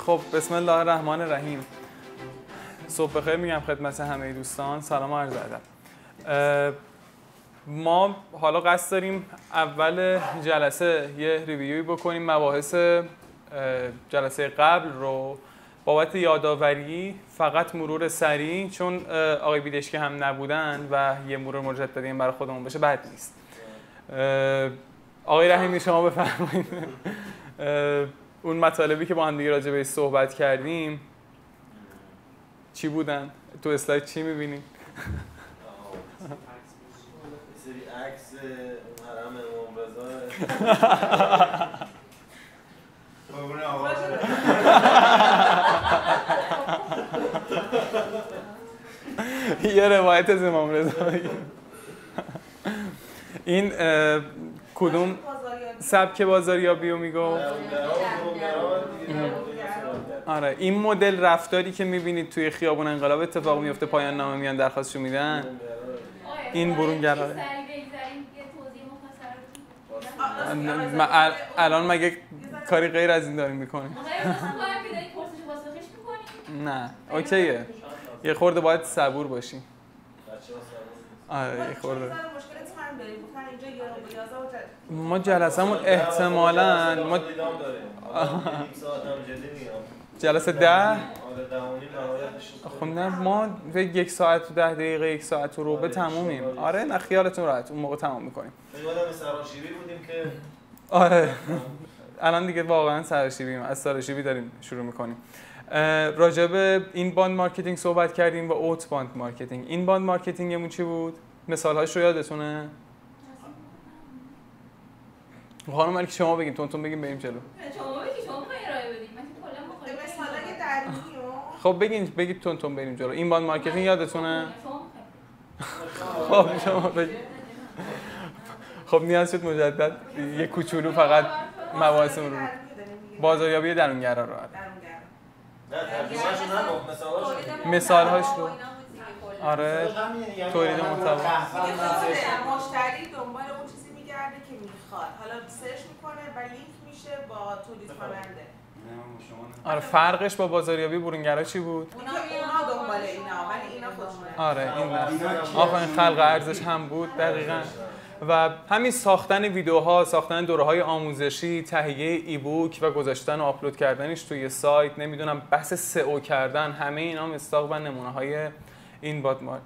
خب بسم الله الرحمن الرحیم. صبح بخیر میگم خدمت همه دوستان. سلام و عرض ادب. ما حالا قصد داریم اول جلسه یه ریویوی بکنیم مباحث جلسه قبل رو بابت یادآوری، فقط مرور سریع، چون آقای بیدشکی هم نبودن و یه مرور مجددی برای خودمون بشه بد نیست. آقای رحیمی شما بفرمایید. اون مطالبی که با هم دیگه راجع بهش صحبت کردیم چی بودن؟ تو اسلاید چی می‌بینیم؟ سری عکس اون حرم امام رضا. قربون آقا. یه روایت از امام رضا. این کدوم سبک بازاریابی رو میگو؟ آره، این مدل رفتاری که میبینید توی خیابون انقلاب اتفاق میفته، پایان نامه میان درخواستشو میدن، این برونگرا. الان مگه کاری غیر از این داریم میکنیم؟ نه، اوکیه. یه خورده باید صبور باشیم. آره، یه خورده. ما جلسه‌مون احتمالاً جلسه 10 خب نه، ما به 1 ساعت و 10 دقیقه 1 ساعت و ربع تمومیم. آره نه، خیالتون راحت، اون موقع تمام میکنیم. میگم سراشیبی بودیم که آره الان دیگه واقعا سراشیبیم، از سراشیبی داریم شروع میکنیم. راجع به این باند مارکتینگ صحبت کردیم و اوت باند مارکتینگ. این باند مارکتینگمون چی بود؟ مثال‌هاش رو یادتونه؟ خانم ملک شما بگین، تون بگین بریم جلو. شما بگید، شما می‌خواید ارائه بدید. من که کلا مخالفم. مثالای درونی خب بگید تون بریم جلو. این باند مارکتینگ یادتونه؟ شما خب شما بگید. خب نیاز شد مجدد یه کوچولو فقط مباحثمون رو بازاریابی درونگرا رو. نه ترجمه‌شو نگفت، مثالاشو. مثال‌هاش رو. آره، تولید محتوا. مشتری دنبال اون چیزی میگرده که میخواد، حالا سرچ میکنه و لینک میشه با تولید کننده. آره، فرقش با بازاریابی برونگرا چی بود؟ اونا دنبال اینا، ولی اینا خودشونه. آره، این آخرین خلق ارزش هم بود دقیقاً. و همین ساختن ویدیوها، ساختن دوره‌های آموزشی، تهیه ای بوک و گذاشتن و آپلود کردنش توی سایت، نمیدونم بحث سئو کردن، همه اینا مستاق و نمونه‌های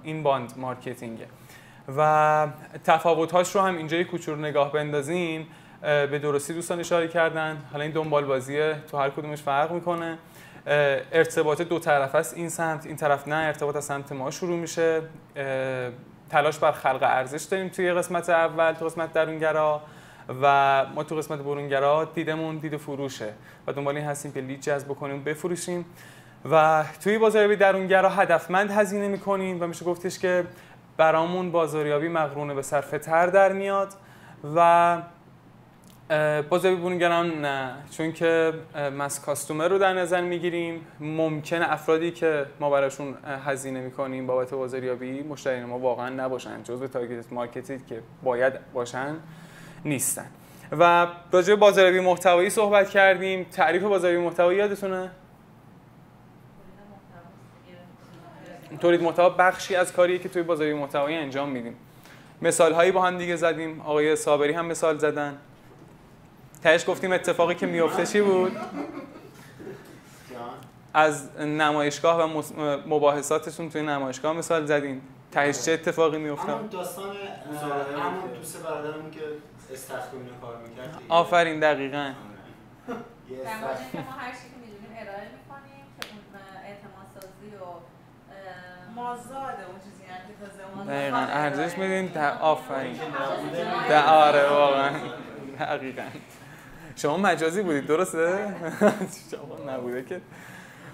این باند مارکتینگه. و تفاوت‌هاش رو هم اینجا یه کوچولو نگاه بندازیم، به درستی دوستان اشاره کردن. حالا این دنبال بازیه، تو هر کدومش فرق میکنه. ارتباط دو طرف است، این سمت این طرف نه، ارتباط از سمت ما شروع میشه. تلاش بر خلق ارزش داریم توی قسمت اول، تو قسمت درونگرا، و ما تو قسمت برونگرا دیدمون دید فروشه و دنبال این هستیم که لید جذب کنیم، بفروشیم. و توی بازاریابی درونگرا هدفمند هزینه میکنیم و میشه گفتش که برامون بازاریابی مقرون به صرفه تر در میاد. و بازاریابی برونگرا نه، چون که مس کاستومر رو در نظر میگیریم. ممکنه افرادی که ما براشون هزینه میکنیم بابت بازاریابی مشتری ما واقعا نباشن، جزء تارگت مارکتی که باید باشن نیستن. و راجع به بازاریابی محتوایی صحبت کردیم. تعریف بازاریابی محتوایی یادتونه؟ تولید محتوا بخشی از کاریه که توی بازاریابی محتوایی انجام میدیم. مثال‌هایی با هم دیگه زدیم، آقای صابری هم مثال زدن. تهش گفتیم اتفاقی که میفته چی بود؟ از نمایشگاه و مباحثاتشون توی نمایشگاه مثال زدیم. تهش چه اتفاقی میفته؟ همون داستان همون دوست برادرمون که استخدام کار می‌کرد. آفرین، دقیقاً. در مورد که ما هر چیزی که می‌دونیم ارائه می‌کنیم که اون اعتماد سازی و مازاد اون چیزی هم که تازه دقیقاً ارزش میدین. آفرین. آره واقعاً دقیقاً. شما مجازی بودید درسته؟ شما نبوده که.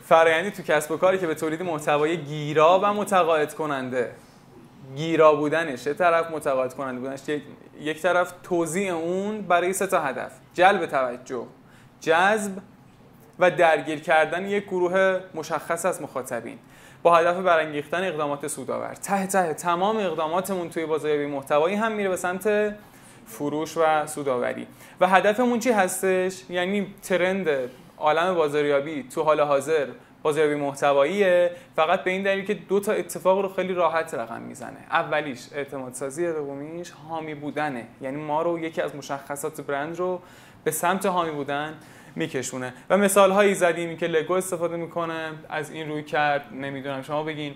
فرآیندی تو کسب و کاری که به تولید محتوای گیرا و متقاعد کننده، گیرا بودنش یه طرف، متقاعد کننده بودنش یک طرف، توزیع اون برای 3 تا هدف: جلب توجه، جذب و درگیر کردن یک گروه مشخص از مخاطبین با هدف برانگیختن اقدامات سودآور. ته تمام اقداماتمون توی بازاریابی محتوایی هم میره به سمت فروش و سودآوری. و هدفمون چی هستش؟ یعنی ترند عالم بازاریابی تو حال حاضر بازاریابی محتواییه، فقط به این دلیل که دو تا اتفاق رو خیلی راحت رقم میزنه. اولیش اعتماد سازی، دومیش حامی بودنه. یعنی ما رو یکی از مشخصات برند رو به سمت حامی بودن میکشونه. و مثال هایی زدیم که لگو استفاده میکنه از این روی کرد، نمیدونم شما بگین.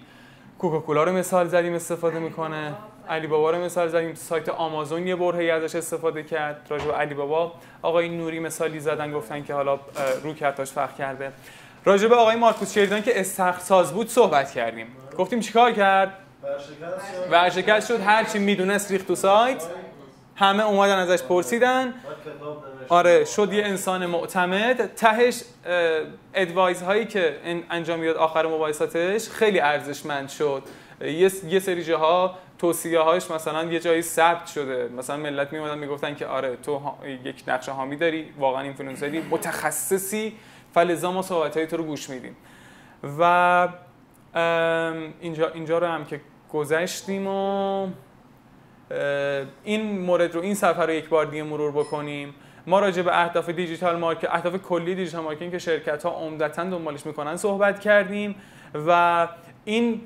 کوکاکولا رو مثال زدیم استفاده میکنه، علی بابا رو مثال زدیم، سایت آمازون یه برهه‌ای ازش استفاده کرد. راجع به علی بابا آقای نوری مثالی زدن، گفتن که حالا روی کرداش فرق کرده. راجع به آقای مارکوس شریدان که استخرساز بود صحبت کردیم. گفتیم چیکار کرد؟ ورشکست شد، هر چی میدونست ریخت تو سایت، همه اومدن ازش پرسیدن. آره، شد یه انسان معتمد. تهش ادوایز هایی که انجام میداد آخر مباحثاتش خیلی ارزشمند شد. یه سری جاها توصیه هاش مثلا یه جایی ثبت شده، مثلا ملت میومدن میگفتن که آره تو یک نقش حامی داری، واقعا اینفلوئنسری متخصصی، فلذا ما صحبت‌های تو رو گوش میدیم. و اینجا رو هم که گذشتیم و این مورد رو، این صفحه رو یک بار دیگه مرور بکنیم. ما راجع به اهداف دیجیتال مارکتینگ، اهداف کلی دیجیتال مارکتینگ که شرکت‌ها عمدتاً دنبالش میکنن صحبت کردیم و این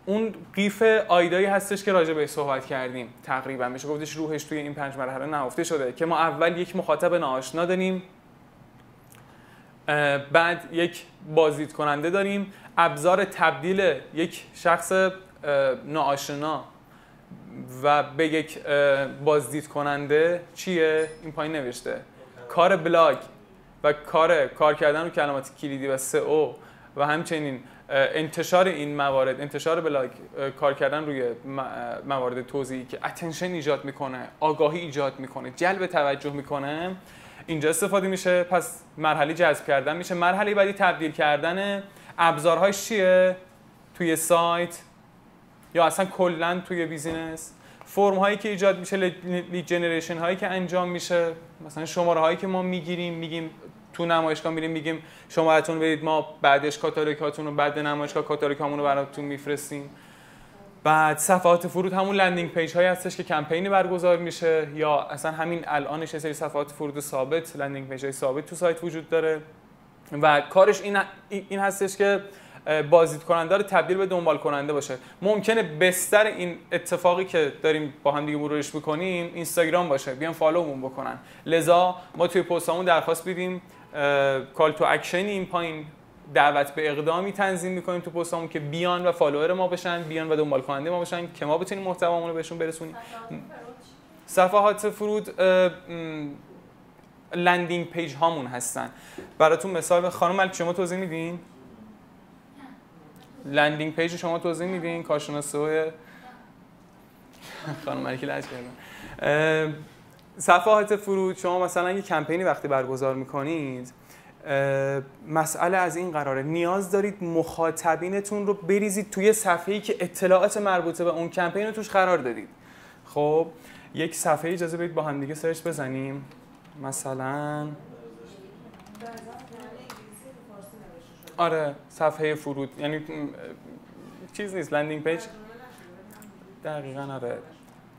اون قیف آیدایی هستش که راجع بهش صحبت کردیم. تقریبا میشه گفتش روحش توی این 5 مرحله نهفته شده که ما اول یک مخاطب ناآشنا داریم، بعد یک بازدید کننده داریم، ابزار تبدیل یک شخص ناآشنا و به یک بازدید کننده چیه؟ این پایین نوشته کار بلاگ و کار کردن رو کلمات کلیدی و سئو و همچنین انتشار این موارد، انتشار بلاگ، کار کردن روی موارد توضیحی که اتنشن ایجاد میکنه، آگاهی ایجاد میکنه، جلب توجه میکنه، اینجا استفاده میشه. پس مرحله جذب کردن میشه. مرحله بعدی تبدیل کردن. ابزارهاش چیه؟ توی سایت یا اصلا کلا توی بیزینس. فرم هایی که ایجاد میشه، لید جنریشن هایی که انجام میشه، مثلا شماره هایی که ما میگیم تو نمایشگاه میریم میگیم شماره‌تون بدید، ما بعدش کاتالوگ هاتون رو بعد نمایشگاه کاتالوگ هامون رو براتون میفرستیم. بعد صفحات فرود همون لندینگ پیج هایی هستش که کمپینی برگزار میشه، یا اصلا همین الانش یه سری صفحات فرود ثابت، لندینگ پیج های ثابت تو سایت وجود داره و کارش این هستش که بازدید کننده رو تبدیل به دنبال کننده باشه. ممکنه بستر این اتفاقی که داریم با هم دیگه مرورش می‌کنیم اینستاگرام باشه، بیان فالومون بکنن. لذا ما توی پستامون درخواست بدیم کال تو اکشن، این پایین دعوت به اقدامی تنظیم می‌کنیم تو پستامون که بیان و فالوور ما بشن، بیان و دنبال کننده ما بشن که ما بتونیم محتوامون رو بهشون برسونیم. صفحات فرود لندینگ پیج هامون هستن. براتون مثال خانم ملک شما توضیح میدین؟ لندینگ پیج شما توضیح میدین؟ کارشناسای خانم ملکی لج کردن. صفحات فرود شما مثلا یه کمپینی وقتی برگزار میکنید، مسئله از این قراره نیاز دارید مخاطبینتون رو بریزید توی صفحه‌ای که اطلاعات مربوطه به اون کمپین رو توش قرار دادید. خب یک صفحه اجازه بدید با هم دیگه سرچ بزنیم. مثلا آره صفحه فرود، یعنی چیز نیست، لندینگ پیج دقیقاً. آره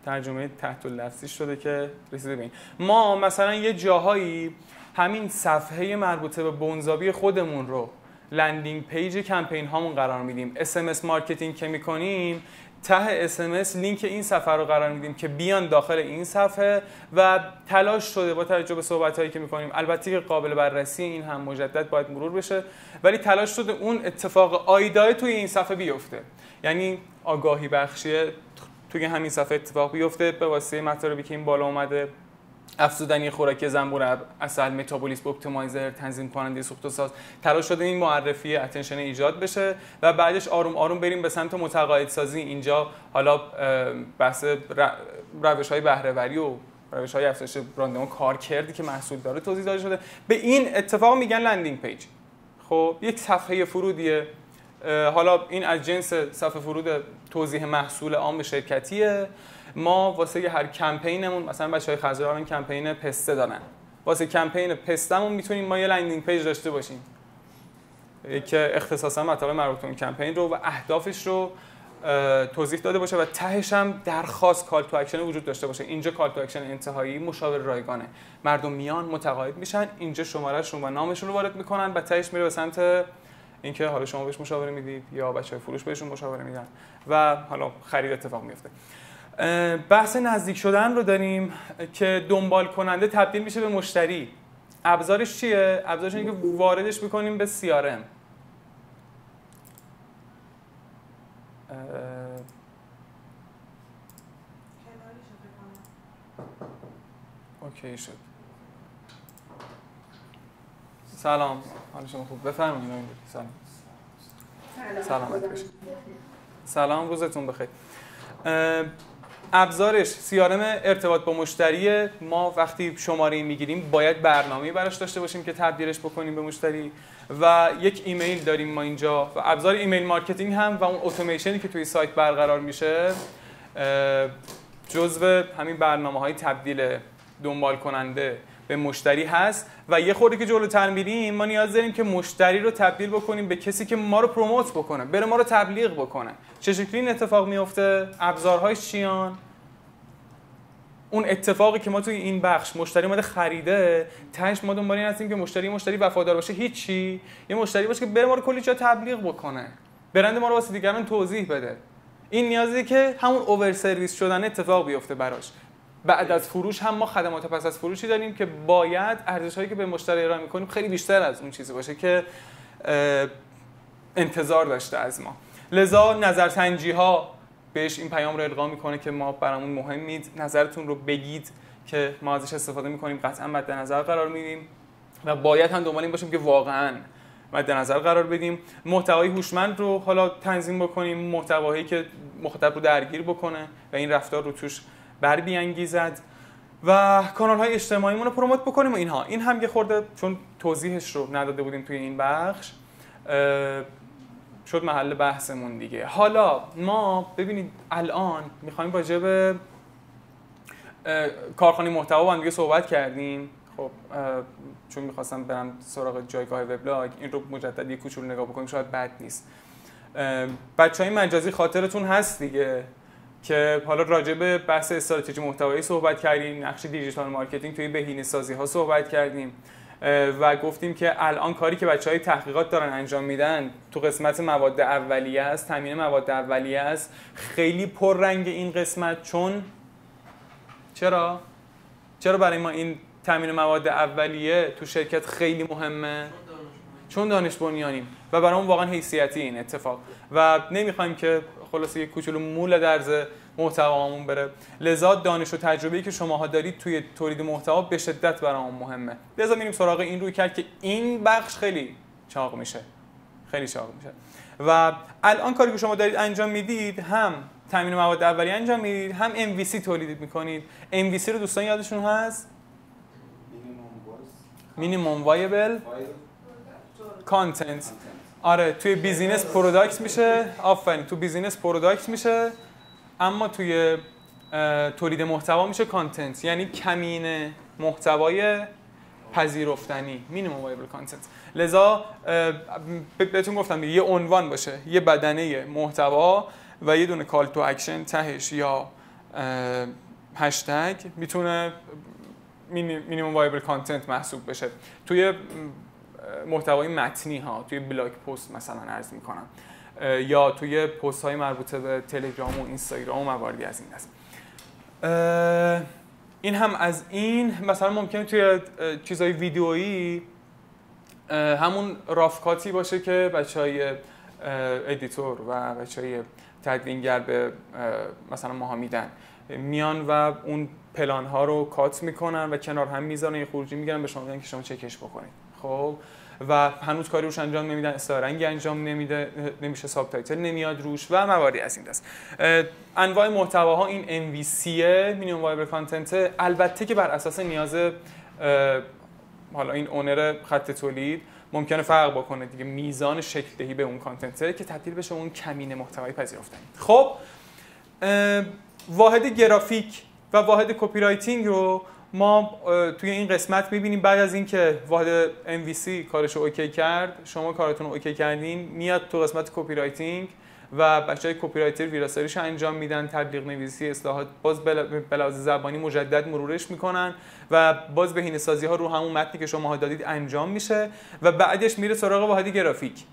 ترجمه تحت اللفظی شده که رسیده به این. ما مثلا یه جاهایی همین صفحه مربوطه به بنزابی خودمون رو لندینگ پیج کمپین هامون قرار میدیم. SMS مارکتینگ که میکنیم ته SMS لینک این صفحه رو قرار میدیم که بیان داخل این صفحه و تلاش شده با توجه به صحبتایی که میکنیم، البته قابل بررسی این هم مجدد باید مرور بشه، ولی تلاش شده اون اتفاق آیدای توی این صفحه بیفته، یعنی آگاهی بخشیه توی همین صفحه اتفاق بیفته به واسطه مطالبی که این بالا اومده، افزودنی خوراکی زنبور عسل، متابولیسم اپتیمایزر، تنظیم کننده سوخت و ساز. تلاش شده این معرفی اتنشن ایجاد بشه و بعدش آروم آروم بریم به سمت متقاعدسازی. اینجا حالا بحث روش‌های بهره‌وری و روش‌های افزایش راندمان کارکردی که محصول داره توضیح داده شده. به این اتفاق میگن لندینگ پیج. خب یک صفحه فرودیه، حالا این از جنس صفحه فرود توضیح محصول عام شرکتیه. ما واسه هر کمپینمون، مثلا بچهای خزران کمپین پسته دارن، واسه کمپین پستمون میتونیم ما یه لندینگ پیج داشته باشیم که اختصاصا مطالب مربوط به اون کمپین رو و اهدافش رو توضیح داده باشه و تهش هم درخواست کال تو اکشن وجود داشته باشه. اینجا کال تو اکشن انتهایی مشاور رایگانه، مردم میان متقاعد میشن، اینجا شمارهشون و نامشون رو وارد میکنن و تهش میره به سمت اینکه حالا شما بهش مشاوره میدید یا بچهای فروش بهشون مشاوره میدن و حالا خرید اتفاق میفته. بحث نزدیک شدن رو داریم که دنبال کننده تبدیل میشه به مشتری. ابزارش چیه؟ ابزارش اینه که واردش میکنیم به CRM. اوکی شد. سلام، حال شما خوب؟ بفرمایید. سلامت باشید. سلام، روزتون بخیر. ابزارش CRM ارتباط با مشتری. ما وقتی شماره میگیریم باید برنامه‌ای براش داشته باشیم که تبدیلش بکنیم به مشتری و یک ایمیل داریم ما اینجا و ابزار ایمیل مارکتینگ هم و اون اتوماسیونی که توی سایت برقرار میشه جزو همین برنامه‌های تبدیل دنبال کننده به مشتری هست و یه خورده که جلوتر میریم ما نیاز داریم که مشتری رو تبدیل بکنیم به کسی که ما رو پروموت بکنه، بره ما رو تبلیغ بکنه. چه شکلی این اتفاق میفته؟ ابزارهاش چیان؟ اون اتفاقی که ما توی این بخش مشتری اومده خریده، تهش ما دنبال این هستیم که مشتری وفادار باشه. هیچی، یه مشتری باشه که بره ما رو کلی جا تبلیغ بکنه، برند ما رو واسه دیگران توضیح بده. این نیازی که همون اوور سرویس شدن اتفاق بیفته براش. بعد از فروش هم ما خدمات پس از فروشی داریم که باید ارزش‌هایی که به مشتری ارائه می‌کنیم خیلی بیشتر از اون چیزی باشه که انتظار داشته از ما. لذا نظرسنجی‌ها بهش این پیام رو القا می‌کنه که ما برامون مهمید، نظرتون رو بگید که ما ازش استفاده می‌کنیم، قطعاً مد نظر قرار میدیم و باید هم دنبال این باشیم که واقعاً مد نظر قرار بدیم. محتوای هوشمند رو حالا تنظیم بکنیم، محتوایی که مخاطب رو درگیر بکنه و این رفتار رو توش بر بیانگیزد و کانال‌های اجتماعیمون رو پروموت بکنیم و اینها. این هم یه خورده چون توضیحش رو نداده بودیم توی این بخش شد محل بحثمون دیگه. حالا ما ببینید الان می‌خوایم راجع به کارخانه محتوا با هم دیگه صحبت کردیم. خب چون می‌خواستم برم سراغ جایگاه وبلاگ، این رو مجدد یه کوچولو نگاه بکنیم شاید بد نیست. بچه‌های مجازی خاطرتون هست دیگه که حالا راجع به بحث استراتژی محتوایی صحبت کردیم، نقش دیجیتال مارکتینگ توی بهینه‌سازی‌ها صحبت کردیم و گفتیم که الان کاری که بچه‌های تحقیقات دارن انجام میدن تو قسمت مواد اولیه است، تامین مواد اولیه است. خیلی پررنگ این قسمت. چرا برای ما این تامین مواد اولیه تو شرکت خیلی مهمه؟ چون دانش بنیانیم و برامون واقعا حیثیتی این اتفاق و نمیخوایم که خلاصه یک کوچولو مول درز محتوامون بره. لذا دانش و تجربه‌ای که شماها دارید توی تولید محتوا به شدت برامون مهمه. لذا میریم سراغ این روی کرد که این بخش خیلی چاق میشه. و الان کاری که شما دارید انجام میدید هم تامین مواد اولیه انجام میدید، هم MVC تولید میکنید. MVC رو دوستان یادشون هست؟ مینیمم وایبل کانتنت. آره توی بیزینس پروداکت میشه. آفرین، تو بیزینس پروداکت میشه اما توی تولید محتوا میشه کانتنت، یعنی کمین محتوای پذیرفتنی، مینیمم وایبل کانتنت. لذا بهتون گفتم یه عنوان باشه، یه بدنه محتوا و یه دونه کال تو اکشن تهش یا هشتگ میتونه مینیمم وایبل کانتنت محسوب بشه. توی محتوای متنی ها، توی بلاگ پست مثلا عرض میکنم یا توی پست های مربوطه به تلگرام و اینستاگرام و مواردی از این دست. این هم از این. مثلا ممکنه توی چیزهای ویدیویی همون رافکاتی باشه که بچهای ادیتور و بچهای تدوینگر به مثلا ماها میدن، میان و اون پلان ها رو کات میکنن و کنار هم میذارن، یه خروجی میگیرن به شما میگن که شما چکش بکنید. خب و هنوز کاری روش انجام نمیدن، استارنگی انجام نمیشه، ساب تایتل نمیاد روش و مواردی از این دست. انواع محتواها این MVC مینیمم وایبل کانتنت، البته که بر اساس نیاز حالا این اونر خط تولید ممکنه فرق بکنه دیگه، میزان شکل دهی به اون کانتنت که تبدیل بشه اون کمین محتوای پذیرفتنی. خب واحد گرافیک و واحد کپی رایتینگ رو ما توی این قسمت می‌بینیم. بعد از اینکه واحد MVC کارش رو اوکی کرد، شما کارتون رو اوکی کردین، میاد تو قسمت کپی رایتینگ و بچهای کپی رایتر ویراستاریش انجام میدن، تبلیغ نویسی، اصلاحات، باز به لحاظ زبانی مجدد مرورش میکنن و باز بهینه‌سازی ها رو همون متنی که شما دادید انجام میشه و بعدش میره سراغ واحد گرافیک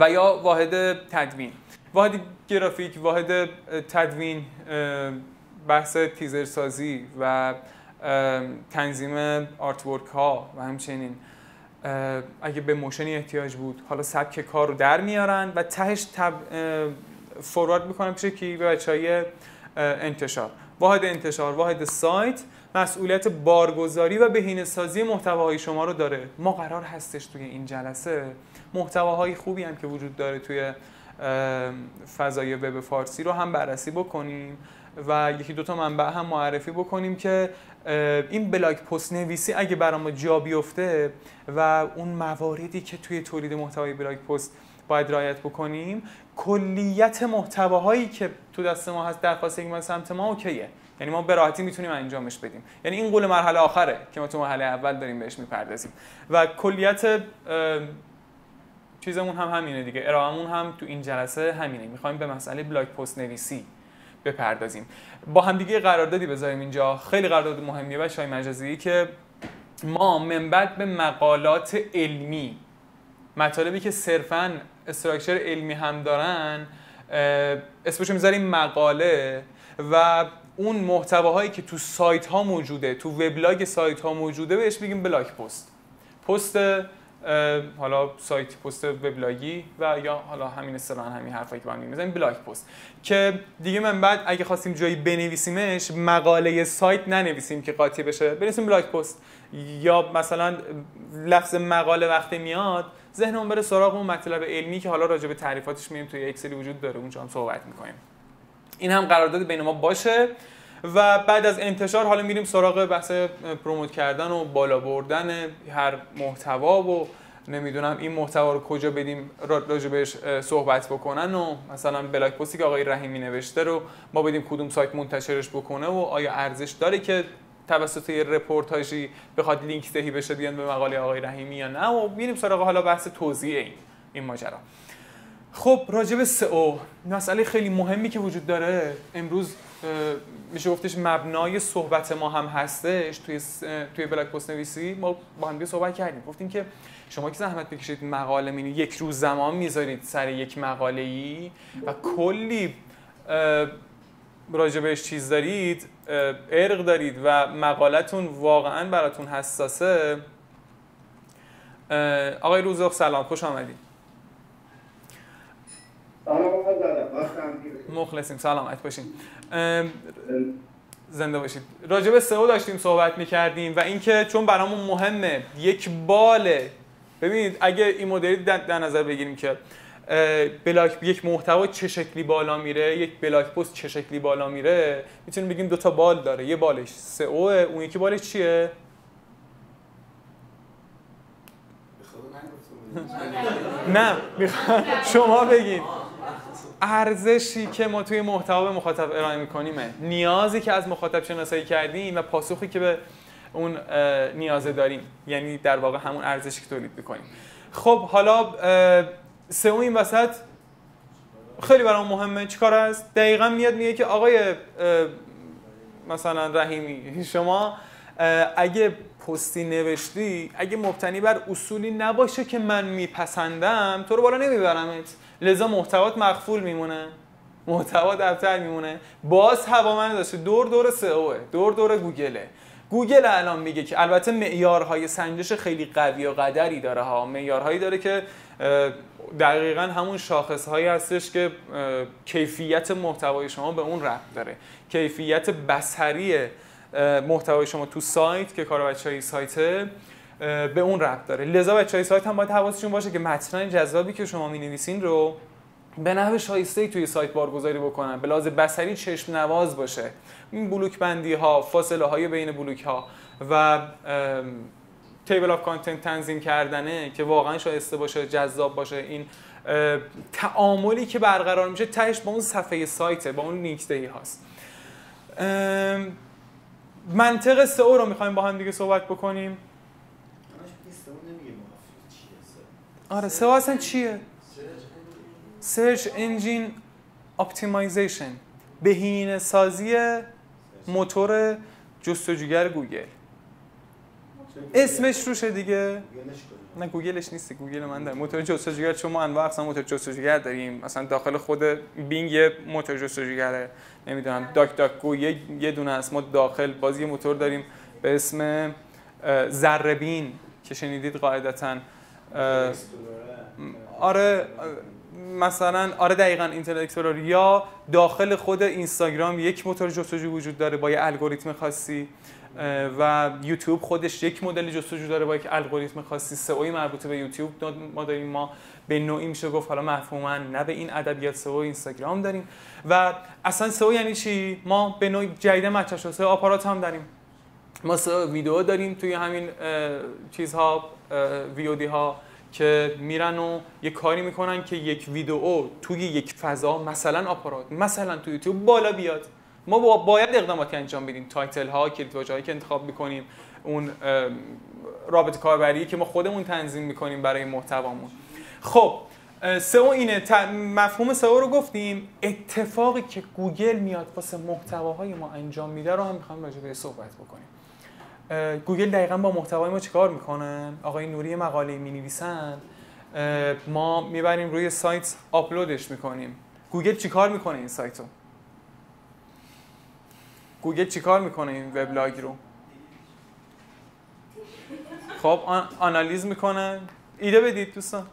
و یا واحد تدوین. واحد گرافیک، واحد تدوین، بحث تیزر سازی و تنظیم آرت ورک ها و همچنین اگه به موشنی احتیاج بود حالا سبک کار رو در میارن و تهش فوروارد میکنن پیش کی؟ به بچهای انتشار. واحد انتشار، واحد سایت مسئولیت بارگذاری و بهینه‌سازی محتواهای شما رو داره. ما قرار هستش توی این جلسه محتواهای خوبی هم که وجود داره توی فضای وب فارسی رو هم بررسی بکنیم و یکی دوتا منبع هم معرفی بکنیم که این بلاگ پست نویسی اگه برای ما جا بیفته و اون مواردی که توی تولید محتوای بلاگ پست باید رعایت بکنیم، کلیت محتواهایی که تو دست ما هست درخواست یک سمت ما اوکیه، یعنی ما به راحتی میتونیم انجامش بدیم. یعنی این قول مرحله آخره که ما تو مرحله اول داریم بهش میپردازیم و کلیت چیزمون هم همینه دیگه، ارائهمون هم تو این جلسه همینه. میخوایم به مسئله بلاگ پست نویسی بپردازیم. با هم دیگه قراردادی بذاریم اینجا، خیلی قرارداد مهمیه بچه‌های مجازی، که ما من بعد به مقالات علمی، مطالبی که صرفاً استراکچر علمی هم دارن، اسمشو میذاریم مقاله و اون محتواهایی که تو سایت ها موجوده، تو وبلاگ سایت ها موجوده، بهش میگیم بلاگ پست. پست حالا سایت، پست وبلاگی و یا حالا همین اصطلاحاً همین حرفایی که با هم می‌زنیم بلاگ پست، که دیگه من بعد اگه خواستیم جایی بنویسیمش مقاله سایت ننویسیم که قاطی بشه، بنویسیم بلاگ پست. یا مثلا لفظ مقاله وقتی میاد ذهنمون بره سراغ اون مطلب علمی که حالا راجع به تعریفاتش می‌ریم توی اکسلی وجود داره، اونجا هم صحبت می‌کنیم. این هم قرارداد بین ما باشه و بعد از انتشار حالا میریم سراغ بحث پروموت کردن و بالا بردن هر محتوا و نمیدونم این محتوا رو کجا بدیم راجع بهش صحبت بکنن و مثلا بلاگ پستی که آقای رحیمی نوشته رو ما بدیم کدوم سایت منتشرش بکنه و آیا ارزش داره که توسط یه رپورتاژی بخواد لینک دهی بشه بیان به مقاله آقای رحیمی یا نه، و میریم سراغ حالا بحث توزیع این ماجرا. خب راجع به سئو، مسئله خیلی مهمی که وجود داره امروز میشه گفتش مبنای صحبت ما هم هستش توی بلاگ پست نویسی. ما با هم صحبت کردیم، گفتیم که شما که زحمت بکشید مقاله می‌نویسید، یک روز زمان میذارید سر یک مقاله‌ای و کلی راجع بهش چیز دارید، ارق دارید و مقالتون واقعاً براتون حساسه. آقای روزاق سلام، خوش آمدید. مخلصیم، سلامت باشین، زنده باشید. راجع به سئو داشتیم صحبت می‌کردیم و اینکه چون برامون مهمه یک باله. ببینید اگه این مدلی در نظر بگیریم که یک محتوا چه شکلی بالا میره، یک بلاگ پست چه شکلی بالا میره، میتونیم بگیم دو تا بال داره. یه بالش سئو، اون یکی بالش چیه؟ نه، میخوام شما بگید. ارزشی که ما توی محتوا به مخاطب ارائه میکنیمه، نیازی که از مخاطب شناسایی کردیم و پاسخی که به اون نیازه داریم، یعنی در واقع همون ارزشی که تولید میکنیم. خب حالا سئو این وسط خیلی برام مهمه. چیکار است؟ دقیقاً میاد میگه که آقای مثلا رحیمی، شما اگه پستی نوشتی، اگه مبتنی بر اصولی نباشه که من میپسندم، تو رو بالا نمیبرمت، لذا محتوات مخفول میمونه، محتوا دفتر میمونه. باز هوامن داشته دور سئوه، دور گوگله. گوگل الان میگه که البته معیارهای سنجش خیلی قوی و قدری داره ها، معیارهایی داره که دقیقاً همون شاخصهایی هستش که کیفیت محتوای شما به اون ربط داره، کیفیت بصری محتوای شما تو سایت که کار بچهای سایته به اون ربط داره. لذا بچهای سایت هم باید حواسشون باشه که متن جذابی که شما می‌نویسین رو به نحو شایسته‌ای توی سایت بارگذاری بکنن، به لحاظ بصری چشم نواز باشه. این بلوک بندی ها، فاصله های بین بلوک ها و تیبل آف کانتنت تنظیم کردنه که واقعا شایسته باشه، جذاب باشه. این تعاملی که برقرار میشه تهش با اون صفحه سایته، با اون لینک دهی هاست. منطق سئو رو میخوایم با هم دیگه صحبت بکنیم. آره سئو اصلا چیه؟ سرچ انجین اپتیمایزیشن، بهینه سازی موتور جستجوگر گوگل. اسمش روشه دیگه. نه گوگلش نیست، گوگل من دارم. موتور جستجوگر، چون ما انواع اقسام موتور جستجوگر داریم. مثلا داخل خود بینگ یه موتور جستجوگره، نمیدونم داک داک گو یه دونه است. ما داخل باز یه موتور داریم به اسم ذره‌بین که شنیدید قاعدتاً. آره مثلا آره دقیقاً اینترنت اکسپلورر. یا داخل خود اینستاگرام یک موتور جستجو وجود داره با یه الگوریتم خاصی، و یوتیوب خودش یک مدل جستجو داره با یک الگوریتم خاصی. سئو مربوط به یوتیوب ما داریم، ما به نوعی میشه گفت حالا مفهوما نه به این ادبیات سئو اینستاگرام داریم. و اصلا سئو یعنی چی؟ ما به نوعی جدید مطرح شده سئو آپارات هم داریم. ما سئو ویدیو داریم توی همین چیزها، ویودی ها که میرن و یه کاری میکنن که یک ویدیو توی یک فضا مثلا آپارات، مثلا توی یوتیوب بالا بیاد. ما باید اقداماتی انجام بدیم، تایتل ها، کلیدواژه‌هایی که انتخاب میکنیم، اون رابط کاربری که ما خودمون تنظیم میکنیم برای محتوامون. خب سئو اینه، مفهوم سئو رو گفتیم. اتفاقی که گوگل میاد واسه محتواهای ما انجام میده رو هم میخوایم راجع بهش صحبت بکنیم. گوگل دقیقاً با محتوای ما چیکار میکنه؟ آقای نوری مقاله مینویسن، ما میبریم روی سایت آپلودش میکنیم. گوگل چیکار میکنه این سایت رو؟ گوگل چیکار میکنه این وبلاگ رو؟ خب آنالیز میکنه. ایده بدید دوستان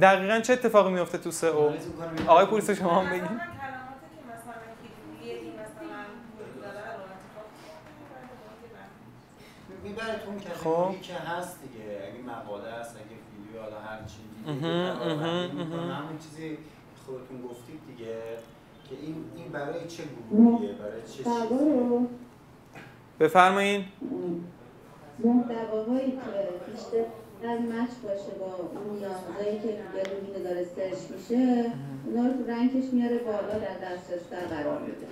دقیقاً چه اتفاقی میفته تو سئو؟ آقای پولیس شما هم بگید. میبرتون کاتگوری که هست دیگه، اگه مقاله است، اگه ویدیو، حالا هر چی دیگه همون چیزی خودتون گفتید دیگه که این برای چه گروهیه، برای چه چیزی. بفرمایید. محتواهایی که بیشتر از مچ باشه با اون نیازهایی که گوگل رو داره سرچ میشه، اونا رو تو رنکش میاره بالا، در دسترس قرار میده.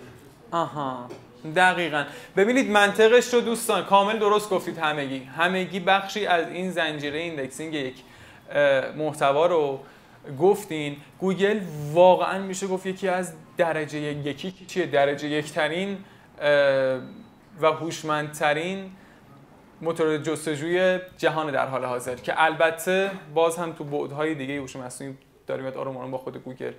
آها دقیقاً. ببینید منطقش رو دوستان کامل درست گفتید. همگی بخشی از این زنجیره ایندکسینگ یک محتوا رو گفتین. گوگل واقعاً میشه گفت یکی از درجه یکی چیه؟ درجه یکترین و هوشمندترین موتور جستجوی جهان در حال حاضر، که البته باز هم تو بعدهای دیگه هوش مصنوعی داریم آروم آروم با خود گوگل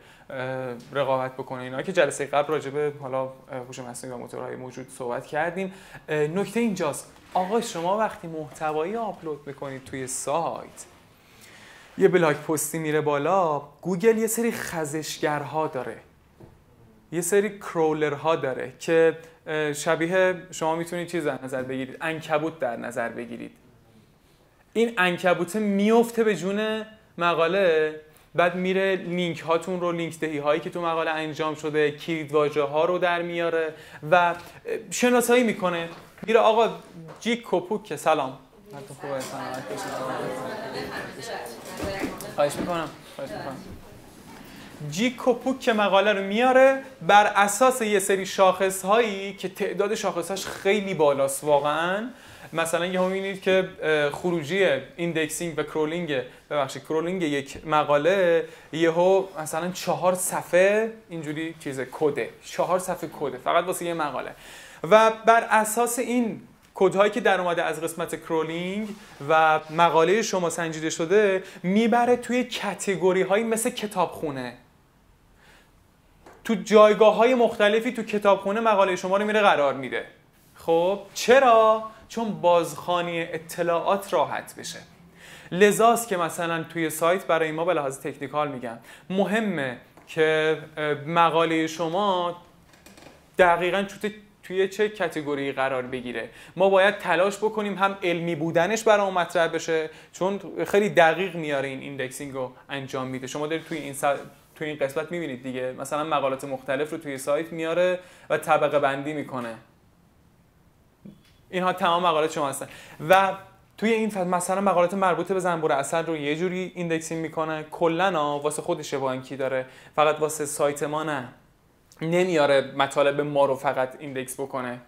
رقابت بکنه. اینا که جلسه قبل راجع به حالا هوش مصنوعی و موتورهای موجود صحبت کردیم. نکته اینجاست آقا، شما وقتی محتوایی آپلود میکنید توی سایت، یه بلاگ پستی میره بالا، گوگل یه سری خزشگرها داره، یه سری کرولرها داره که شبیه شما میتونید چیز در نظر بگیرید، عنکبوت در نظر بگیرید. این عنکبوت میفته به جون مقاله، بعد میره لینک هاتون رو، لینک دهی هایی که تو مقاله انجام شده، کلیدواژه ها رو در میاره و شناسایی میکنه. میره آقا جیک کوپوک، سلام. خواهش میکنم. جیک کوپوک که مقاله رو میاره بر اساس یه سری شاخص هایی که تعداد شاخصاش خیلی بالاست واقعا. مثلا یه هم می‌بینید که خروجی ایندکسینگ و کرولینگ یک مقاله یهو مثلا 4 صفحه اینجوری چیز کده، 4 صفحه کده فقط واسه یه مقاله. و بر اساس این کدهایی که در اومده از قسمت کرولینگ و مقاله شما سنجیده شده، میبره توی کاتگوری هایی مثل کتابخونه. تو جایگاه های مختلفی تو کتابخونه مقاله شما رو میره قرار میده. خب چرا؟ چون بازخوانی اطلاعات راحت بشه. لذاست که مثلا توی سایت برای ما به لحاظ تکنیکال میگم مهمه که مقاله شما دقیقاً توی چه کاتگوری قرار بگیره. ما باید تلاش بکنیم هم علمی بودنش برای اون مطرح بشه، چون خیلی دقیق میاره این ایندکسینگ رو انجام میده. شما دارید توی این قسمت میبینید دیگه، مثلا مقالات مختلف رو توی سایت میاره و طبقه بندی میکنه. اینها تمام مقالات شما هستن و توی این فصل مثلا مقالات مربوط به زنبور عسل رو یه جوری ایندکسینگ میکنه. کلاً واسه خودش بانکی داره، فقط واسه سایت ما نه. نمیاره مطالب ما رو فقط ایندکس بکنه.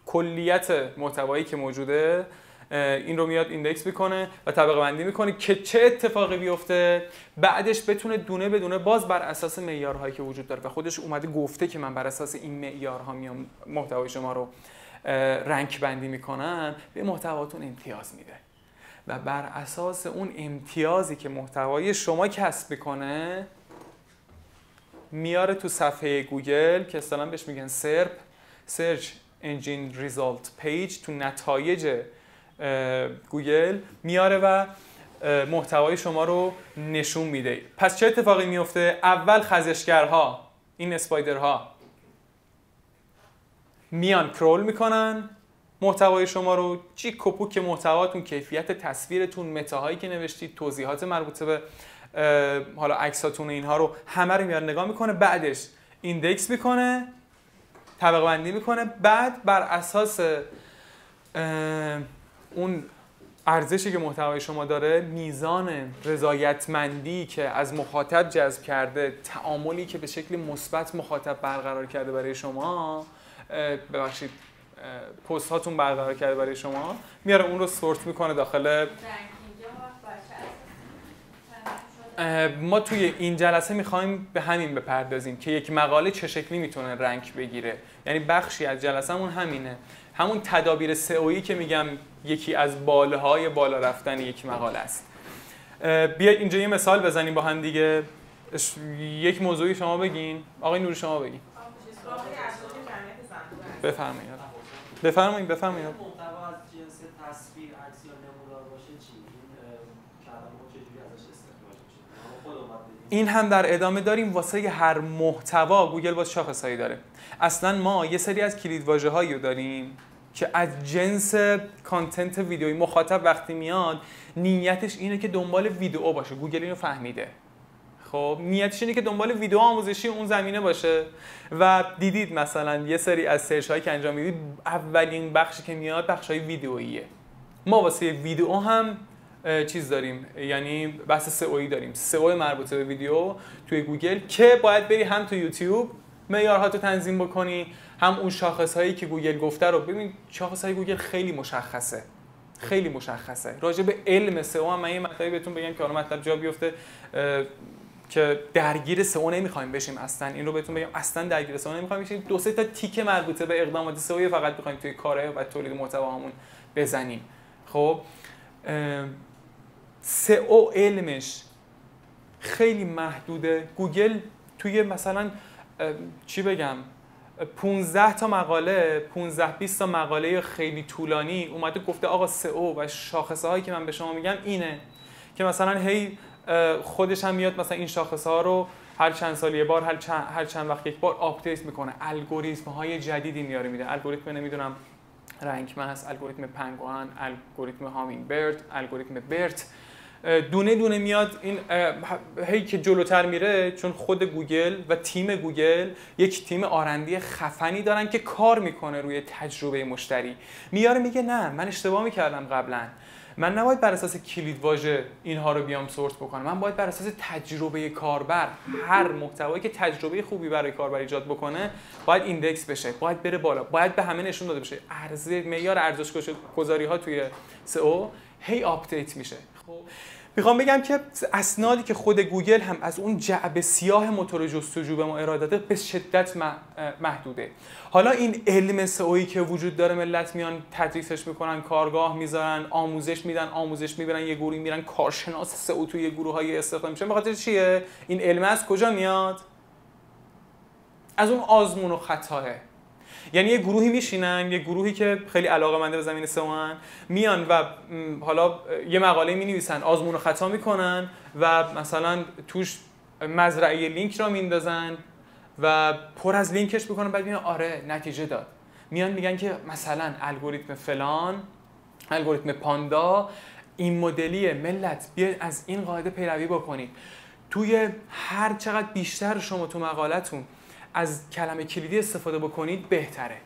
کلیت محتوایی که موجوده این رو میاد ایندکس میکنه و طبقه بندی میکنه که چه اتفاقی بیفته بعدش بتونه دونه به دونه باز بر اساس معیارهایی که وجود داره و خودش اومده گفته که من بر اساس این معیارها میام محتوای شما رو رنک بندی میکنم، به محتواتون امتیاز میده و بر اساس اون امتیازی که محتوای شما کسب میکنه میاره تو صفحه گوگل که اصطلاحاً بهش میگن سرپ، Search Engine Result Page، تو نتایج گوگل میاره و محتوای شما رو نشون میده. پس چه اتفاقی میفته؟ اول خزشگرها، این اسپایدرها میان کرول میکنن محتوای شما رو، چیک و پوک محتواتون، کیفیت تصویرتون، متاهایی که نوشتید، توضیحات مربوطه به حالا عکساتون، اینها رو همه رو میاد نگاه میکنه، بعدش ایندکس میکنه، طبقه بندی میکنه، بعد بر اساس اون ارزشی که محتوای شما داره، میزان رضایتمندی که از مخاطب جذب کرده، تعاملی که به شکل مثبت مخاطب برقرار کرده برای شما، ببخشید پست هاتون برقرار کرده برای شما، میاره اون رو سورت میکنه داخل. ما توی این جلسه میخوایم به همین بپردازیم که یک مقاله چه شکلی میتونه رنک بگیره. یعنی بخشی از جلسه‌مون همینه، همون تدابیر سئویی که میگم یکی از بالهای بالا رفتن یک مقاله است. بیاید اینجا یه مثال بزنیم با هم دیگه. یک موضوعی شما بگین، آقای نوری شما بگین. بفرمایید. بفرمایید. محتوا از جنس تصویر، عکس یا نمودار باشه چی؟ این کلمه چجوری ازش استفاده میشه؟ این هم در ادامه داریم. واسه هر محتوا گوگل باز شاخصهایی داره. اصلا ما یه سری از کلیدواژه‌هایی رو داریم که از جنس کانتنت ویدیویی، مخاطب وقتی میاد نیتش اینه که دنبال ویدیو باشه. گوگل اینو فهمیده. خب نیتش اینه که دنبال ویدیو آموزشی اون زمینه باشه و دیدید مثلا یه سری از سرچ هایی که انجام میدید اولین بخشی که میاد بخشای ویدیوییه. ما واسه ویدیو هم چیز داریم، یعنی بحث سئویی داریم، سئو مربوطه به ویدیو توی گوگل که باید بری هم تو یوتیوب معیارهاتو تنظیم بکنی، هم اون شاخص هایی که گوگل گفته رو ببین. شاخص های گوگل خیلی مشخصه، خیلی مشخصه. راجع به علم سئو هم من یه مطلبی بهتون بگم که حالا مطلب جا بیفته که درگیر سئو نمیخوایم بشیم، اصلا این رو بهتون بگم، اصلا درگیر سئو نمیخوایم بشیم. دو سه تا تیک مربوطه به اقدامات سئو فقط میخوایم توی کاره و تولید محتوامون بزنیم. خب سئو علمش خیلی محدوده. گوگل توی مثلا چی بگم 15 تا مقاله، 15-20 تا مقاله خیلی طولانی اومده گفته آقا سئو و شاخصه هایی که من به شما میگم اینه، که مثلا هی خودش هم میاد مثلا این شاخصه ها رو هر چند سال یه بار، هر چند وقت یک بار آپدیت میکنه، الگوریتم های جدیدی میاره میده. الگوریتم نمیدونم رنگ ماس، الگوریتم پنگوئن، الگوریتم هامینگ برد، الگوریتم برت، دونه دونه میاد. این هی که جلوتر میره، چون خود گوگل و تیم گوگل یک تیم آرندی خفنی دارن که کار میکنه روی تجربه مشتری، میاره میگه نه من اشتباه میکردم قبلا، من نباید بر اساس کلیدواژه اینها رو بیام سورت بکنم، من باید بر اساس تجربه کاربر، هر محتوایی که تجربه خوبی برای کاربر ایجاد بکنه باید ایندکس بشه، باید بره بالا، باید به همه نشون داده بشه. معیار ارزش گذاری ها توی سئو هی آپدیت میشه. خب میخوام بگم که اسنادی که خود گوگل هم از اون جعبه سیاه موتور جستجو به ما ارائه داده به شدت محدوده. حالا این علم سئویی که وجود داره، ملت میان تدریسش میکنن، کارگاه میذارن، آموزش میدن، آموزش میبرن، یه گروهی میرن کارشناس سئو توی گروه‌های استخدام میشن. به خاطر چیه؟ این علم از کجا میاد؟ از اون آزمون و خطاه. یعنی یه گروهی میشینن، یه گروهی که خیلی علاقه‌مند به زمین سئو ان، میان و حالا یه مقاله می‌نویسن، آزمون و خطا میکنن و مثلا توش مزرعه لینک را میندازن و پر از لینکش میکنن، بعد میگن آره نتیجه داد. میان میگن که مثلا الگوریتم فلان، الگوریتم پاندا این مدلیه، ملت بیاید از این قاعده پیروی بکنید. توی هر چقدر بیشتر شما تو مقالتون از کلمه کلیدی استفاده بکنید بهتره.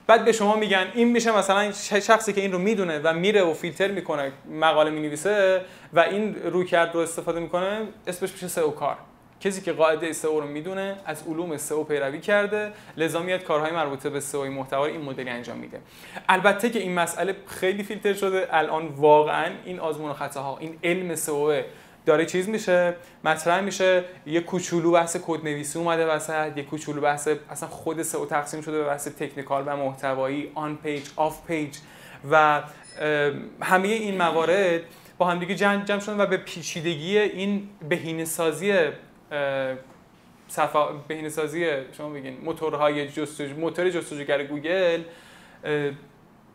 بعد به شما میگن این میشه مثلا شخصی که این رو میدونه و میره و فیلتر میکنه، مقاله مینویسه و این رویکرد رو استفاده میکنه، اسمش میشه سئو کار. کسی که قاعده سئو رو میدونه، از علوم سئو پیروی کرده، لذا میاد کارهای مربوطه به سئو محتوا این مدلی انجام میده. البته که این مسئله خیلی فیلتر شده، الان واقعا این آزمون و خطاها، این علم سئو داره چیز میشه، مطرح میشه، یه کوچولو بحث کدنویسی اومده وسط، یه کوچولو بحث اصلا خود سئو تقسیم شده به بحث تکنیکال و محتوایی، آن پیج، آف پیج و همه این موارد با هم دیگه جمع شدن و به پیچیدگی این بهینه‌سازی شما بگین موتور جستجوگر گوگل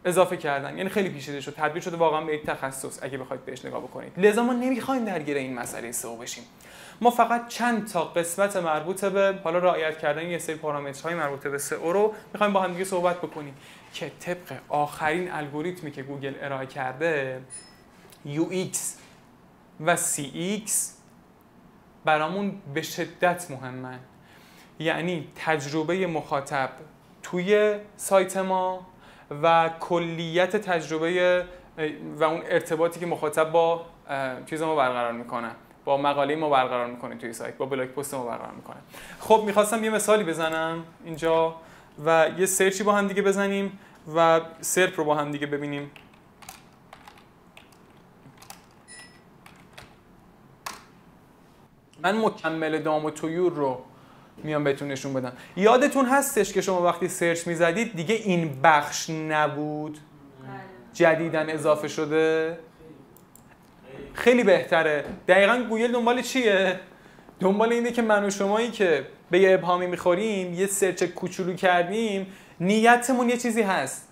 اضافه کردن. یعنی خیلی پیچیده شد، تبدیل شده واقعا به یک تخصص اگه بخواید بهش نگاه بکنید. لذا ما نمیخوایم درگیر این مسئله سئو بشیم. ما فقط چند تا قسمت مربوط به حالا رعایت کردن یه سری پارامترهای مربوط به سئو رو میخوایم با هم دیگه صحبت بکنیم که طبق آخرین الگوریتمی که گوگل ارائه کرده UX و CX برامون به شدت مهمن. یعنی تجربه مخاطب توی سایت ما و کلیت تجربه و اون ارتباطی که مخاطب با چیز ما برقرار میکنه، با مقاله ما برقرار میکنه توی سایت، با بلاگ پست ما برقرار میکنه. خب میخواستم یه مثالی بزنم اینجا و یه سرچی با هم دیگه بزنیم و سرپ رو با هم دیگه ببینیم. من مکمل دام و طیور رو میام بهتون نشون بدم. یادتون هستش که شما وقتی سرچ میزدید دیگه این بخش نبود، جدیدن اضافه شده. خیلی بهتره. دقیقاً گوگل دنبال چیه؟ دنبال اینه که من و شمایی که به یه ابهامی میخوریم، یه سرچ کوچولو کردیم، نیتمون یه چیزی هست.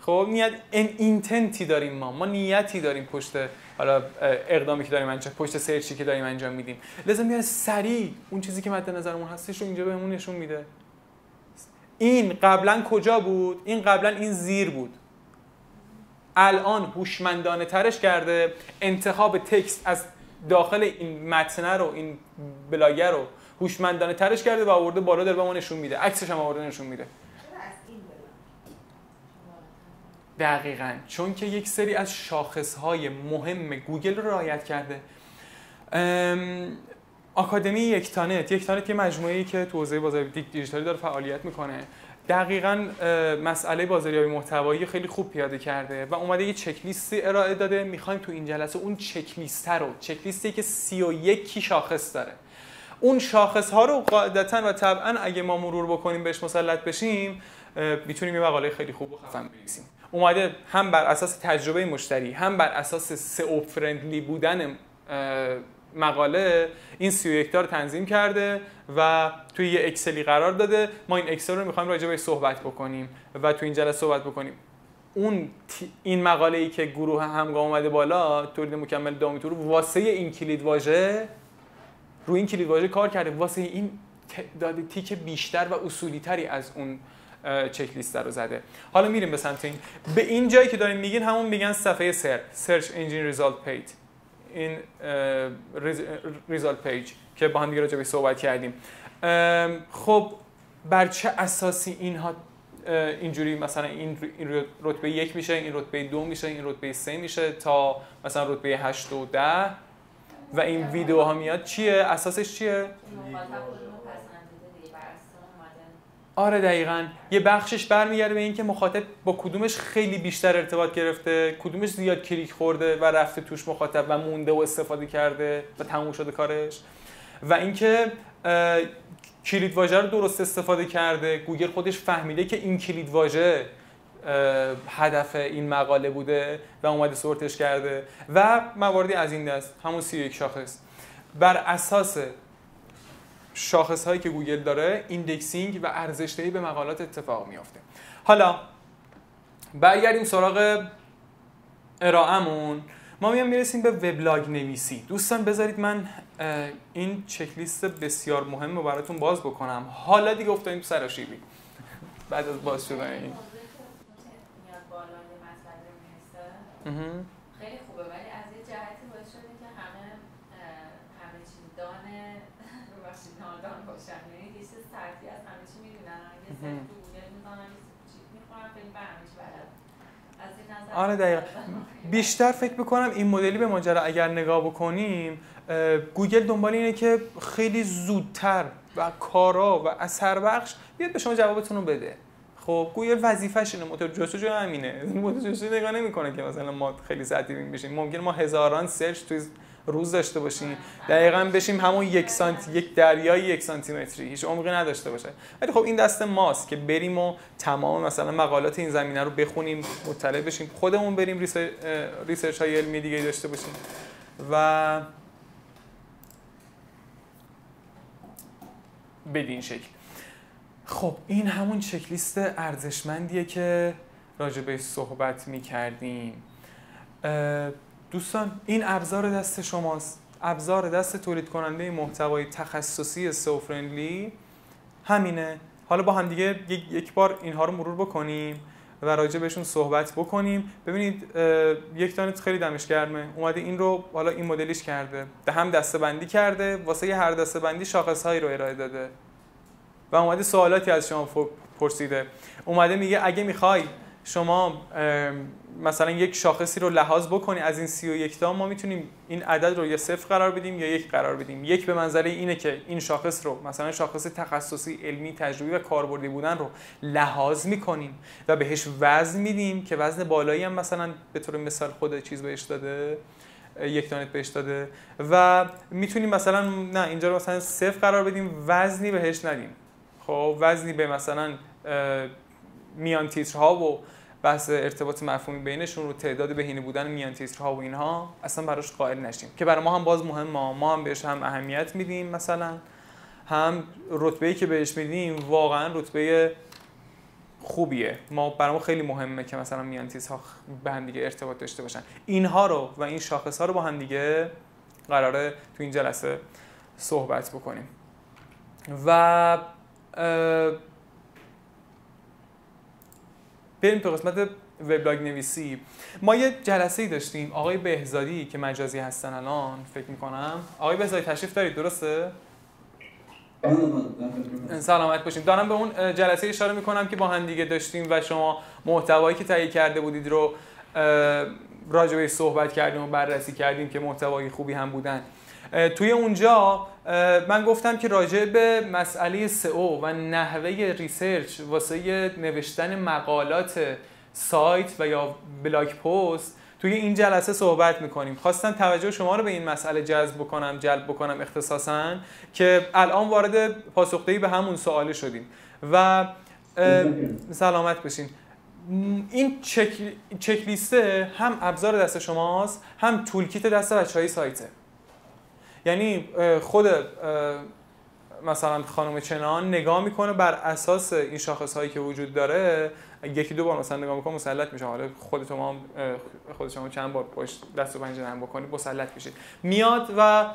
خب اینتنتی داریم، ما نیتی داریم پشت حالا اقدامی که داریم انجام، پشت سرچی که داریم انجام میدیم. لازم میاد سریع اون چیزی که مد نظرمون هستش رو اینجا بهمون نشون میده. این قبلا کجا بود؟ این قبلا این زیر بود. الان هوشمندانه ترش کرده، انتخاب تکست از داخل این متن رو، این بلاگر رو هوشمندانه ترش کرده و آورده بالا، داره به ما نشون میده. عکسش هم آورده نشون میده. دقیقاً چون که یک سری از شاخصهای مهم گوگل رو رعایت کرده. آکادمی یکتانت یه مجموعه‌ای که تو حوزه بازاریابی دیجیتالی داره فعالیت میکنه. دقیقاً مسئله بازاریابی محتوایی خیلی خوب پیاده کرده و اومده یه چک لیستی ارائه داده. میخوایم تو این جلسه اون چک لیستی که 31 شاخص داره، اون شاخص ها رو قاعدتاً و طبعاً اگه ما مرور بکنیم بهش مسلط بشیم میتونیم یه مقاله خیلی خوب و خفن بنویسیم. اومده هم بر اساس تجربه مشتری، هم بر اساس سئو فرندلی بودن مقاله این 31 تا رو تنظیم کرده و توی یه اکسلی قرار داده. ما این اکسل رو می‌خوایم راجع بهش صحبت بکنیم و تو این جلسه صحبت بکنیم. این مقاله‌ای که گروه همگام اومده بالا، تولید مکمل دامیتور، واسه این کلید واژه روی این کلید واژه کار کرده، واسه این تعداد تیک بیشتر و اصولی‌تری از اون چک لیست رو زده. حالا میریم به سمت این. به این جایی که دارین میگین همون میگن صفحه سرچ انجین ریزالت پیج. این ریزالت پیج که با هم دیگه راجع بهش صحبت کردیم. خب بر چه اساسی اینها اینجوری مثلا این رتبه 1 میشه، این رتبه 2 میشه، این رتبه 3 میشه تا مثلا رتبه 8 و 10 و این ویدیوها میاد چیه؟ اساسش چیه؟ آره دقیقاً. یه بخشش برمیگرده به این که مخاطب با کدومش خیلی بیشتر ارتباط گرفته، کدومش زیاد کلیک خورده و رفته توش مخاطب و مونده و استفاده کرده و تموم شده کارش، و اینکه کلید واژه رو درست استفاده کرده. گوگل خودش فهمیده که این کلید واژه هدف این مقاله بوده و اومده سورتش کرده و مواردی از این دست. همون 31 شاخص بر اساس شاخص هایی که گوگل داره ایندکسینگ و ارزش‌دهی به مقالات اتفاق میافته. حالا برگردیم سراغ ارائه‌مون. ما میرسیم به وبلاگ نویسی. دوستان بذارید من این چک لیست بسیار مهم رو براتون باز بکنم. حالا دیگه افتادیم تو سراشیبی بعد از باز شدن این. خیلی خوبه، ولی از یه جهتی باعث شده که همه چی نادان باشن. یعنی یه چیز سرتی از همه چی میدونن، یه سری تو گوگل میزنن، یه چیز میخورن، خیلی به همه چی بلد. آره دقیقاً. بیشتر فکر می‌کنم این مدلی به ماجرا اگر نگاه بکنیم، گوگل دنبال اینه که خیلی زودتر و کارا و اثر بخش بیاد به شما جوابتون رو بده. خب گوگل وظیفه‌ش اینه، موتور جستجو همینه. موتور جستجو نگاه نمی‌کنه که مثلا ما خیلی ساعتی بشیم. ممکنه ما هزاران سرچ توی روز داشته باشیم، دقیقاً بشیم همون یک دریای 1 سانتیمتری، هیچ عمقی نداشته باشه. ولی خب این دست ماست که بریم و تمام مثلا مقالات این زمینه رو بخونیم، مطلع بشیم، خودمون بریم ریسرچ های علمی دیگه داشته باشیم و بدین شکل. خب این همون چک لیست ارزشمندیه که راجع بهش صحبت می‌کردیم. دوستان این ابزار دست شماست، ابزار دست تولید کننده محتوای تخصصی سئو فرندلی همینه. حالا با هم دیگه یک بار اینها رو مرور بکنیم و راجع بهشون صحبت بکنیم. ببینید یک دانه خیلی دمش گرمه، اومده این رو حالا این مدلیش کرده، به هم دسته‌بندی کرده، واسه هر دسته‌بندی شاخص‌هایی رو ارائه داده و اومده سوالاتی از شما پرسیده. اومده میگه اگه میخوای شما مثلا یک شاخصی رو لحاظ بکنی از این 31 تا، ما میتونیم این عدد رو یا 0 قرار بدیم یا 1 قرار بدیم. 1 به منزله اینه که این شاخص رو مثلا شاخص تخصصی، علمی، تجربی و کاربردی بودن رو لحاظ میکنیم و بهش وزن میدیم که وزن بالایی هم مثلا به طور مثال خود چیز بهش داده، یک دانت بهش داده، و میتونیم مثلا نه اینجا رو مثلا 0 قرار بدیم، وزنی بهش ندیم. خب وزنی به مثلا میان تیترها و بحث ارتباط مفهومی بینشون رو، تعداد بهینه بودن میان تیترها و اینها اصلا براش قائل نشیم که برای ما هم باز مهمه، ما هم بهش هم اهمیت میدیم، مثلا هم رتبه‌ای که بهش میدیم واقعا رتبه خوبیه. برای ما خیلی مهمه که مثلا میان تیترها به هم دیگه ارتباط داشته باشن. اینها رو و این شاخص‌ها رو با هم دیگه قراره تو این جلسه صحبت بکنیم. و بریم تو قسمت وبلاگ نویسی. ما یه جلسه‌ای داشتیم، آقای بهزادی که مجازی هستن الان فکر می‌کنم. آقای بهزادی تشریف دارید درسته؟ سلامت باشین. دارم به اون جلسه اشاره می‌کنم که با هم دیگه داشتیم و شما محتوایی که تهیه کرده بودید رو راجع بهش صحبت کردیم و بررسی کردیم که محتوای خوبی هم بودن. توی اونجا من گفتم که راجع به مسئله سئو و نحوه ریسرچ واسه نوشتن مقالات سایت و یا بلاگ پست توی این جلسه صحبت میکنیم. خواستم توجه شما رو به این مسئله جلب بکنم اختصاصاً که الان وارد پاسخدهی به همون سوال شدیم و سلامت بشین. این چک لیسته هم ابزار دست شماست، هم تولکیت دست بچهای سایته. یعنی خود مثلا خانم چنان نگاه میکنه بر اساس این شاخص هایی که وجود داره، یکی دو بار مثلا نگاه میکنه مسلط میشه. حالا خود شما چند بار پشت دست و پنجه نرم بکنید مسلط میشید. میاد و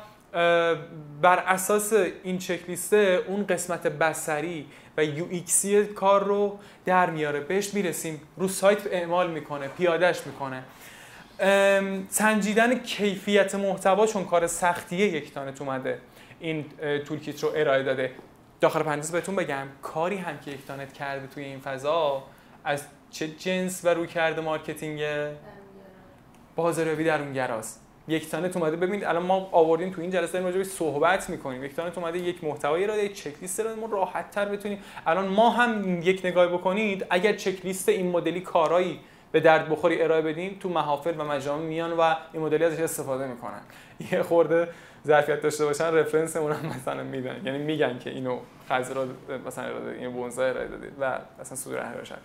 بر اساس این چک لیسته اون قسمت بصری و یو ایکسی کار رو در میاره، بهش میرسیم، رو سایت اعمال میکنه، پیادهش میکنه. سنجیدن کیفیت محتوا چون کار سختیه، یک دانت اومده این تولکیت رو ارائه داده. داخل پرانتز بهتون بگم کاری هم که یک دانت کرده توی این فضا از چه جنس و رویکرد مارکتینگ بازاریابی درونگراست. یک دانت اومده، ببینید الان ما آوردیم تو این جلسه داریم راجع بهش صحبت می‌کنیم. یک دانت اومده یک محتوایی ارائه، یک چک لیست رو ما راحت‌تر بتونیم الان ما هم یک نگاهی بکنید، اگر چک لیست این مدلی کارایی به درد بخوری ارائه بدیم تو محافل و مجامع میان و این مدلی ازش استفاده میکنن. یه خورده ظرفیت داشته باشن رفرنسمون هم مثلا میدن، یعنی میگن که اینو خضرا مثلا ارائه دادید، اینو بونزا ارائه دادید و مثلا صدور باشن.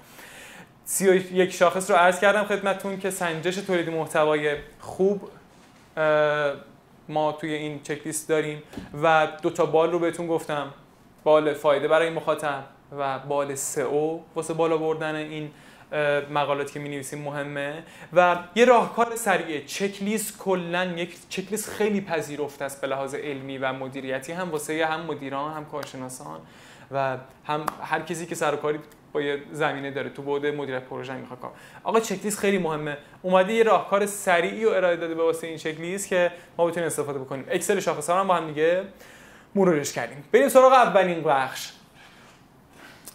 31 شاخص رو عرض کردم خدمتتون که سنجش تولید محتوای خوب ما توی این چک لیست داریم و 2 تا بال رو بهتون گفتم، بال فایده برای مخاطب و بال سئو واسه بالا بردن این مقالاتی که می‌نویسیم مهمه. و یه راهکار سریع چک لیست، کلاً یک چک لیست خیلی پذیرفته است به لحاظ علمی و مدیریتی، هم واسه هم مدیران، هم کارشناسان و هم هر کسی که سر و کاری با یه زمینه داره تو بعد مدیریت پروژه میخواد کار. آقا چک لیست خیلی مهمه. اومده یه راهکار سریعی رو ارائه داده به واسه این چک لیست که ما بتونیم استفاده بکنیم. اکسل شاخص‌ها رو هم با هم دیگه مرورش کردیم. بریم سراغ اولین بخش.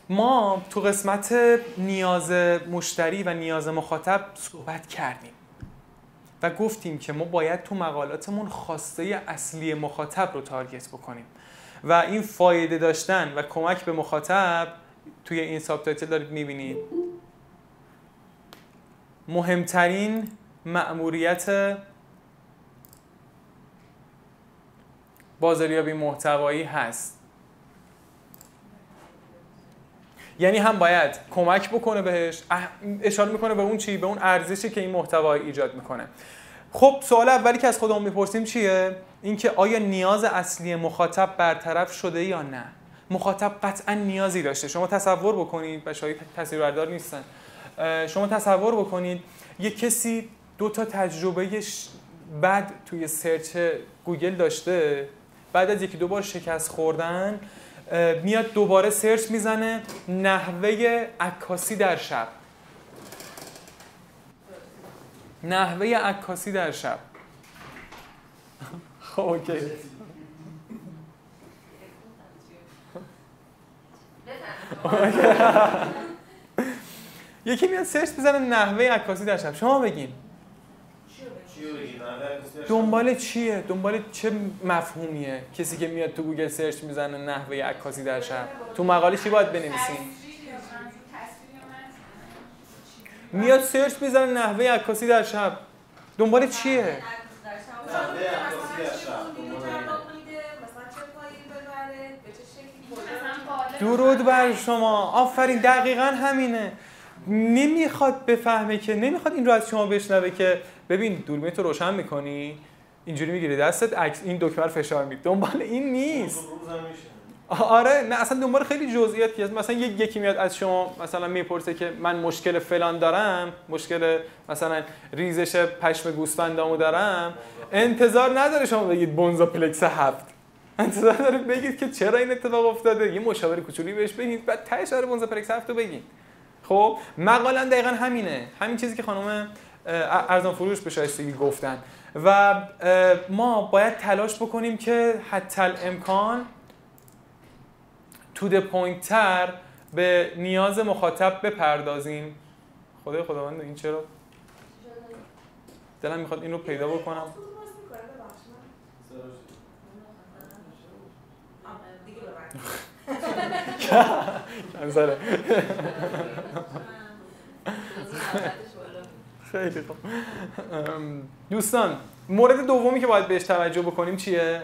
ما تو قسمت نیاز مشتری و نیاز مخاطب صحبت کردیم و گفتیم که ما باید تو مقالاتمون خواسته اصلی مخاطب رو تارگت بکنیم و این فایده داشتن و کمک به مخاطب توی این ساب تایتل دارید میبینید مهمترین مأموریت بازاریابی محتوایی هست. یعنی هم باید کمک بکنه بهش، اشاره میکنه به اون چی؟ به اون ارزشی که این محتوا ایجاد میکنه. خب سوال اولی که از خودمون میپرسیم چیه؟ اینکه آیا نیاز اصلی مخاطب برطرف شده یا نه؟ مخاطب قطعا نیازی داشته. شما تصور بکنید، بچه‌های تصویربردار نیستن، شما تصور بکنید یه کسی 2 تا تجربه بد توی سرچ گوگل داشته، بعد از 1-2 بار شکست خوردن میاد دوباره سرچ میزنه نحوه عکاسی در شب. نحوه عکاسی در شب. خب اوکی. یکی میاد سرچ میزنه نحوه عکاسی در شب. شما بگین دنبال چیه؟ دنبال چه مفهومیه؟ کسی که میاد تو گوگل سرچ میزنه نحوه عکاسی در شب، تو مقاله چی باید بنویسیم؟ میاد سرچ میزنه نحوه عکاسی در شب، دنبال چیه؟ درود بر شما، آفرین، دقیقاً همینه. نمیخواد بفهمه که، نمیخواد این رو از شما بشنوه که ببین دوربین تو روشن میکنی اینجوری میگیری دستت این دکمه رو فشار میدی. دنبال این نیست. آره نه، اصلا دنبال خیلی جزئیاتی است. مثلا یکی میاد از شما مثلا میپرسه که من مشکل فلان دارم، مشکل مثلا ریزش پشم گوسفندامو دارم، انتظار نداره شما بگید بنزاپلکس 7. انتظار داره بگید که چرا این اتفاق افتاده، یه مشاوره کوچولی بهش بگید، بعد تهش آره بنزاپلکس 7 رو بگید. خب مقاله دقیقاً همینه، همین چیزی که خانم ارزان فروش به شایستگی گفتن و ما باید تلاش بکنیم که حتی الامکان تو د پوینت تر به نیاز مخاطب بپردازیم. خداوند این چرا دلم میخواد این رو پیدا بکنم. کنسله. خیلی خوب. دوستان مورد دومی که باید بهش توجه بکنیم چیه؟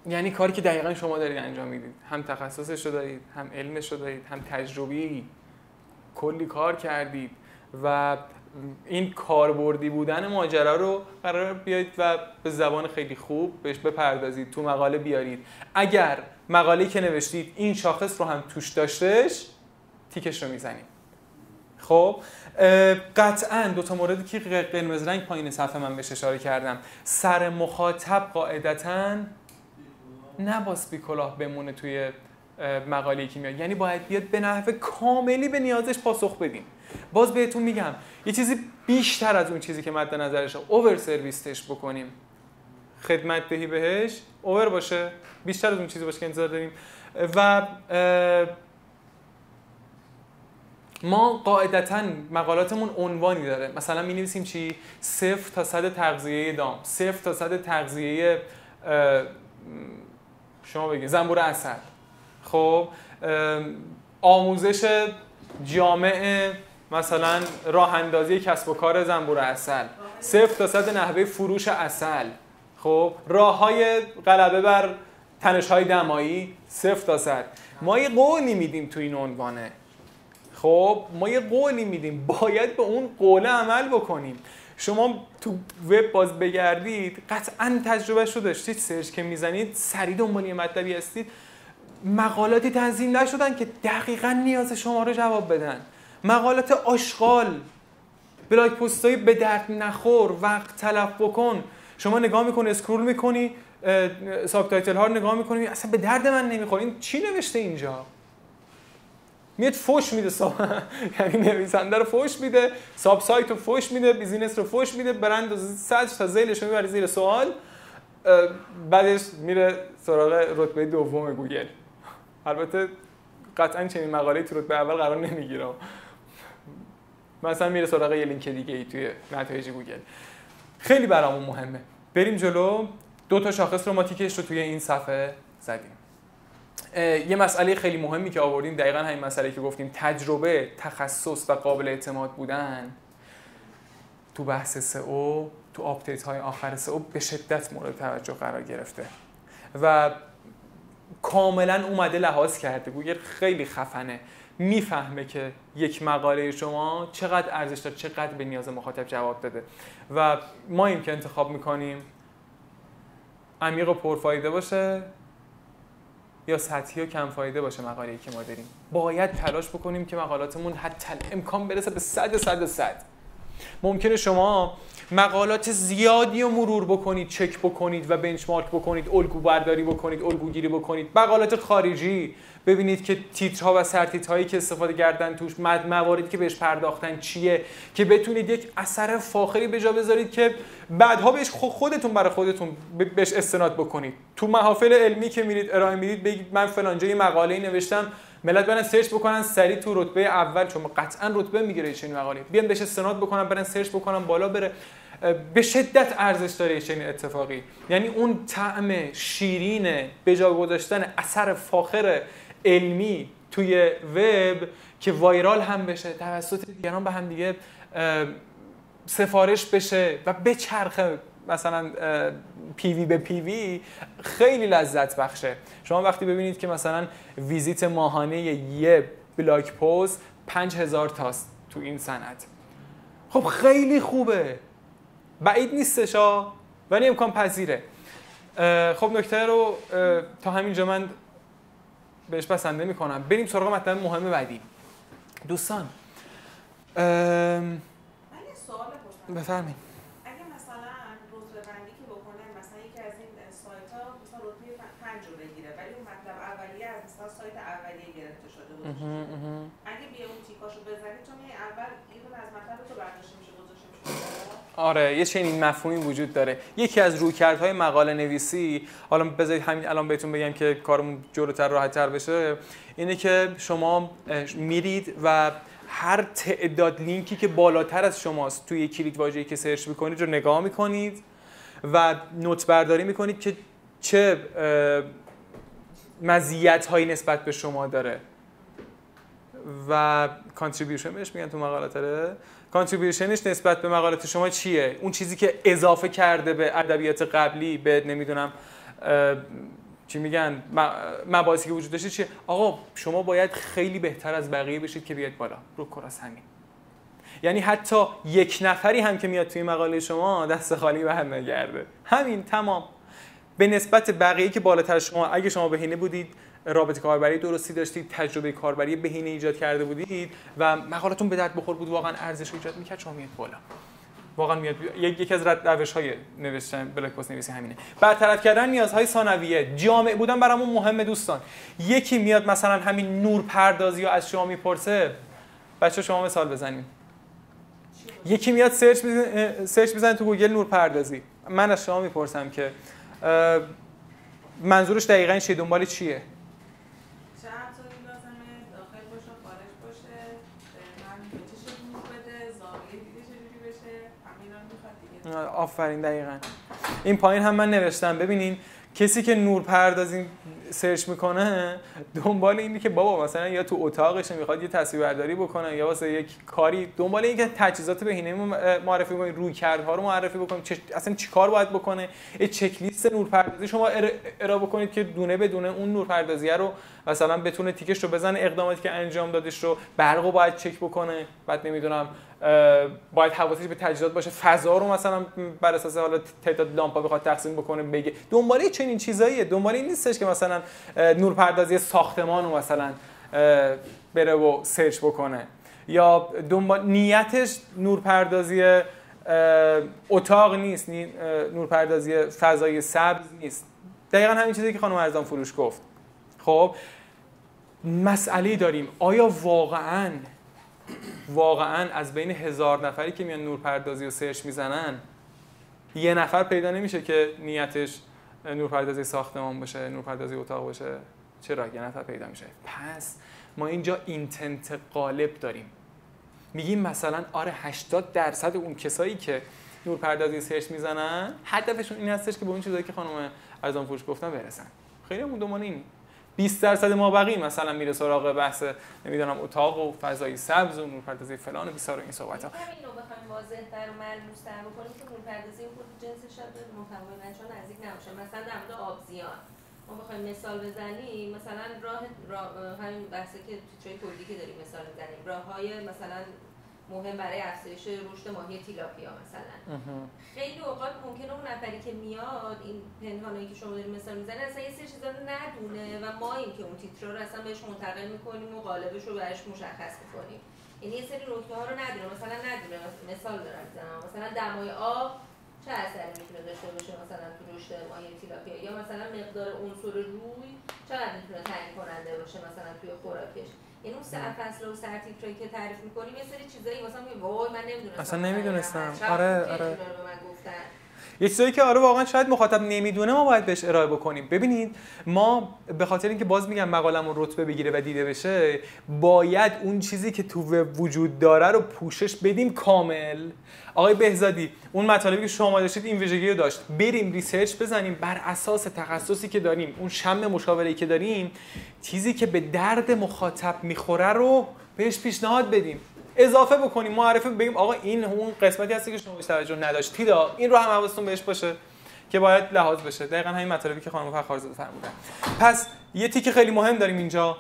یعنی کاری که دقیقاً شما دارید انجام میدید، هم تخصصش رو دارید، هم علمش رو دارید، هم تجربی، کلی کار کردید و این کاربردی بودن ماجرا رو قرار بیارید و به زبان خیلی خوب بهش بپردازید، تو مقاله بیارید. اگر مقاله‌ای که نوشتید این شاخص رو هم توش داشتش، تیکش رو میزنید. خب قطعاً 2 تا موردی که قرمز رنگ پایین صفحه من بهش اشاره کردم، سر مخاطب قاعدتاً نباید بی کلاه بمونه توی مقاله‌ای که میاد، یعنی باید بیاد به نحو کاملی به نیازش پاسخ بدیم. باز بهتون میگم یه چیزی بیشتر از اون چیزی که مد نظرش، اوور سرویسش بکنیم، خدمت دهی بهش اوور باشه، بیشتر از اون چیزی باشه که انتظار داریم. و ما قاعدتاً مقالاتمون عنوانی داره، مثلا می‌نویسیم چی؟ 0 تا 100 تغذیه دام، 0 تا 100 تغذیه شما بگید زنبور عسل. خب آموزش جامع مثلا راه اندازی کسب و کار زنبور عسل، 0 تا 100 نحوه فروش عسل. خب راه‌های غلبه بر تنش‌های دمایی 0 تا 100. ما یه قولی میدیم تو این عنوانه. خب ما یه قولی میدیم، باید به اون قول عمل بکنیم. شما تو وب باز بگردید، قطعاً تجربهش رو داشتید، سرچ که میزنید سریع دنبال یه مطلبی هستید، مقالاتی تنظیم نشدن که دقیقاً نیاز شما رو جواب بدن. مقالات آشغال، بلاگ پستای به درد نخور، وقت تلف بکن. شما نگاه میکنی، اسکرول میکنی، ساب تایتل ها رو نگاه میکنی، اصلا به درد من نمیخوره. این چی نوشته اینجا؟ میاد فوش میده، یعنی نویسنده رو فوش میده، ساب سایت رو فوش میده، بیزینس رو فوش میده، برند صدر تا ذیلش رو میبره زیر سوال. بعدش میره سراغ رتبه دوم گوگل. البته قطعا چنین مقاله‌ای تو رتبه اول قرار نمیگیره، مثلا میره سراغ یه لینک دیگه ای توی نتایج گوگل. خیلی برامون مهمه. بریم جلو. 2 تا شاخص رو ما تیکش رو توی این صفحه زدیم. یه مسئله خیلی مهمی که آوردیم دقیقاً همین مسئله که گفتیم، تجربه، تخصص و قابل اعتماد بودن تو بحث سئو، تو آپدیت های آخر سئو به شدت مورد توجه قرار گرفته و کاملا اومده لحاظ کرده. گوگل خیلی خفنه، میفهمه که یک مقاله شما چقدر ارزش داره، چقدر به نیاز مخاطب جواب داده و ما این که انتخاب میکنیم عمیق و پرفایده باشه یا سطحی و کم فایده باشه مقاله‌ای که ما داریم. باید تلاش بکنیم که مقالاتمون حتی امکان برسه به 100%. ممکنه شما مقالات زیادی رو مرور بکنید، چک بکنید و بنچمارک بکنید، الگو برداری بکنید، الگوگیری بکنید. مقالات خارجی ببینید که تیترها و سرتیترهایی که استفاده کردن توش، مواردی که بهش پرداختن چیه، که بتونید یک اثر فاخری به جا بذارید که بعدها بهش خودتون برای خودتون بهش استناد بکنید. تو محافل علمی که میرید ارائه میدید بگید من فلان جای مقاله‌ای نوشتم، ملت برن سرچ بکنن سریع تو رتبه اول، چون قطعا رتبه میگیره چنین مقاله، بیان بهش استناد بکنن، برن سرچ بکنن بالا بره. به شدت ارزش داره چنین اتفاقی. یعنی اون طعم شیرین به جا گذاشتن اثر فاخر علمی توی وب که وایرال هم بشه، توسط دیگران به هم دیگه سفارش بشه و بچرخه، مثلا پیوی به پیوی، خیلی لذت بخشه. شما وقتی ببینید که مثلا ویزیت ماهانه یه بلاگ پست 5000 تاست تو این صنعت، خب خیلی خوبه، بعید نیستش ولی امکان پذیره. خب نکته رو تا همینجا من بهش بسنده میکنم. بریم سراغ مطلب مهم بعدی. دوستان من یه سوال پرسیدم. بفرمایید. اگه مثلا رتبه بندی که بکنه، مثلا یکی از این سایت ها مثلا رتبه 5 رو بگیره ولی اون مطلب اولیه از مثلا سایت اولیه گرفته شده بود، اگه بیا اون تیکاشو بزنی چون اول یه دونه از مطلب تو برداشته میشه گذاشته میشه. آره، یه چنین مفهومی وجود داره. یکی از رویکردهای مقاله نویسی، حالا بذارید همین الان بهتون بگم که کارمون جلوتر راحت‌تر بشه، اینه که شما میرید و هر تعداد لینکی که بالاتر از شماست توی کلید واژه‌ای که سرچ می‌کنید رو نگاه می‌کنید و نوت برداری می‌کنید که چه مزیت‌هایی نسبت به شما داره و کانتریبیوشن بهش میگن تو مقالات. کانتریبیوشنش نسبت به مقالات شما چیه؟ اون چیزی که اضافه کرده به ادبیات قبلی، به نمیدونم چی میگن، مباحثی که وجود داشته چیه؟ آقا شما باید خیلی بهتر از بقیه بشید که بیاد بالا رو کراس همین. یعنی حتی یک نفری هم که میاد توی مقاله شما دست خالی برنگرده. همین تمام. به نسبت بقیه که بالاتر شما، اگه شما بهینه بودید، رابطه کاربری درستی داشتید، تجربه کاربری بهینه ایجاد کرده بودید و مقالتون به درد بخور بود، واقعا ارزش ایجاد میکرد، شما میاد بالا. واقعا میاد. یکی از روش‌های نوشتن بلاگ پست نویسی همینه. برطرف کردن نیازهای ثانویه. جامع بودن برامون مهمه دوستان. یکی میاد مثلا همین نورپردازی رو از شما میپرسه، بچه‌ها شما مثال بزنید. یکی میاد سرچ بزنه تو گوگل نورپردازی. من از شما میپرسم که منظورش دقیقاً چیه، دنبال چیه؟ آفرین، دقیقاً. این پایین هم من نوشتم. ببینین کسی که نورپردازی سرچ میکنه دنبال اینه که بابا مثلا یا تو اتاقش میخواد یه تصویربرداری بکنه یا واسه یک کاری، دنبال اینه که تجهیزات بهینه معرفی کنه، رویکردها رو معرفی بکنه، اصلا چیکار باید بکنه. یه چک لیست نورپردازی شما ارائه بکنید که دونه به دونه اون نورپردازی رو مثلا بتونه تیکش رو بزنه، اقداماتی که انجام دادش رو، برقو باید چک بکنه، بعد نمیدونم باید حواسش به تجهیزات باشه، فضا رو مثلا بر اساس حالا تعداد لامپا بخواد تقسیم بکنه بگه. دنبال چنین چیزاییه. دنبال این نیستش که مثلا نورپردازی ساختمان رو مثلا بره و سرچ بکنه یا دنبال نیتش نورپردازی اتاق نیست، نورپردازی فضای سبز نیست. دقیقاً همین چیزی که خانم ارزان فروش گفت. خب مسئله داریم، آیا واقعاً از بین 1000 نفری که میان نورپردازی رو سرچ میزنن یه نفر پیدا نمیشه که نیتش نورپردازی ساختمان باشه، نورپردازی اتاق باشه، چرا یه نفر پیدا میشه. پس ما اینجا اینتنت غالب داریم. میگیم مثلا آره 80% اون کسایی که نورپردازی سرچ میزنن هدفشون این هستش که به اون چیزایی که خانم ارزان فروش گفتن برسن. خیلی همون دنبال اینی. 20% مابقی مثلا میره سراغ بحث نمیدونم اتاق و فضای سبز و نورپردازی فلان و بیسار و این صحبت‌ها. همین رو بخوایم واضح‌تر و ملموس‌تر بکنیم که نورپردازی خود جنسش شاید به محتوای بچه‌ها نزدیک نباشه. مثلا در مورد آبزیان ما بخوایم مثال بزنیم، مثلا راه همین بحثی که توی تولیدی که داریم مثال بزنیم، راه‌های مثلا مهم برای افزایش رشد ماهی تیلاپیا مثلا. خیلی اوقات ممکنه اون نفری که میاد این پنهانی که شما دارید مثال میزنید اصلا یه سری چیزا رو ندونه و ما این که اون تیتر رو اصلا بهش منتقل میکنیم و قالبش رو براش مشخص میکنیم. یعنی یه سری نکته ها رو ندونه، مثلا ندونه، مثال دارم میزنم، مثلا دمای آب چه اثری میتونه داشته باشه مثلا تو رشد ماهی تیلاپیا، یا مثلا مقدار عنصر روی چقدر میتونه تعیین کننده باشه مثلا توی خوراکش. یعنی اون فصل و سرتیتری که تعریف می‌کنیم یه سری چیزایی واسه میگه وای من نمیدونستم، اصلا نمیدونستم. آره به من گفتن یه چیزایی که آره واقعا شاید مخاطب نمیدونه ما باید بهش ارائه بکنیم. ببینید ما به خاطر اینکه باز میگم مقالمون رتبه بگیره و دیده بشه باید اون چیزی که تو وجود داره رو پوشش بدیم کامل. آقای بهزادی اون مطالبی که شما داشتید این ویژگی رو داشت، بریم ریسرچ بزنیم بر اساس تخصصی که داریم، اون شم مشاوره‌ای که داریم، چیزی که به درد مخاطب میخوره رو بهش پیشنهاد بدیم، اضافه بکنیم، معرفی بگیم آقا این اون قسمتی هستی که شما بهش توجه نداشتید، این رو هم حواستون بهش باشه که باید لحاظ بشه. دقیقاً همین مطالبی که خانم فخرزاده فرمودن. پس یه تیکه خیلی مهم داریم اینجا،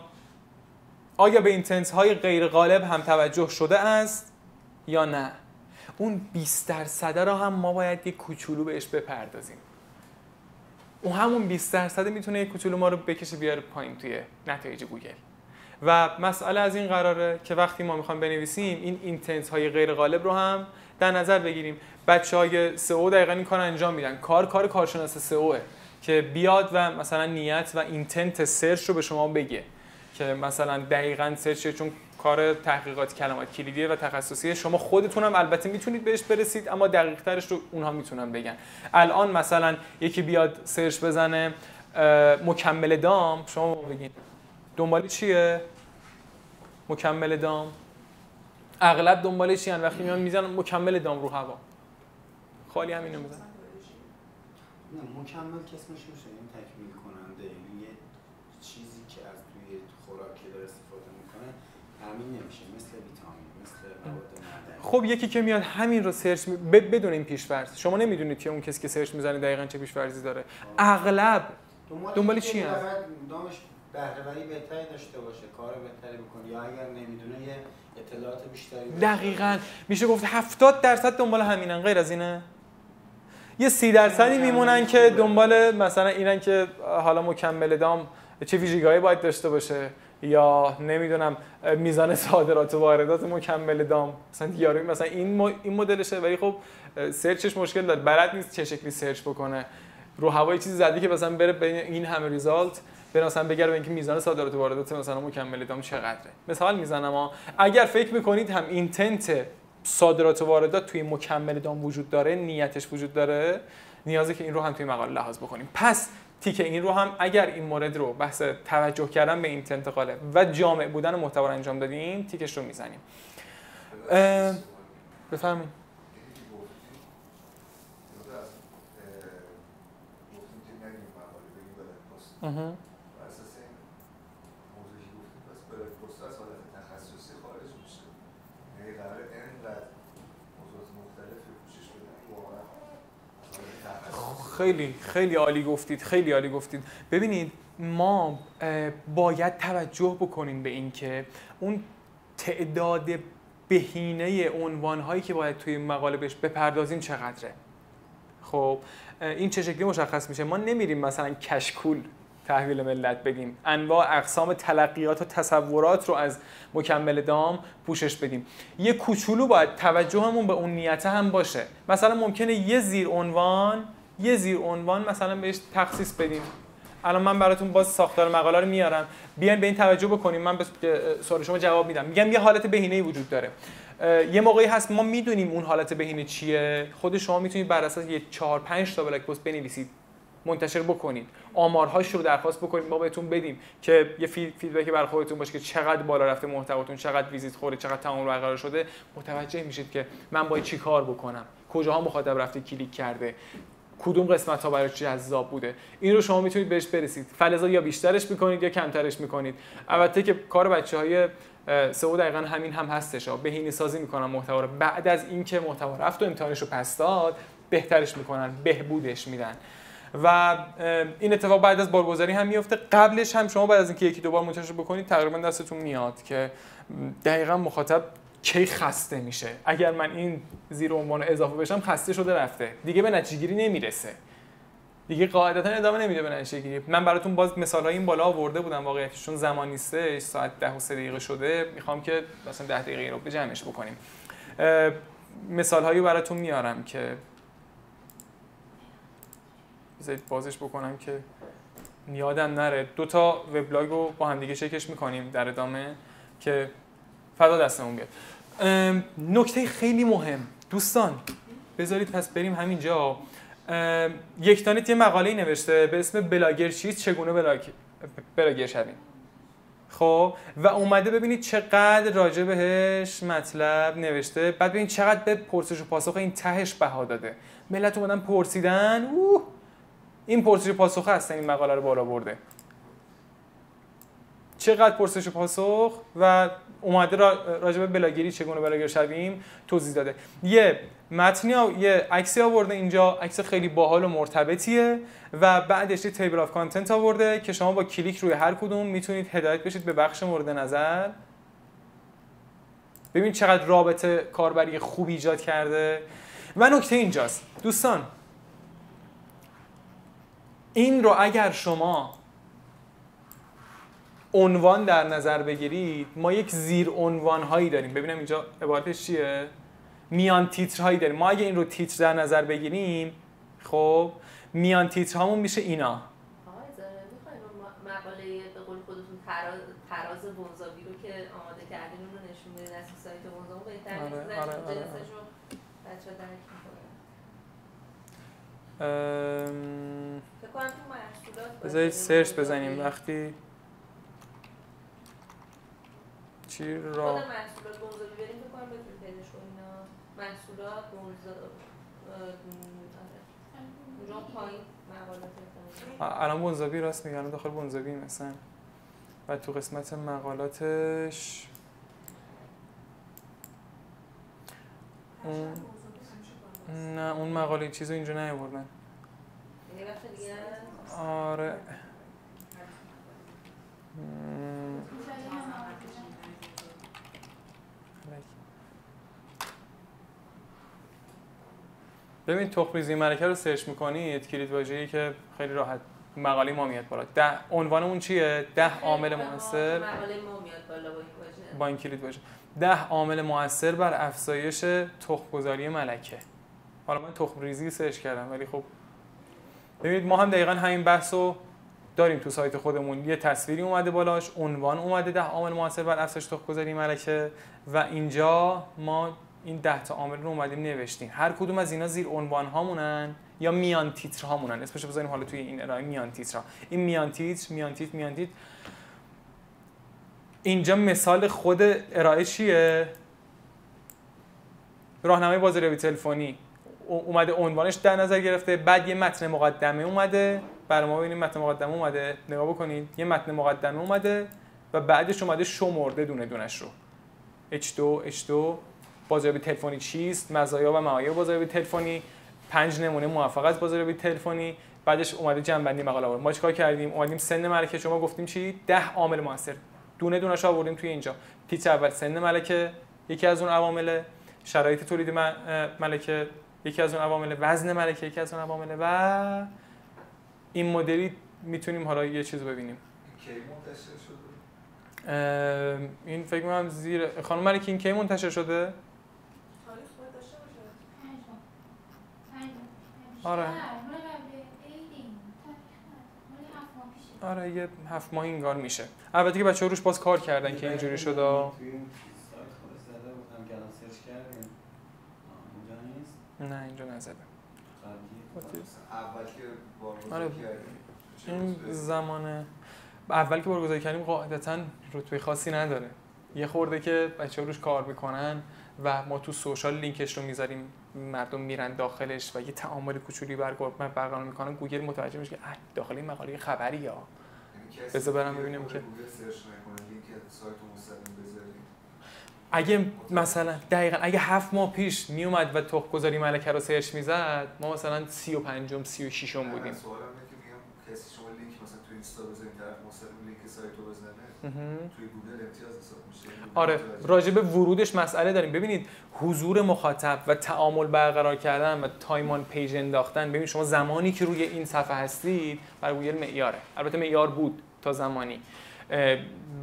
آیا به اینتنس‌های غیر غالب هم توجه شده است یا نه؟ اون 20% رو هم ما باید یک کوچولو بهش بپردازیم. اون همون 20% میتونه یک کوچولو ما رو بکشه بیاره پایین توی نتایج گوگل. و مسئله از این قراره که وقتی ما میخوایم بنویسیم این اینتنس های غیر غالب رو هم در نظر بگیریم. بچهای سئو دقیقاً این کارو انجام میدن. کار کارشناس سئوه که بیاد و مثلا نیت و اینتنت سرچ رو به شما بگه که مثلا دقیقاً سرچ، چون کار تحقیقات کلمات کلیدیه و تخصصیه، شما خودتون هم البته میتونید بهش برسید اما دقیق ترش رو اونها میتونن بگن. الان مثلا یکی بیاد سرچ بزنه مکمل دام، شما بگین دنبال چیه؟ مکمل دام. اغلب دنبال چی ان؟ وقتی میان میزنن مکمل دام رو هوا، خالی همینو میزنن. نه مکمل که اسمش میشه این تکمیل کننده، یعنی یه چیزی که از توی خوراک داره استفاده میکنه همین نمیشه، مثل ویتامین، مثل مواد معدنی. خب یکی که میاد همین رو سرچ بدون این پیش‌فرض، شما نمیدونید که اون کسی که سرچ میزنه دقیقاً چه پیش‌فرضی داره. اغلب دنبال چی ان؟ دامش بهره‌وری بهتری داشته باشه، کار بهتری بکنه، یا اگر نمیدونه یه اطلاعات بیشتری داشته. دقیقاً میشه گفت 70% دنبال همینن، غیر از اینه. یه 30% میمونن که دنبال مثلا اینن که حالا مکمل دام چه ویژگی‌هایی باید داشته باشه، یا نمیدونم میزان صادرات و واردات مکمل دام، مثلا یارو مثلا این مدلشه ولی خب سرچش مشکل داره، بلد نیست چه شکلی سرچ بکنه، رو هوای چیزی زدی که مثلا بره بین این همه ریزالت به مثلا بگره اینکه میزان صادرات و واردات مثلا مکمل دام چقدره. مثال میزنم اگر فکر میکنید هم اینتنت صادرات و واردات توی مکمل دام وجود داره، نیتش وجود داره، نیازه که این رو هم توی مقاله لحاظ بکنیم. پس تیکه این رو هم اگر این مورد رو بحث توجه کردن به اینتنت غالب و جامع بودن محتوا رو انجام دادیم تیکش رو میزنیم. بفرمایید. خیلی عالی گفتید، خیلی عالی گفتید. ببینید ما باید توجه بکنیم به این که اون تعداد بهینه عنوان‌هایی که باید توی مقاله بهش بپردازیم چقدره. خب این چه شکلی مشخص میشه؟ ما نمیریم مثلا کشکول تحویل ملت بدیم، انواع اقسام تلقیات و تصورات رو از مکمل دام پوشش بدیم. یه کوچولو باید توجهمون به اون نیته هم باشه. مثلا ممکنه یه زیر عنوان مثلا بهش تخصیص بدیم. الان من براتون باز ساختار مقاله رو میارم، بیاین به این توجه بکنیم، من به سوال شما جواب میدم. میگم یه حالت بهینه‌ای وجود داره. یه موقعی هست ما میدونیم اون حالت بهینه چیه، خود شما میتونید بر اساس یه 4-5 تا بلاک پست بنویسید منتشر بکنید، آمارهاش رو درخواست بکنید، ما بهتون بدیم که یه فیدبکی برای خودتون باشه که چقدر بالا رفته محتواتون، چقدر ویزیت خورده، چقدر تعامل برقرار شده. متوجه میشید که من باید چی کار بکنم، کجاها مخاطب رفته کلیک کرده، کدوم قسمت ها برای جذاب بوده. این رو شما میتونید بهش برسید. فلزا یا بیشترش میکنید یا کمترش میکنید. البته که کار بچه‌های سئو دقیقاً همین هم هستش، بهینه سازی میکنن محتوا رو، بعد از اینکه محتوا رفت و امتحانش رو پس داد بهترش میکنن، بهبودش میدن و این اتفاق بعد از بارگذاری هم میفته. قبلش هم شما بعد از اینکه یکی دو بار منتشر بکنید تقریبا دستتون میاد که دقیقاً مخاطب کی خسته میشه. اگر من این زیر عنوان اضافه بشم خسته شده رفته، دیگه به نتیجه گیری نمیرسه، دیگه قاعدتا ادامه نمیده به نتیجه گیری. من براتون باز مثالای این بالا آورده بودم، واقعیتش چون زمان نیستش، ساعت 10 و 3 دقیقه شده، میخوام که مثلا 10 دقیقه رو به جمعش بکنیم. مثالهایی براتون میارم که بذارید بازش بکنم که یادم نره. 2 تا وبلاگ رو با هم دیگه چکش میکنیم در ادامه که فدا دستمون بیاد. نکته خیلی مهم دوستان، بذارید پس بریم همینجا. یکتانیت یه مقاله‌ای نوشته به اسم بلاگر چیست، چگونه بلاگر شویم. خب و اومده ببینید چقدر راجع بهش مطلب نوشته، بعد ببینید چقدر به پرسش و پاسخ این تهش بها داده. ملت اومدن پرسیدن، این پرسش و پاسخ هستن این مقاله رو بالا برده. چقدر پرسش و پاسخ و اومده راجع به بلاگری چگونه بلاگر شویم توضیح داده. یه متنی یه عکسی آورده اینجا، عکس خیلی باحال و مرتبطیه و بعدش یه تیبل آف کانتنت آورده که شما با کلیک روی هر کدوم میتونید هدایت بشید به بخش مورد نظر. ببین چقدر رابطه کاربری خوب ایجاد کرده. و نکته اینجاست دوستان، این رو اگر شما عنوان در نظر بگیرید، ما یک زیر عنوان هایی داریم. ببینم اینجا عبارتش چیه؟ میان تیترهایی داریم. ما اگه این رو تیتر در نظر بگیریم، خب میان تیترهامون میشه اینا. آقای زاره میخواین مقاله به قول خودتون تراز بنزاوی رو که آماده کردین رو نشون بدید از سایت بنزاوی بهتر می‌ذارید جنسش رو بچه‌ها درک می‌کنن. فکر کنم تو محصولات بذارید سرچ بزنیم وقتی چی را خود محصولات بنزاوی بریم بکنم بتونید پیداش کنین. محصولات بنزاوی اونجا پایین مقالات الان بنزاوی راست میگن، داخل بنزاوی مثلا و تو قسمت مقالاتش نه اون مقاله چیزو اینجا نیاوردن. یه وقت دیگه آره ببین تخم‌ریزی ملکه رو سرچ می‌کنید، کلید واژه‌ای که خیلی راحت مقاله ما میاد بالا. 10 عنوانمون چیه؟ 10 عامل مؤثر. مقاله ما میاد بالا با این کلید واژه. 10 عامل مؤثر بر افزایش تخم‌گذاری ملکه. حالا من تخم‌ریزی سرچ کردم ولی خب ببینید ما هم دقیقاً همین بحثو داریم تو سایت خودمون. یه تصویری اومده بالاش، عنوان اومده 10 عامل مؤثر بر افزایش تخم‌گذاری ملکه و اینجا ما این 10 تا عامل رو اومدیم نوشتیم. هر کدوم از اینا زیر عنوان هامونن یا میان تیتر هامونن. اسمش رو بذاریم حالا توی این ارائه میان تیترها. این میان تیتر اینجا مثال خود ارائه چیه؟ راهنمای بازاریابی تلفنی. اومده عنوانش در نظر گرفته، بعد یه متن مقدمه اومده. برای ما ببینیم متن مقدمه اومده، نگاه بکنید. یه متن مقدمه اومده و بعدش اومده شمرده دونه دونش رو. H2 بازاریابی تلفنی چیست؟ مزایا و معایب بازاریابی تلفنی، 5 نمونه موفق از بازاریابی تلفنی. بعدش اومده جنبندی مقاله آورد. ما چیکار کردیم؟ اومدیم سن ملکه، شما گفتیم چی؟ 10 عامل موثر. دونه دونه‌اش آوردیم توی اینجا. تیتر اول سن ملکه، یکی از اون عوامل، شرایط تولید ملکه، یکی از اون عوامل، وزن ملکه، یکی از اون عوامل و این مدلی میتونیم حالا یه چیز ببینیم. کی منتشر شده؟ این فکر می‌کنم زیر خانم ملکه این کی منتشر شده؟ آره یه 7 ماه انگار میشه. البته که بچه‌ها روش باز کار کردن که اینجوری شده. توی این سایت خودش زده بودم که الان سرچ کردیم. اونجا نیست؟ نه اینجا نزده. اول که آره. بارگذاری کردیم این زمان اول که بارگذاری کردیم قاعدتاً رتبه خاصی نداره. یه خورده که بچه‌ها روش کار میکنن و ما تو سوشال لینکش رو میذاریم، مردم میرن داخلش و یه تعامل کوچولی برقرار میکنن، گوگل متوجه میشه که داخل این مقاله خبری یا بذار برم ببینم که گوگل سرچ نکنه لینک سایت رو مستقیم بذاریم. اگه مثلا دقیقاً اگه 7 ماه پیش میومد و تخم‌گذاری ملکه رو سرچ میزد، ما مثلا 35م 36م بودیم. سوالم اینه که میگم کسی شما لینک مثلا تو اینستا بزنید طرف مستقیم لینک سایت رو بزنه توی گوگل امتیاز حساب میشه. آره، راجع به ورودش مسئله داریم. ببینید حضور مخاطب و تعامل برقرار کردن و تایم آن پیج انداختن، ببینید شما زمانی که روی این صفحه هستید برای گوگل معیاره. البته معیار بود تا زمانی،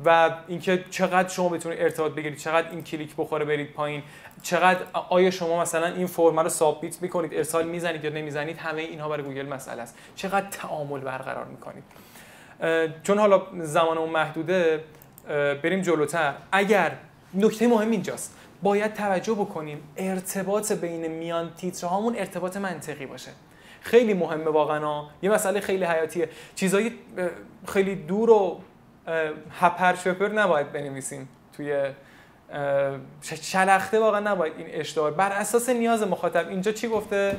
و اینکه چقدر شما بتونید ارتباط بگیرید، چقدر این کلیک بخوره برید پایین، چقدر آیا شما مثلا این فرم رو سابمیت میکنید، ارسال میزنید یا نمیزنید، همه اینها برای گوگل مسئله است. چقدر تعامل برقرار میکنید. چون حالا زمانمون محدوده، بریم جلوتر. اگر نکته مهم اینجاست، باید توجه بکنیم ارتباط بین میان تیترهامون ارتباط منطقی باشه. خیلی مهمه واقعا، یه مسئله خیلی حیاتیه. چیزای خیلی دور و هپر شپر نباید بنویسیم توی شلخته، واقعا نباید این اشتباه. بر اساس نیاز مخاطب، اینجا چی گفته؟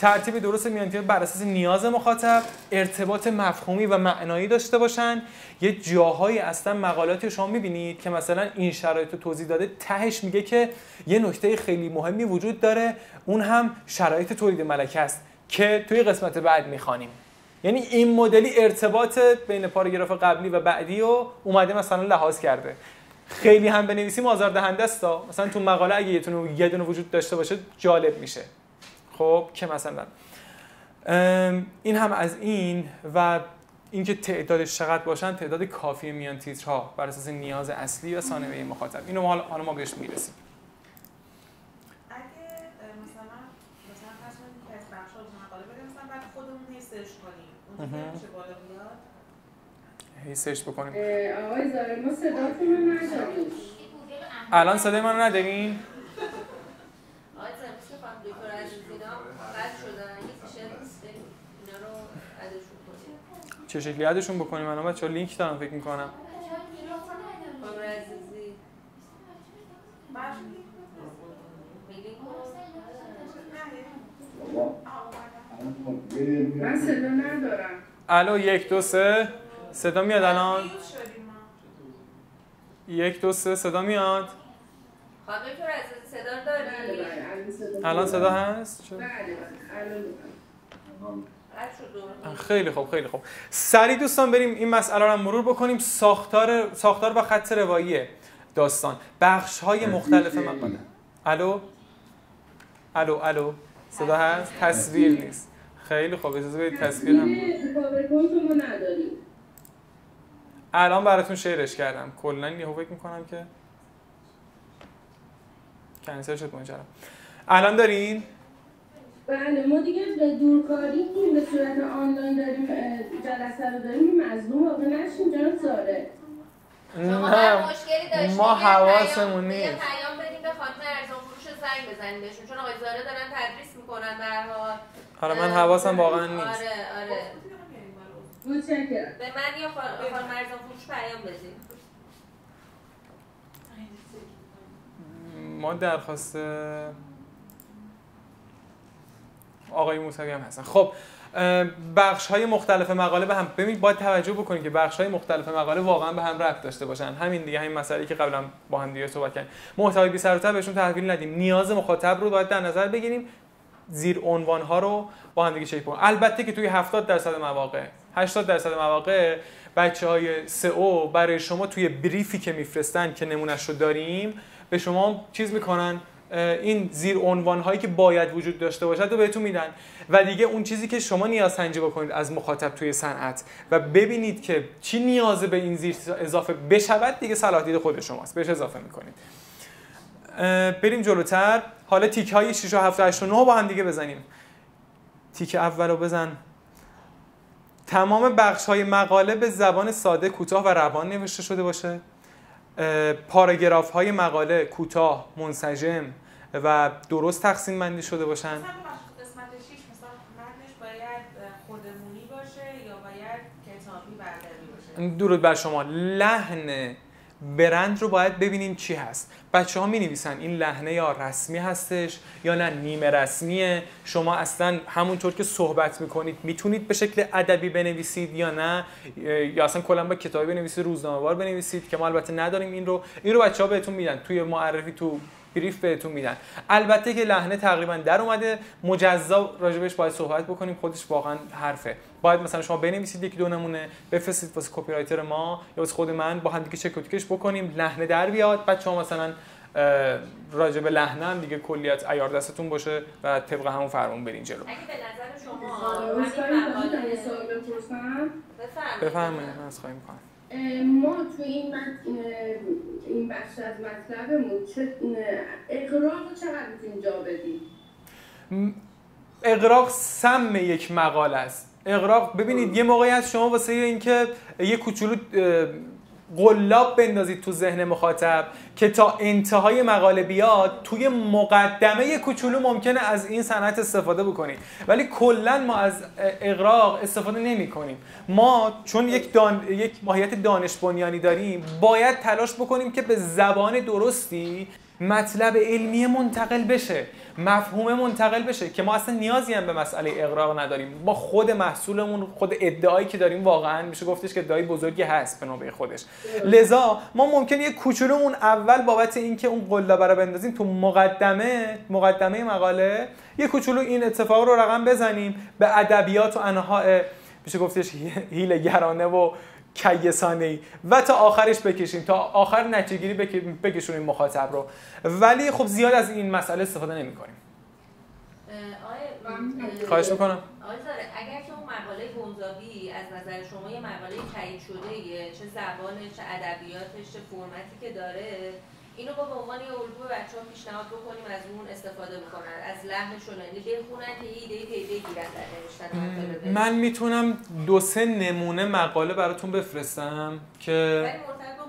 ترتیب درست میانتی‌ها بر اساس نیاز مخاطب ارتباط مفهومی و معنایی داشته باشن. یه جاهایی اصلا مقالاتی شما می‌بینید که مثلا این شرایط رو توضیح داده، تهش میگه که یه نکته خیلی مهمی وجود داره، اون هم شرایط تولید ملکه است که توی قسمت بعد می‌خوانیم. یعنی این مدلی ارتباط بین پاراگراف قبلی و بعدی رو اومده مثلا لحاظ کرده. خیلی هم بنویسیم آزاردهنده است. مثلا تو مقاله اگه یه دونه وجود داشته باشه جالب میشه. خب که مثلا این هم از این، و اینکه تعدادش چقدر باشن، تعداد کافی میان تیترها بر اساس نیاز اصلی و ثانویه مخاطب. اینو حالا ما بهش میرسیم. اگه مثلا فرض کنیم که از بخش‌ها رو مقاله بدیم، مثلا بعد خودمون هی سرچ کنیم، اون دیگه میشه بالا بیاد؟ هی سرچ بکنیم. آقای زاره ما صداتون رو نداریم. الان صدای من رو ندارین؟ آقای زاره مثل خانم دکتر عزیزینا قطع شدن، یه فیشر نیست، اینا رو عدشون کنیم. چه شکلی عدشون بکنیم؟ الان بچه‌ها لینک دارم فکر می‌کنم. خانم عزیزی من صدا ندارم. الو 1 2 3 صدا میاد الان؟ 1 2 3 صدا میاد؟ خانم دکتر عزیزی صدا رو داری؟ الان صدا هست؟ بله خیلی خوب خیلی خوب. سریع دوستان بریم این مسئله رو مرور بکنیم. ساختار و خط روایی داستان، بخش‌های مختلف مقاله. الو صدا هست؟ تصویر نیست. خیلی خوب، اجازه بدید تصویر هم پاورپوینتمو نداریم. الان براتون شیرش کردم. کلا یهو فکر می‌کنم که کنسل شد ماجرا. الان دارین؟ بله، ما دیگه به دورکاری به صورت آنلاین داریم جلسه رو داریم، مظلوم واقع نشیم جناب زاره. شما هر مشکلی داشتید ما حواسمون نیست. یه پیام بدیم به خانم ارزان فروش زنگ بزنیم بهشون، چون آقای زاره دارن تدریس میکنن به هر حال. آره من حواسم واقعا نیست. آره متشکرم. به من یا خانم ارزان فروش پیام بدید. ما درخواست آقای موسوی هم هستن. خب بخش‌های مختلف مقاله به هم، ببینید باید توجه بکنید که بخش‌های مختلف مقاله واقعا به هم ربط داشته باشن. همین دیگه، همین مسئله‌ای که قبلا با هم دیگه صحبت کردیم. محتوای بی سر و ته بهشون تحویل ندیم. نیاز مخاطب رو باید در نظر بگیریم. زیر عنوان‌ها رو با هم دیگه چک کنیم. البته که توی 70% مواقع 80% مواقع بچه‌های سئو برای شما توی بریفی که میفرستن که نمونه‌اش رو داریم، به شما چیز میکنن، این زیر عنوان هایی که باید وجود داشته باشد رو بهتون میدن، و دیگه اون چیزی که شما نیاز سنجی بکنید از مخاطب توی صنعت و ببینید که چی نیازه به این زیر اضافه بشود، دیگه صلاح دید خود شماست، بهش اضافه میکنید. بریم جلوتر. حالا تیک های 6 و 7 و 8 و 9 با هم دیگه بزنیم. تیک اول رو بزن. تمام بخش های مقاله به زبان ساده، کوتاه و روان نوشته شده باشه. پاراگراف های مقاله کوتاه، منسجم و درست تقسیم بندی شده باشن. مثلا قسمت 6 مثلا درود بر شما. لحن برند رو باید ببینیم چی هست. بچه‌ها می‌نویسن این لحنه یا رسمی هستش یا نه نیمه رسمیه. شما اصلا همونطور که صحبت میکنید میتونید به شکل ادبی بنویسید یا نه، یا اصلا کلا با کتابی بنویسید، روزنامه‌وار بنویسید که ما البته نداریم این رو بچه‌ها بهتون میدن توی معرفی، تو بریف بهتون میدن. البته که لحنه تقریبا در اومده، مجزا راجبش باید صحبت بکنیم، خودش واقعا حرفه. باید مثلا شما بنویسید یکی دو نمونه بفرستید واسه کپی رایتر ما یا واسه خود من، با هم دیگه چک و تیکش بکنیم، لحنه در بیاد. بچه‌ها مثلا راجب لحنه هم دیگه کلیت عیار دستتون باشه و طبق همون فرمون برین جلو. اگه به نظر شما همین مقاله سوال بپرسم؟ بفرمایید. من از خواهی می‌کنم. ما تو این بخش از مطلبمون اغراق چقدر میتونیم جا بدیم؟ اغراق سم یک مقاله است. اغراق ببینید یه موقعی هست شما واسه اینکه یه کوچولو قلاب بندازید تو ذهن مخاطب که تا انتهای مقاله بیاد، توی مقدمه یه کوچولو ممکنه از این صنعت استفاده بکنید، ولی کلا ما از اغراق استفاده نمی کنیم. ما چون یک ماهیت دانش بنیانی داریم، باید تلاش بکنیم که به زبان درستی مطلب علمی منتقل بشه، مفهوم منتقل بشه، که ما اصلا نیازی هم به مسئله اغراق نداریم. با خود محصولمون، خود ادعایی که داریم، واقعا میشه گفتش که ادعای بزرگی هست به نوبه خودش. لذا ما ممکنه یک کوچولو اون اول بابت اینکه اون قلابه رو بندازیم تو مقدمه مقاله، یک کوچولو این اتفاق رو رقم بزنیم، به ادبیات و انواع میشه گفتش حیله‌گرانه و کیسانه‌ای و تا آخرش بکشیم، تا آخر نتیجه‌گیری بکشونیم مخاطب رو. ولی خب زیاد از این مسئله استفاده نمی‌کنیم. خواهش می‌کنم. آقای زاره، اگر که اون مقاله بنزاوی از نظر شما یه مقاله تایید شده‌ایه، چه زبانش، چه ادبیاتش، چه فرمتی که داره، اینو با به عنوان یه الگو بچه‌ها پیشنهاد بکنیم از اون استفاده بکنن، از لحنشون، یعنی بخونن که ایده بگیرن در نوشتن مطالب. من میتونم 2-3 نمونه مقاله براتون بفرستم که ولی مرتبط با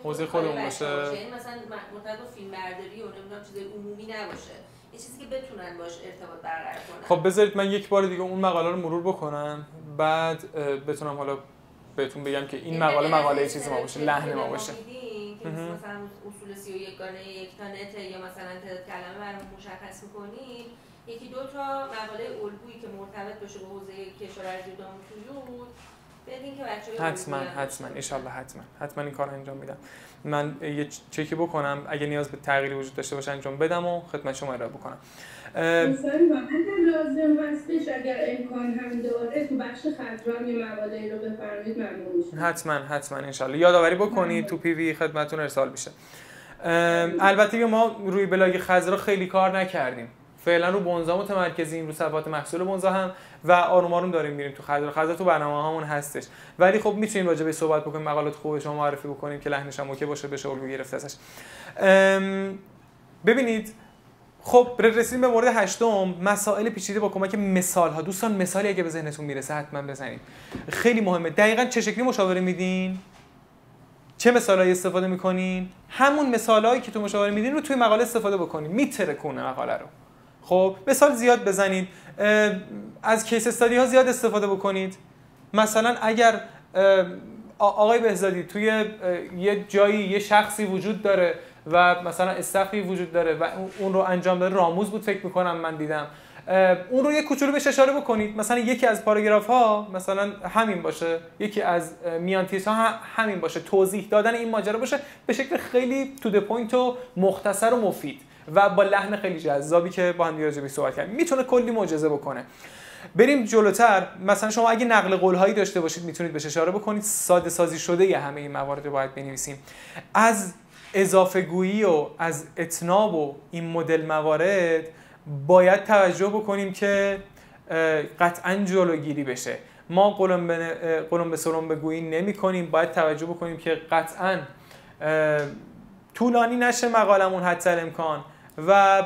حوزه خودمون باشه، یعنی مثلا مرتبط با فیلمبرداری و نمیدونم چیزای عمومی نباشه، یه چیزی که بتونن باش ارتباط برقرار کنن. خب بذارید من یک بار دیگه اون مقاله رو مرور بکنم، بعد بتونم حالا بهتون بگم که این مقاله چیزی ما باشه، لحن ما باشه. که مثلا اصول 31 گانه یک تا نت یا مثلا تعداد کلمه برام مشخص می‌کنیم، یکی دو تا مقاله الگویی که مرتبط باشه با حوزه کشاورزی و دامپزشکی بدین که بچه‌ها حتما ان شاءالله حتما این کار انجام میدم. من یه چکی بکنم، اگه نیاز به تغییری وجود داشته باشه انجام بدم و خدمت شما ارائه بکنم. مثلا لازم هستش اگر امکان هم داره تو بخش خطران یه مقاله رو بفرمایید ممنون میشم. حتما ان شاءالله یادآوری بکنید تو پی وی خدمتتون ارسال میشه. البته ما روی بلاگ خضرا خیلی کار نکردیم، فعلا رو بنزا متمرکزیم، رو صفحات محصول بنزا هم، و آروم آروم داریم میریم تو خضرا تو برنامه‌هامون هستش. ولی خب میتونیم راجع به صحبت بکنیم، مقالات خوب شما معرفی بکنیم که لحنش هم اوکی باشه، بشه الگو گرفته ازش. ببینید خب رسیدیم به مورد 8، مسائل پیچیده با کمک مثال ها. دوستان مثالی اگه به ذهنتون میرسه حتما بزنید، خیلی مهمه. دقیقاً چه شکلی مشاوره میدین، چه مثالایی استفاده میکنین، همون مثالایی که تو مشاوره میدین رو توی مقاله استفاده بکنید، میترکونه مقاله رو. خب مثال زیاد بزنید، از کیس استادی ها زیاد استفاده بکنید. مثلا اگر آقای بهزادی توی یه جایی یه شخصی وجود داره و مثلا استخری وجود داره و اون رو انجام داده، راموز بود فکر میکنم من دیدم، اون رو یک کوچولو بهش اشاره بکنید. مثلا یکی از پاراگراف ها مثلا همین باشه، یکی از میانتیس ها همین باشه، توضیح دادن این ماجرا باشه به شکل خیلی تو د پوینت و مختصر و مفید و با لحن خیلی جذابی که با هم دیگه راجع بهش صحبت کردیم. میتونه کلی معجزه بکنه. بریم جلوتر. مثلا شما اگه نقل قول‌هایی داشته باشید میتونید بهش اشاره بکنید. ساده سازی شده ی همه این موارد رو باید بنویسیم. از اضافه گویی و از اتناب و این مدل موارد باید توجه بکنیم که قطعاً جلوگیری بشه. ما قلم به سرم بگویی نمی کنیم، باید توجه بکنیم که قطعاً طولانی نشه مقالمون حتی الامکان و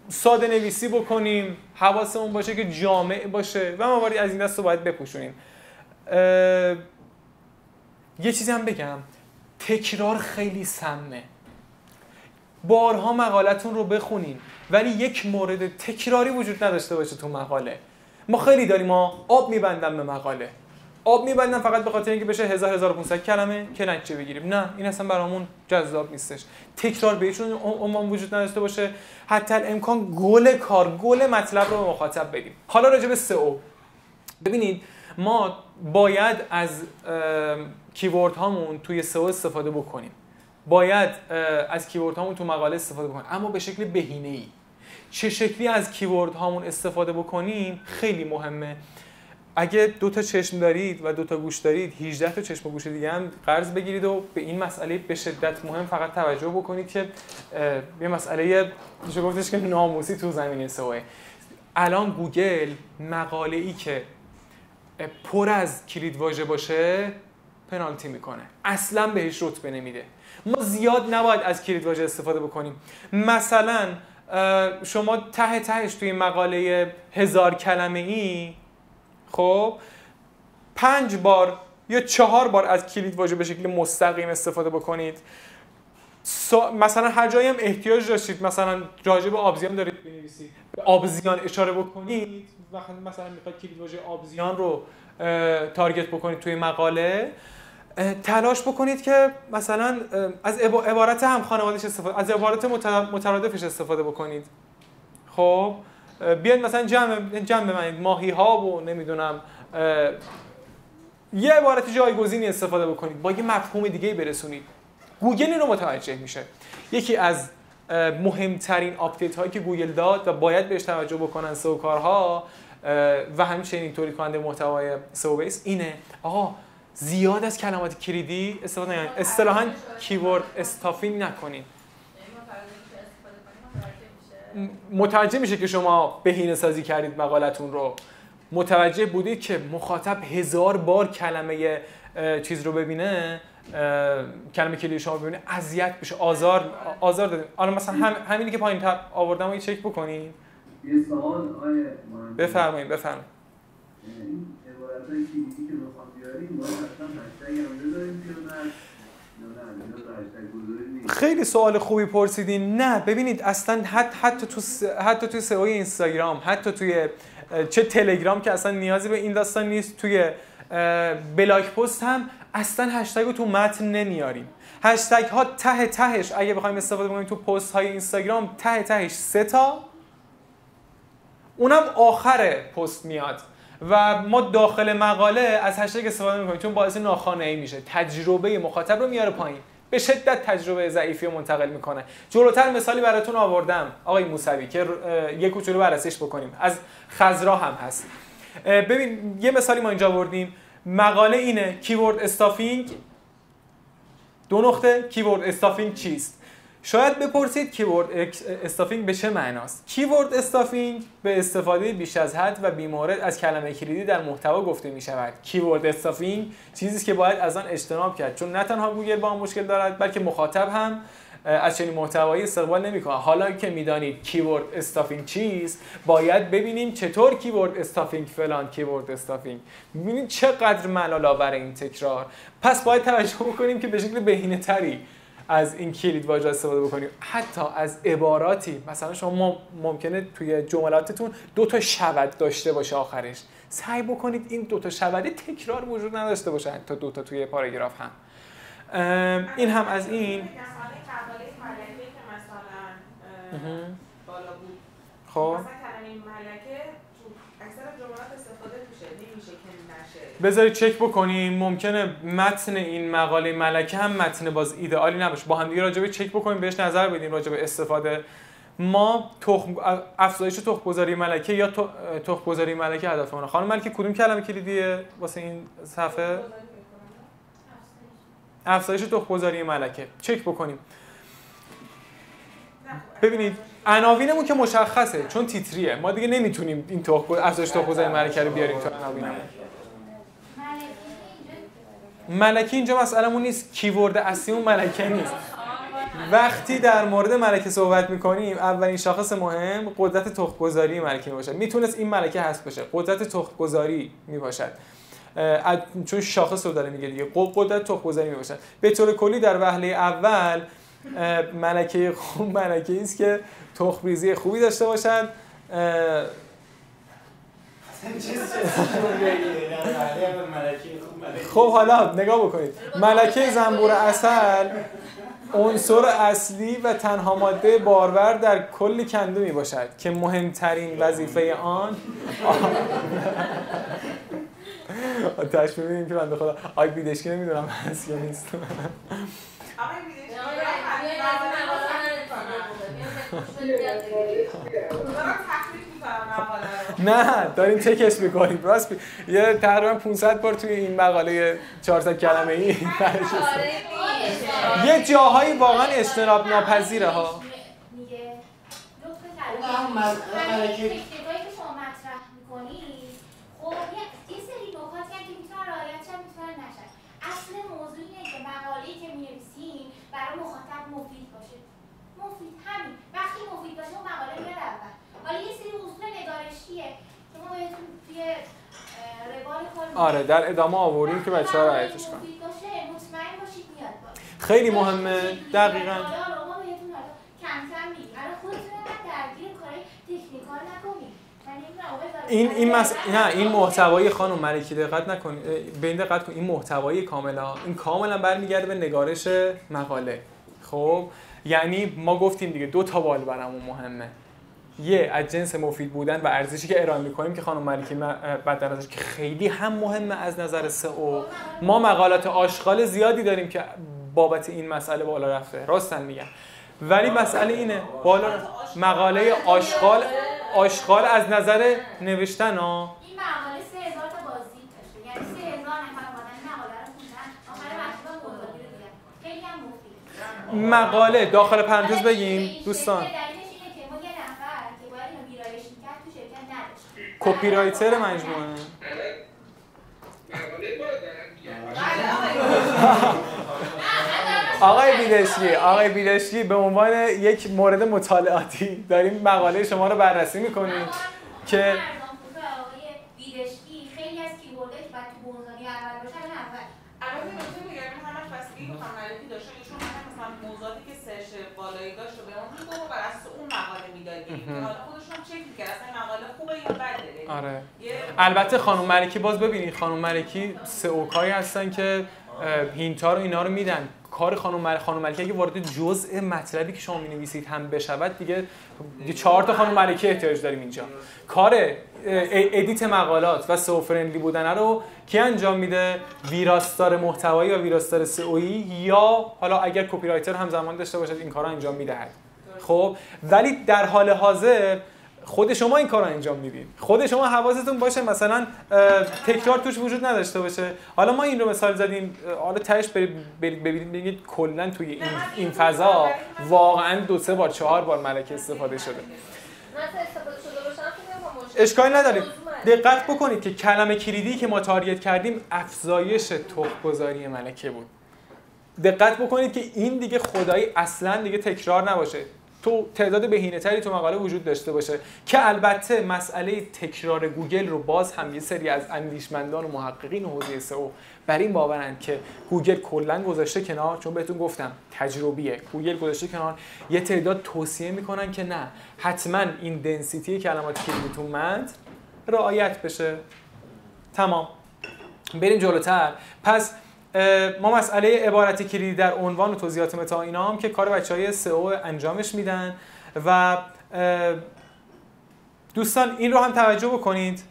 ساده نویسی بکنیم، حواسمون باشه که جامع باشه و مواردی از این دست رو باید بپوشونیم. یه چیزی هم بگم، تکرار خیلی سمه. بارها مقالتون رو بخونین ولی یک مورد تکراری وجود نداشته باشه تو مقاله. ما خیلی داریم آب میبندم به مقاله، آب میبندم فقط به خاطر اینکه بشه 1500 کلمه که نتیجه بگیریم. نه، این اصلا برامون جذاب نیستش. تکرار به هیچ عنوان وجود نداشته باشه. حتی امکان گل مطلب رو به مخاطب بدیم. حالا راجع به سئو ببینید، ما باید از کیورد هامون توی سئو استفاده بکنیم. باید از کیورد هامون تو مقاله استفاده بکنیم، اما به شکل بهینه‌ای. چه شکلی از کیورد هامون استفاده بکنیم خیلی مهمه. اگه 2 تا چشم دارید و 2 تا گوش دارید، 18 تا چشم و گوش دیگه هم قرض بگیرید و به این مسئله به شدت مهم فقط توجه بکنید که یه مسئله میشه گفتش که ناموسی تو زمینه سئو. الان گوگل مقاله‌ای که پر از کلیدواژه باشه پنالتی میکنه، اصلا بهش رتبه نمیده. ما زیاد نباید از کلیدواژه استفاده بکنیم. مثلا شما تهش توی مقاله 1000 کلمه‌ای خب 5 بار یا 4 بار از کلیدواژه به شکل مستقیم استفاده بکنید. مثلا هر جایی هم احتیاج داشتید، مثلا راجع به آبزیان دارید بنویسید، به آبزیان اشاره بکنید. وقتی مثلا میخواید کلیدواژه آبزیان رو تارگت بکنید توی مقاله، تلاش بکنید که مثلا از عبارت هم خانواده‌اش استفاده، از عبارت مترادفش استفاده بکنید. خب بیاید مثلا جمع ببینید ماهی ها و نمیدونم یه عبارت جایگزینی استفاده بکنید، با یه مفهوم دیگه برسونید. گوگل این رو متوجه میشه. یکی از مهمترین آپدیت هایی که گوگل داد و باید بهش توجه بکنن سئو کارها و همچنین تولید کننده محتوای سئو بیس اینه آقا زیاد از کلمات کلیدی استفاده نکنید. اصطلاحاً کیورد استافینگ نکنید. متوجه میشه که شما بهینه سازی کردید مقالتون رو، متوجه بودید که مخاطب 1000 بار کلمه چیز رو ببینه، کلمه کلیدی شما ببینه اذیت بشه، آزار دادیم. الان مثلا همینی که پایین آوردم رو یه چک بکنید. یه سوال آیه بفرمایید. این عبارتای کلیدی که بخوام بیاریم باید اصلا هشتگ هم بذاریم که خیلی سوال خوبی پرسیدین. نه ببینید اصلا حتی تو سئو اینستاگرام، حتی توی چه تلگرام که اصلا نیازی به این داستان نیست، توی بلاگ پست هم اصلا هشتگ رو تو متن نمیاریم. هشتگ ها تهش اگه بخوایم استفاده کنیم تو پست های اینستاگرام تهش 3 تا، اونم آخر پست میاد و ما داخل مقاله از هشتگ استفاده میکنیم چون باعث ناخوانایی میشه، تجربه مخاطب رو میاره پایین، به شدت تجربه ضعیفی رو منتقل میکنه. جلوتر مثالی براتون آوردم آقای موسوی که یک کوچولو بررسیش بکنیم، از خضرا هم هست. ببین یه مثالی ما اینجا آوردیم، مقاله اینه کیورد استافینگ 2 کیورد استافینگ چیست؟ شاید بپرسید کیورد استافینگ به چه معناست؟ کیورد استافینگ به استفاده بیش از حد و بی‌مورد از کلمه کلیدی در محتوا گفته می شود. کیورد استافینگ چیزی است که باید از آن اجتناب کرد، چون نه تنها گوگل با آن مشکل دارد بلکه مخاطب هم از چنین محتوایی استقبال نمی‌کنه. حالا که می‌دانید کیورد استافینگ چیست، باید ببینیم چطور کیورد استافینگ فلان کیورد استافینگ. ببینید چقدر ملال‌آور این تکرار. پس باید توجه بکنیم که به شکل بهینه‌تری از این کلیدواژه استفاده بکنیم. حتی از عباراتی، مثلا شما ممکنه توی جملاتتون 2 تا شبد داشته باشه آخرش، سعی بکنید این 2 تا شبد تکرار وجود نداشته باشه، حتی 2 تا توی پاراگراف هم. این هم از این. خب مثلا کلمه ملکه تو اکثر جملات استفاده میشه، نمیشه که نشه. بذارید چک بکنیم، ممکنه متن این مقاله ملکه هم متن باز ایدئالی نباشه. با هم دیگه راجع به چک بکنیم، بهش نظر بدیم راجع به استفاده. ما افزایش تخم‌گذاری ملکه یا تخم‌گذاری ملکه هدفمونه. خانم ملکه کدوم کلمه کلیدیه واسه این صفحه؟ افزایش تخم‌گذاری ملکه. چک بکنیم. ببینید عناوینمون که مشخصه چون تیتریه، ما دیگه نمیتونیم این افزایش تخم‌گذاری ملکه رو بیاریم تو عناوینمون. ملکه اینجا مسئله‌مون نیست، کیورد اصلیمون ملکه نیست. وقتی در مورد ملکه صحبت می‌کنیم اولین شاخص مهم قدرت تخم‌گذاری ملکه میباشد. میتونست این ملکه هست باشه، قدرت تخم‌گذاری میباشد، چون شاخص رو داره میگه دیگه، قدرت تخم‌گذاری میباشد. به طور کلی در وهله اول ملکه خوب ملکه است که تخم‌ریزی خوبی داشته باشد، خب حالا نگاه بکنید، ملکه زنبور عسل عنصر اصلی و تنها ماده بارور در کل کندو می باشد که مهمترین وظیفه آن آتش ببینیم که بنده خدا آی بیدشکی نمیدونم هست یا نیست. نه داریم چکش میکنیم راست یه تقریبا 500 بار توی این مقاله 400 کلمه ای یه جاهایی واقعا اجتناب ناپذیره ها. میگه لطف کردید که شما مطرح میکنید خب یه سری نکاتی هم که میتونن رعایت شن میتونن نشن. اصل موضوع اینه که مقاله‌ای که می‌نویسیم برای مخاطب مفید باشه. مفید همین. وقتی مفید باشه اون مقاله میاد اول. حالا یه سری اصول نگارشیه که ما بهتون توی روال کار آره در ادامه آوردیم که بچه‌ها رعایتش کنن. مفید باشه مطمئن باشید میاد باشه. خیلی مهمه دقیقاً. این محتوای خانم ملکی دقت نکنید، به این دقت کنید، این محتوای کاملا برمیگرده به نگارش مقاله. خب یعنی ما گفتیم دیگه دو تا بال برامون مهمه، یه از جنس مفید بودن و ارزشی که ارائه می‌کنیم که خانم ملکی بعد در نظرش که خیلی هم مهمه از نظر سئو. ما مقالات آشغال زیادی داریم که بابت این مسئله بالا رفته، راستن میگم، ولی مسئله اینه بالا مقاله آشغال از نظر نوشتن ها. این مقاله 3000 تا بازدید داشته، یعنی 3000 نفر اومدن مقاله رو خوندن، آخر مطلب موضوعی رو دیدن. خیلی هم مفید. مقاله داخل پرانتز بگیم دوستان. دلیلش اینه که ما یه نفر که باید اینو ویرایش می‌کرد تو شرکت نداشت. کپی رایتر مجموعه. آقای بیدشکی به عنوان یک مورد مطالعاتی داریم مقاله شما رو بررسی می‌کنیم که آقای بیدشکی خیلی از کیوردایی که بعد تو بونزانی اول باشه اول. البته نکته میگم همش بستگی به ملکی داشته، ایشون مثلا موضوعاتی که سرچ بالایی داشت رو به اون میگفت و بر اساس اون مقاله میدادیم که حالا خودشون چک می‌کردن اصلا مقاله خوبه یا بده. آره البته خانم ملکی باز ببینید خانم ملکی سئوکایی هستن که هینتا رو اینا رو میدن. کار خانم ملکی اگه وارد جزء مطلبی که شما می‌نویسید هم بشود دیگه 4 تا خانم ملکی احتیاج داریم اینجا. کار ادیت مقالات و سئو فرندلی بودن رو کی انجام میده؟ ویراستار محتوایی و ویراستار سئویی یا حالا اگر کپی رایتر هم زمان داشته باشد این کارو انجام میدهد. خب ولی در حال حاضر خود شما این کار رو انجام میدید. خود شما حواستون باشه مثلا تکرار توش وجود نداشته باشه. حالا ما این رو مثال زدیم، حالا تهش ببینید بگید کلا توی این فضا واقعا 2-3 بار 4 بار ملکه استفاده شده. اشکالی نداره. دقت بکنید که کلمه کلیدی که ما تارگت کردیم افزایش تخم‌گذاری ملکه بود. دقت بکنید که این دیگه خدایی اصلا دیگه تکرار نباشه. تو تعداد بهینه‌تری تو مقاله وجود داشته باشه که البته مسئله تکرار گوگل رو باز هم یه سری از اندیشمندان و محققین حوزه سئو بر این باورند که گوگل کلا گذاشته کنار، چون بهتون گفتم تجربیه، گوگل گذاشته کنار، یه تعداد توصیه میکنن که نه حتما این دنسیتی کلمات کلیدی تو متن رعایت بشه. تمام بریم جلوتر. پس ما مسئله عبارت کلیدی در عنوان و توضیحات متا اینا هم که کار بچهای سئو انجامش میدن و دوستان این رو هم توجه بکنید،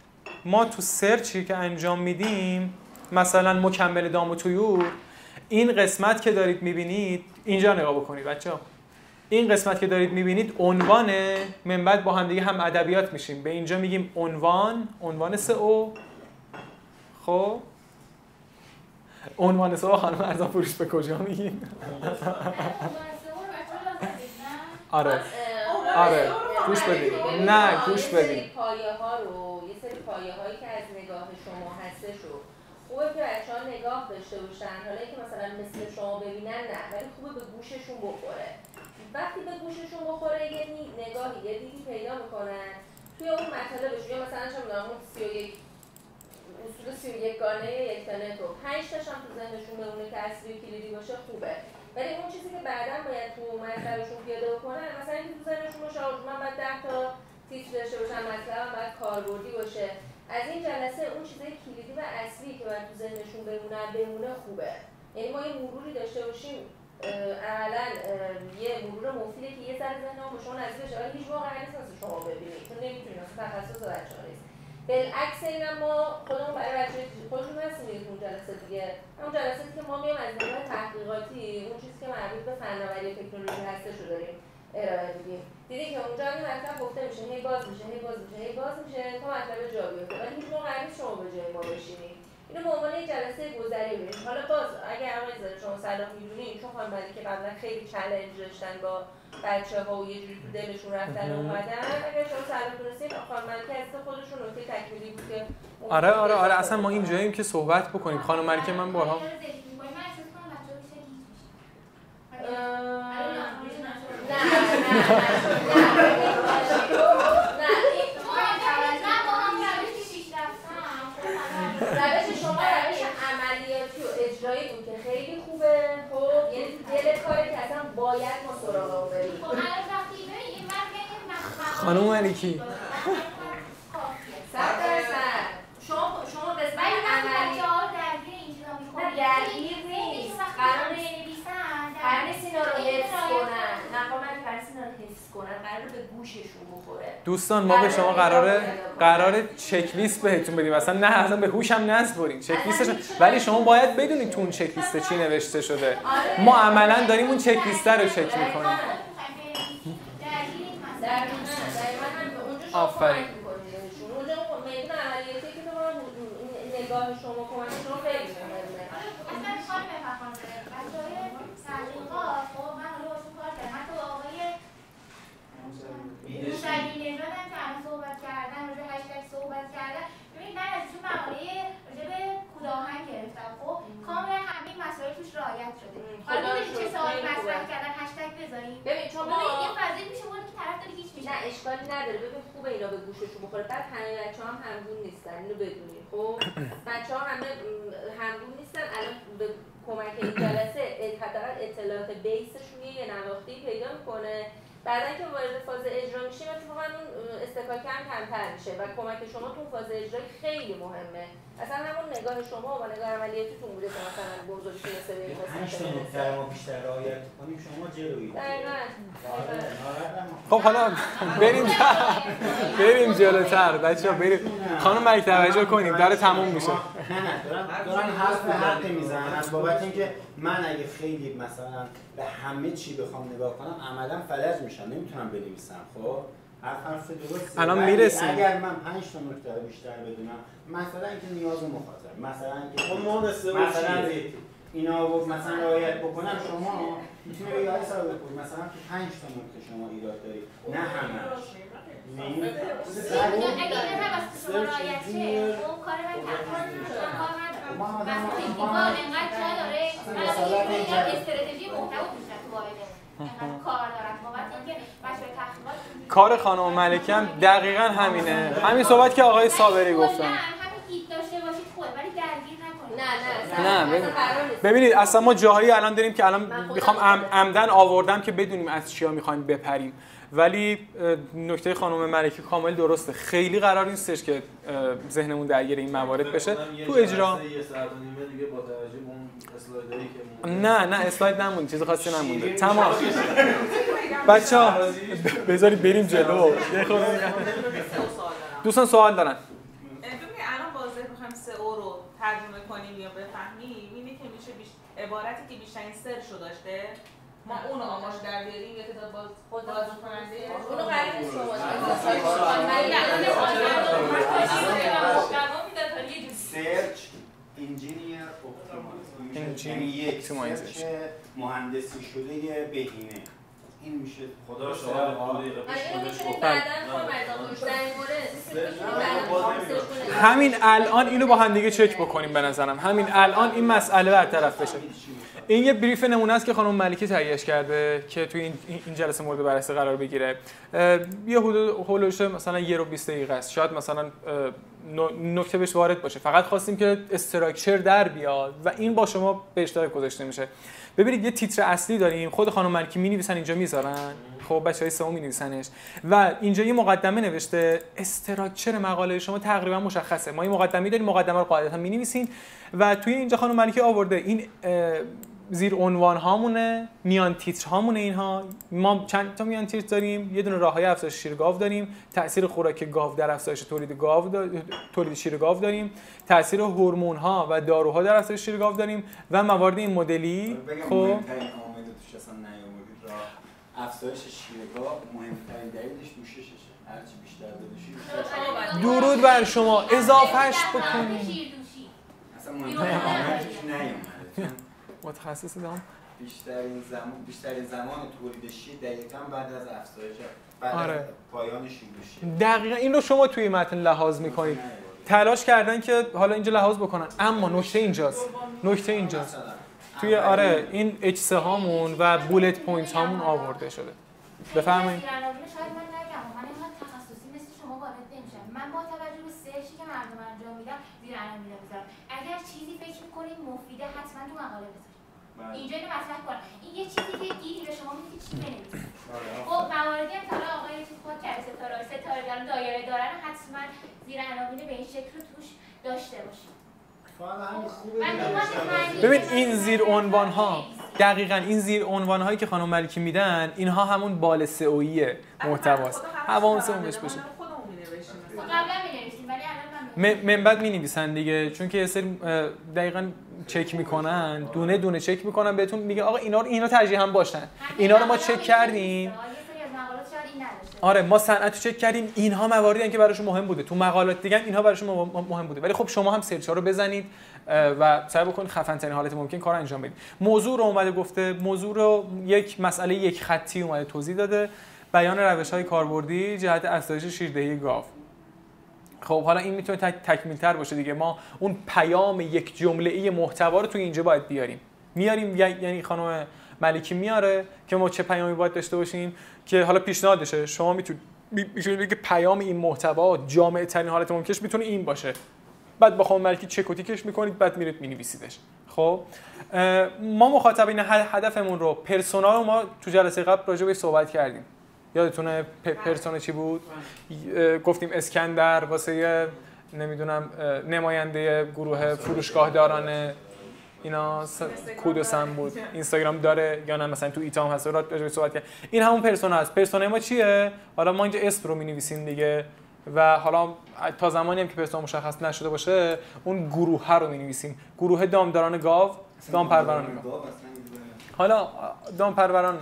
ما تو سرچی که انجام میدیم مثلا مکمل دام و طیور، این قسمت که دارید میبینید اینجا نگاه بکنید بچه‌ها، این قسمت که دارید میبینید عنوانه، من بعد با هم دیگه هم ادبیات میشیم، به اینجا میگیم عنوان سئو. خب عنوان سئو خانم ارزان فروش به کجا میگیم؟ آره گوش بدید. نه گوش بدید. یه سری پایه‌هایی که از نگاه شما هستش رو خوبه که بچه‌ها نگاه داشته باشن، حالا که مثلا مثل شما ببینن نه، ولی خوبه به گوششون بخوره. وقتی به گوششون بخوره یه نگاهی یه دیدی پیدا میکنن توی اون مطلبش، یا مثلا چه می‌دونم 31 اصول 31 گانه یک تنه تو 5 تاش هم تو ذهنشون بمونه که اصلی و کلیدی باشه خوبه، ولی اون چیزی که بعداً باید تو مطلبشون پیاده بکنن، مثلا اینکه تو ذهنشون باشه من باید 10 تا تیتر داشته باشم، مطلبم باید کاربردی باشه، از این جلسه اون چیزای کلیدی و اصلی که باید تو ذهنشون بمونه خوبه. یعنی ما یه مروری داشته باشیم عملاً یه مرور مفیده که یه ذره ذهنمون به شما نزدیک بشه، ولی هیچ موقع نیست واسه شما ببینید چون نمیتونید، اصلا تخصص بچه‌ها نیست. بالعکس اینم ما خودمون برای بچه‌ها خودمون هستیم دیگه اون جلسه دیگه، اون جلساتی که ما میایم از نظر تحقیقاتی اون چیزی که مربوط به فناوری و تکنولوژی هستش رو داریم ارائه میدیم. دیدی که اونجا این مطلب گفته میشه، هی باز میشه تا مطلب جا بیفته، ولی هیچ موقع نیست شما به جای ما بشینید. اینو به عنوان یک جلسه گذری ببینید. حالا باز اگر آقای زاده شما صلاح می‌دونید چون خانم ملکه قبلا خیلی چالش داشتن با بچه‌ها و یه جوری تو دلشون رفتن و اومدن، اگر شما صلاح دونستید خانم ملکه از خودشون نکته تکمیلی بود که آره اصلا ما اینجاییم که صحبت بکنیم. خانم ملکه من بارها روش شما روش عملیاتی و اجرایی بود که خیلی خوبه. خب یعنی دل کاری که اصلا باید ما سراغ رو بریم. خب الان وقتی این خانم ملکی 100% شما قسمت عملی درگیر این چیزا می‌کنن. درگیر نیست. قرار نیست اینا رو حفظ کنن. نه قرار نیست اینا رو حفظ کنن. قرار به گوششون بخوره. دوستان ما به شما قراره چک لیست بهتون بدیم. اصلا به هوش هم نسپرین چک لیستش، ولی شما باید بدونید تو اون چک لیست چی نوشته شده. ما عملاً داریم اون چک لیست رو چک می‌کنیم. آفرین. اونجا میدون عملیاتی که نگاه شما کمک شما خیلی مهمه. اصلا میخوام بفهمم بچه‌های تحقیقات خب من حالا باشون کار کردم، حتی با آقای موسوی نژاد هم که الان صحبت کردن راجع به هشتگ صحبت کردن. ببینید من از ایشون مقاله راجع به کودآهنگ گرفتم. خب کاملا همه مسائل توش رعایت شده. حالا ببینید چه سوالی مطرح کردن هشتگ بذاریم. ببین چون ما یه فضایی میشه بود که طرف داره هیچ میشه. نه اشکالی نداره. ببین خوبه اینا به گوششون بخوره. بعد همه بچه‌ها هم همگون نیستن، اینو بدونید. خب بچه‌ها همه همگون نیستن. الان به کمک این جلسه حداقل اطلاعات بیسشون یه نواختی پیدا میکنه. بعدن که وارد فاز اجرا میشیم اتفاقا اون استکاک هم کمتر میشه و کمک شما تو فاز اجرایی خیلی مهمه. اصلا همون نگاه شما و نگاه عملیاتیتون بوده که مثلا بزرگ شناسه بریم مثلا ما بیشتر رعایت کنیم شما جلویید. دقیقاً. خب حالا بریم جلوتر بچه‌ها، بریم. خانم ملک توجه کنیم داره تموم میشه. نه دارن حرف میزنن از بابت اینکه من اگه خیلی مثلا به همه چی بخوام نگاه کنم عملاً فلج میشم، نمیتونم بنویسم. خب حرف درسته. الان میرسیم. اگر من 5 تا نکته بیشتر بدونم، مثلا اینکه نیاز مخاطب، مثلا اینکه مثلا اینا رو مثلا رعایت بکنم، شما میتونید به یاد ثابت کنید مثلا تو 5 تا نکته شما ایراد دارید، نه همش. اگه این توسط شما رعایت شه خب کار من کار ندارم. تکنیکال اینقدر جا داره من استراتژی محتوا پیشرفت وارده اینقدر کار دارم بابت اینکه بچه‌های تحقیقات کار خانم ملکی هم دقیقاً همینه. همین صحبت که آقای صابری گفتن. همین دید داشته باشید خوبه ولی درگیر نکنید. نه ببینید اصلا ما جاهایی الان داریم که الان میخوام عمدن آوردم که بدونیم از چیا میخوایم بپریم، ولی نکته خانم ملکی کامل درسته. خیلی قرار نیستش که ذهنمون درگیر این موارد بشه تو اجرا. یه ساعت و نیمه دیگه با توجه به اون اسلایدایی که نه اسلاید نمونده، چیز خاصی نمونده. تمام. بچه‌ها بذارید بریم جلو. دوستان سوال دارن. ببینید الان واضح می‌خوایم SEO رو ترجمه کنیم یا بفهمیم، اینه که میشه عبارتی که بیشترین سرچ داشته ما اونو آماج در بیاریم یا تعداد باز کننده اونو قرار نیست شما سرچ انجینیر اپتیمایزر، یعنی یک سرچ مهندسی شده بهینه. این میشه خدا شاهد همین الان اینو با هم دیگه چک بکنیم. به نظرم همین الان این مسئله برطرف بشه. این یه بریف نمونه است که خانم ملکی تهیه‌اش کرده که توی این جلسه مورد بررسی قرار بگیره. یه هولوش مثلا 1 رو 20 دقیقه است. شاید مثلا نکته بهش وارد باشه. فقط خواستیم که استراکچر در بیاد و این با شما به اشتراک گذاشته میشه. ببینید یه تیتر اصلی داریم، خود خانم ملکی می‌نویسن اینجا میذارن. خب بچهای سئو می‌نویسنش و اینجا یه مقدمه نوشته. استراکچر مقاله شما تقریبا مشخصه. ما یه مقدمه داریم، مقدمه رو قاعدتا می‌نویسین و توی اینجا خانم ملکی آورده این زیر عنوان هامونه، میان تیتر هامونه. اینها ما چند تا میان تیتر داریم. یه دونه راههای افزایش شیر گاو داریم، تاثیر خوراک گاو در افزایش تولید شیر گاو داریم، تاثیر هورمون ها و داروها در افزایش شیر گاو داریم و موارد این مدلی. خب مهمترین عامل توش اصلا نیاوردید راه افزایش شیر گاو مهمترین دلیلش دوششه. هرچی بیشتر بدوشی درود بر شما اضافهش بکنید. اصلا مهمترین عاملش نیومده. متخصص دام بیشترین زمان تولید شیر دقیقاً بعد از افزایش بعد از پایان شیر. دقیقاً این رو شما توی متن لحاظ می‌کنید. تلاش کردن که حالا اینجا لحاظ بکنن، اما نکته اینجاست. توی این اچ هامون و بولت پوینت هامون آورده شده. بفرمایید. شاید من نگم، من اینقدر تخصصی مثل شما وارد نمیشم. من با توجه به سرچی که مردم انجام میدن زیر عناوین بذارم. اگر چیزی فکر می‌کنید مفیده حتما تو مقاله بذارید. اینجا اینو مطرح کنم. این یه چیزی که دیدی به شما میگه چی بنویسید. خب مواردی هم حالا آقای تو خود کرده ستاره دارن دایره دارن حتما زیر عناوین به این شکل رو توش داشته باشید. ببین این زیر عنوان ها دقیقاً این زیر عنوان هایی که خانم ملکی میدن اینها همون بال سئویی محتواست. حواسمون بهش باشه. من بعد می‌نویسن دیگه، چون که یه سری دقیقاً چک میکنن، دونه دونه چک میکنن، بهتون میگه آقا اینا ترجیح هم باشن. اینا رو ما چک کردیم. آره ما صنعت رو چک کردیم، اینها مواردی ان که براشون مهم بوده. تو مقالات دیگه اینها براشون مهم بوده. ولی خب شما هم سرچ ها رو بزنید و سعی بکنید خفن ترین حالت ممکن کار انجام بدید. موضوع رو اومده گفته، موضوع رو یک مسئله یک خطی اومده توضیح داده، بیان روش‌های کاربردی جهت افزایش شیردهی گاو. خب حالا این میتونه تکمیل‌تر باشه دیگه. ما اون پیام یک جمله‌ای محتوا رو توی اینجا باید میاریم، یعنی خانم ملکی میاره که ما چه پیامی باید داشته باشیم که حالا پیشنهادشه. شما میتونید بگید پیام این محتوا جامع‌ترین حالت ممکنش میتونه این باشه. بعد با خانم ملکی چک و تیکش میکنید، بعد میرید مینویسیدش. خب ما مخاطبین هدفمون رو، پرسونا رو ما تو جلسه قبل راجع بهش صحبت کردیم. یادتونه پرسونا چی بود؟ گفتیم اسکندر واسه نمیدونم نماینده گروه فروشگاه داران اینا کد و سم بود. اینستاگرام داره یا نه مثلا تو ایتام هست راجع صحبت کرد. این همون پرسونا است. پرسونا ما چیه؟ حالا ما اینجا اسم رو می‌نویسیم دیگه و حالا تا زمانی هم که پرسونا مشخص نشده باشه اون گروه رو می‌نویسیم. گروه دامداران گاو، دامپروران گاو. حالا دامپروران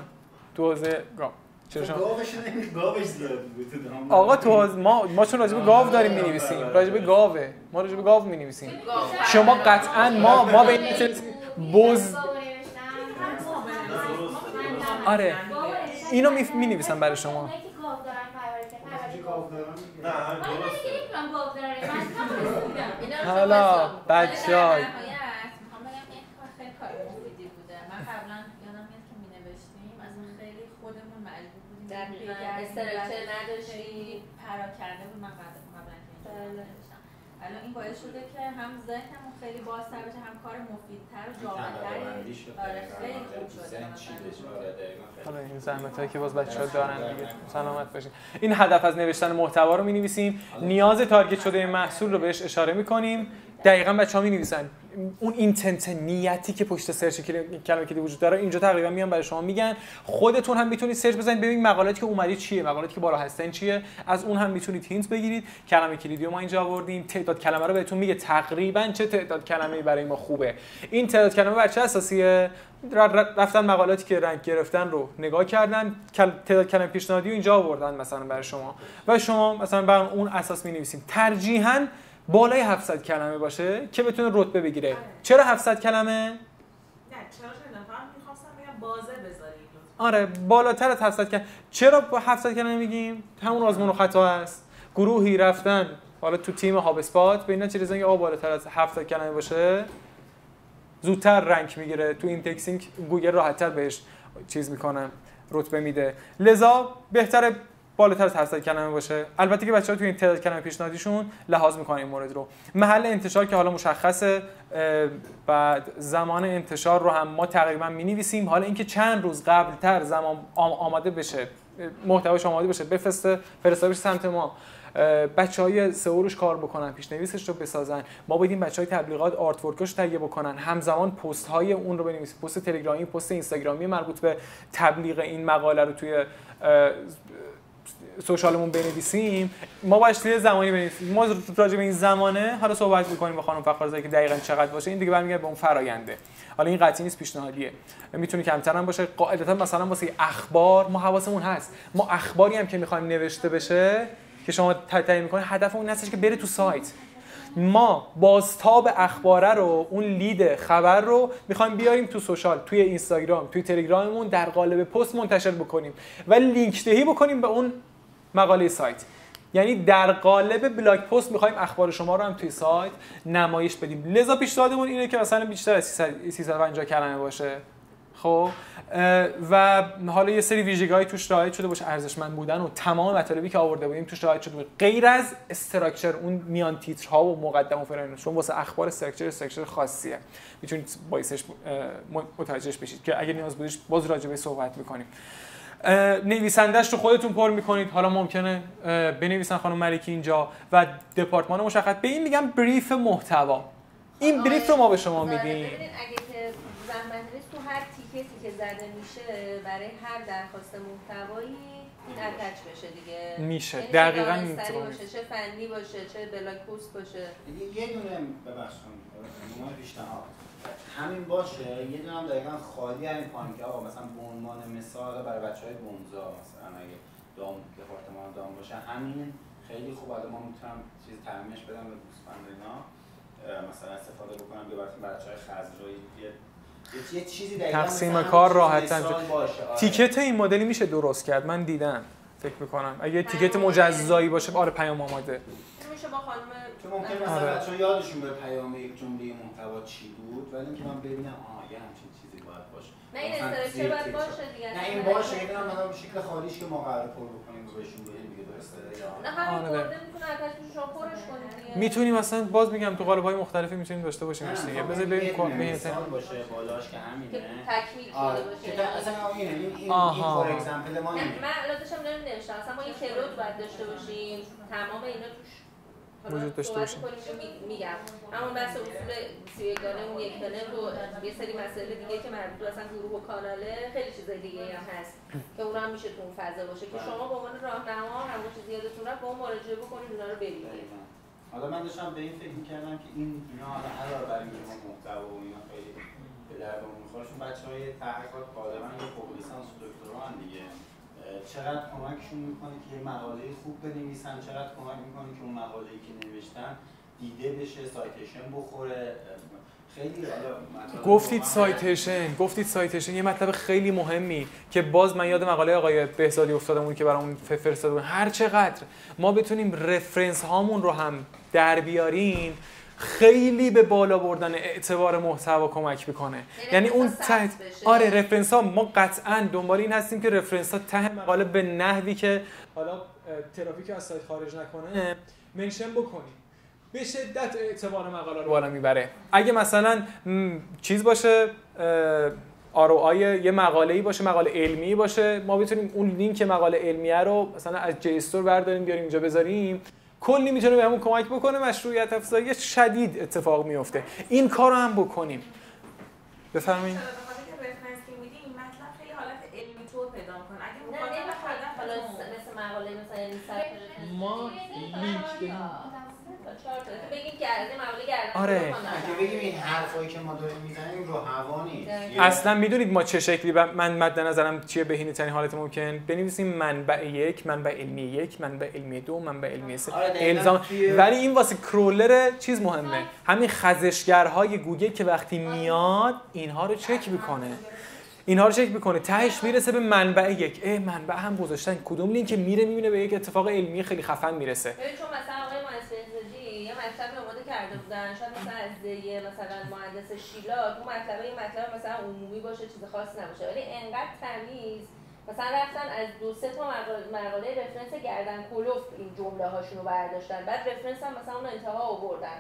تو حوزه گاو. گاوش زیاد بود. آقا تو ما چون راجع به گاو داریم می‌نویسیم. راجع به گاوه. ما راجع به گاو می‌نویسیم. شما قطعاً ما به این بز آره اینو می‌نویسم برای شما. حالا بچه‌ها استراکچر نداشتی پراکنده بود. من قبلا که نوشتم الان این باعث شده که هم ذهنمون خیلی بازتر بشه، هم کار مفیدتر و جامع‌تری. آره خیلی خوب شده. حالا این زحمتایی که باز بچه‌ها دارن دیگه سلامت باشین. این هدف از نوشتن محتوا رو می‌نویسیم، نیاز تارگت شده محصول رو بهش اشاره می‌کنیم. دقیقاً بچه‌ها می‌نویسن اون اینتنت نیتی که پشت سرچ کلمه کلیدی وجود داره اینجا تقریبا میان برای شما میگن. خودتون هم میتونید سرچ بزنید ببینید مقالاتی که اومدید چیه، مقالاتی که بالا هستن چیه، از اون هم میتونید هینت بگیرید. کلمه کلیدی رو ما اینجا آوردیم، تعداد کلمه رو بهتون میگه تقریبا چه تعداد کلمه‌ای برای ما خوبه. این تعداد کلمه بر چه اساسیه؟ رفتن مقالاتی که رنگ گرفتن رو نگاه کردن، تعداد کلمه پیشنهادی رو اینجا آوردن مثلا برای شما و شما مثلا بر اون اساس می‌نویسید. ترجیحاً بالای 700 کلمه باشه که بتونه رتبه بگیره. چرا 700 کلمه؟ نه چرا می‌خواستم بگم بازه بذارید. آره بالاتر از 700 کلمه. چرا با 700 کلمه میگیم؟ همون آزمون و خطا است. گروهی رفتن حالا تو تیم هاب اسپات به اینا چه رسیدن که بالاتر از 700 کلمه باشه زودتر رنک میگیره. تو ایندکسینگ گوگل راحت‌تر بهش چیز میکنه، رتبه میده. لذا بهتره بالاتر از 700 کلمه باشه. البته که بچه‌ها تو این تعداد کلمه پیشنهادیشون لحاظ می‌کنن این مورد رو. محل انتشار که حالا مشخصه، بعد زمان انتشار رو هم ما تقریبا می‌نویسیم. حالا اینکه چند روز قبل‌تر زمان آماده بشه محتواش آماده باشه بفرسته فرستادش سمت ما. بچهای سئو روش کار بکنن، پیشنویسش رو بسازن، ما بدیم بچهای تبلیغات آرت ورکش تهیه بکنن، همزمان پست های اون رو بنویسیم، پست تلگرامی، پست اینستاگرامی مربوط به تبلیغ این مقاله رو توی سوشالمون بنویسیم. ما باید توی زمانی بنویسیم. ما راجع به این زمانه حالا صحبت می‌کنیم با خانم فخرزاده که دقیقاً چقدر باشه، این دیگه برمیگرده به اون فراینده. حالا این قطعی نیست، پیشنهادیه، میتونه کمتر هم باشه. قاعدتا مثلا واسه اخبار ما حواسمون هست، ما اخباری هم که می‌خوایم نوشته بشه که شما تعیین می‌کنید هدف اون هستش که بره تو سایت. ما بازتاب اخباره رو، اون لید خبر رو می‌خوایم بیاریم تو سوشال، توی اینستاگرام، توی تلگراممون در قالب پست منتشر بکنیم و لینک دهی بکنیم به اون مقاله سایت. یعنی در قالب بلاگ پست می‌خوایم اخبار شما رو هم توی سایت نمایش بدیم. لذا پیشنهادمون اینه که مثلا بیشتر از 350 کلمه باشه. خب و حالا یه سری ویژگی‌های توش رعایت شده باشه، ارزشمند بودن و تمام مطالبی که آورده بودیم توش رعایت شده باشه، غیر از استراکچر، اون میان تیترها و مقدمه و فلان. چون واسه اخبار استراکچر خاصیه، میتونید بایسش متوجهش بشید که اگه نیاز بودش باز راجع به صحبت می‌کنیم. نویسنده‌اش رو خودتون پر می‌کنید. حالا ممکنه بنویسن خانم ملکی اینجا و دپارتمان مشخص. به این میگم بریف محتوا. این بریف رو ما به شما میدیم. ببینید اگه که زحمت نیست تو هر تیکتی که زده میشه برای هر درخواست محتوایی این اتچ بشه دیگه. میشه یعنی دقیقاً اینطوری باشه، چه فنی باشه، چه بلاگ پست باشه. یه دونه ببخشید ما پیشنهاد همین باشه، یه دونه هم دقیقاً خالی همین پایین که آقا مثلا به عنوان مثال برای بچهای بونزا مثلا اگه دام دپارتمان دام باشه همین خیلی خوب. الان ما میتونم چیز ترجمهش بدم به دوستان اینا مثلا استفاده بکنم که براتون بچهای خضرایی یه چیزی دقیقاً تقسیم کار راحت باشه. تیکت این مدلی میشه درست کرد، من دیدم فکر میکنم اگه تیکت مجزایی باشه آره پیام آماده میشه با خانم چون ممکن مثلا بچه‌ها یادشون به پیام یک جمله محتوا چی بود ولی اینکه من ببینم یه همچین چیزی باید باشه. نه این استراکچر باید باشه دیگه. نه این باشه، یه دونه مثلا شکل خالیش که ما قرار پر بکنیم رو بهشون بدیم دیگه، درسته؟ نه همین برده میتونه اتچ شما پرش کنید دیگه. میتونیم مثلا باز میگم تو قالب‌های مختلفی میتونیم داشته باشیم دیگه. بذار ببینیم مثال باشه بالاش که همینه که تکمیل شده باشه. که مثلا این فور اگزمپل ما اینه. من الان داشتم نوشتم مثلا ما این کلود باید داشته باشیم، تمام اینا توش وجود داشته باشه. میگم همون بحث اصول 31 دانه اون یک دانه و یه سری مسائل دیگه که مربوط به اصلا گروه و کاناله، خیلی چیزای دیگه هم هست که اونها هم میشه تو اون فضا باشه که شما به عنوان راهنما همون چیزی یادتون رفت با اون مراجعه بکنید اونا رو ببینید. حالا من داشتم به این فکر می‌کردم که اینا علاوه بر اینکه ما محتوا و اینا خیلی به دردمون می‌خوره، چون بچه‌های تحقیقات غالبا یه فوق لیسانس و دکترا هم دیگه، چقدر کمکشون میکنه که یه مقاله خوب بنویسن، چقدر کمک میکنه که اون مقاله‌ای که نوشتن دیده بشه، سایتیشن بخوره. خیلی گفتید سایتیشن یه مطلب خیلی مهمی که باز من یاد مقاله آقای بهزادی افتادم که برامون فرستاده بود. هر چقدر ما بتونیم رفرنس هامون رو هم در بیاریم خیلی به بالا بردن اعتبار محتوا کمک میکنه. یعنی اون آره رفرنس ها ما قطعا دنبال این هستیم که رفرنس ها ته مقاله به نحوی که حالا ترافیک از سایت خارج نکنه منشن بکنیم، به شدت اعتبار مقاله رو بالا میبره. اگه مثلا چیز باشه ROI یه مقاله‌ای باشه، مقاله علمی باشه، ما بتونیم اون لینک مقاله علمیه رو مثلا از جی استور برداریم بیاریم اینجا بذاریم، کلی میتونه بهمون کمک بکنه، مشروعیت افزایی شدید اتفاق میفته. این کارو هم بکنیم. بفرمایید. ما لینک بگیم که از این مقاله گردن آره اگه بگیم این حرفایی که ما داریم میزنیم رو هوا نیست. اصلا میدونید ما چه شکلی من مد نظرم چیه بهینه ترین حالت ممکن بنویسیم منبع 1 منبع علمی 1 منبع علمی 2 منبع علمی 3 الزام. ولی این واسه کرولر چیز مهمه، همین خزشگرهای گوگل که وقتی میاد اینها رو چک میکنه تهش میرسه به منبع 1. منبع هم گذاشتن کدوم لینک میره میبینه به یک اتفاق علمی خیلی خفن میرسه. چون مثلا آقای مهندس یه مطلبی آماده کرده بودن، شاید مثلا از یه مثلا مهندس شیلاک اون مطلب مثلا عمومی باشه، چیز خاصی نباشه، ولی انقدر تمیز مثلا رفتن از 2-3 تا مقاله رفرنس گردن کلفت این جمله هاشون رو برداشتن، بعد رفرنس هم مثلا اون انتها آوردن.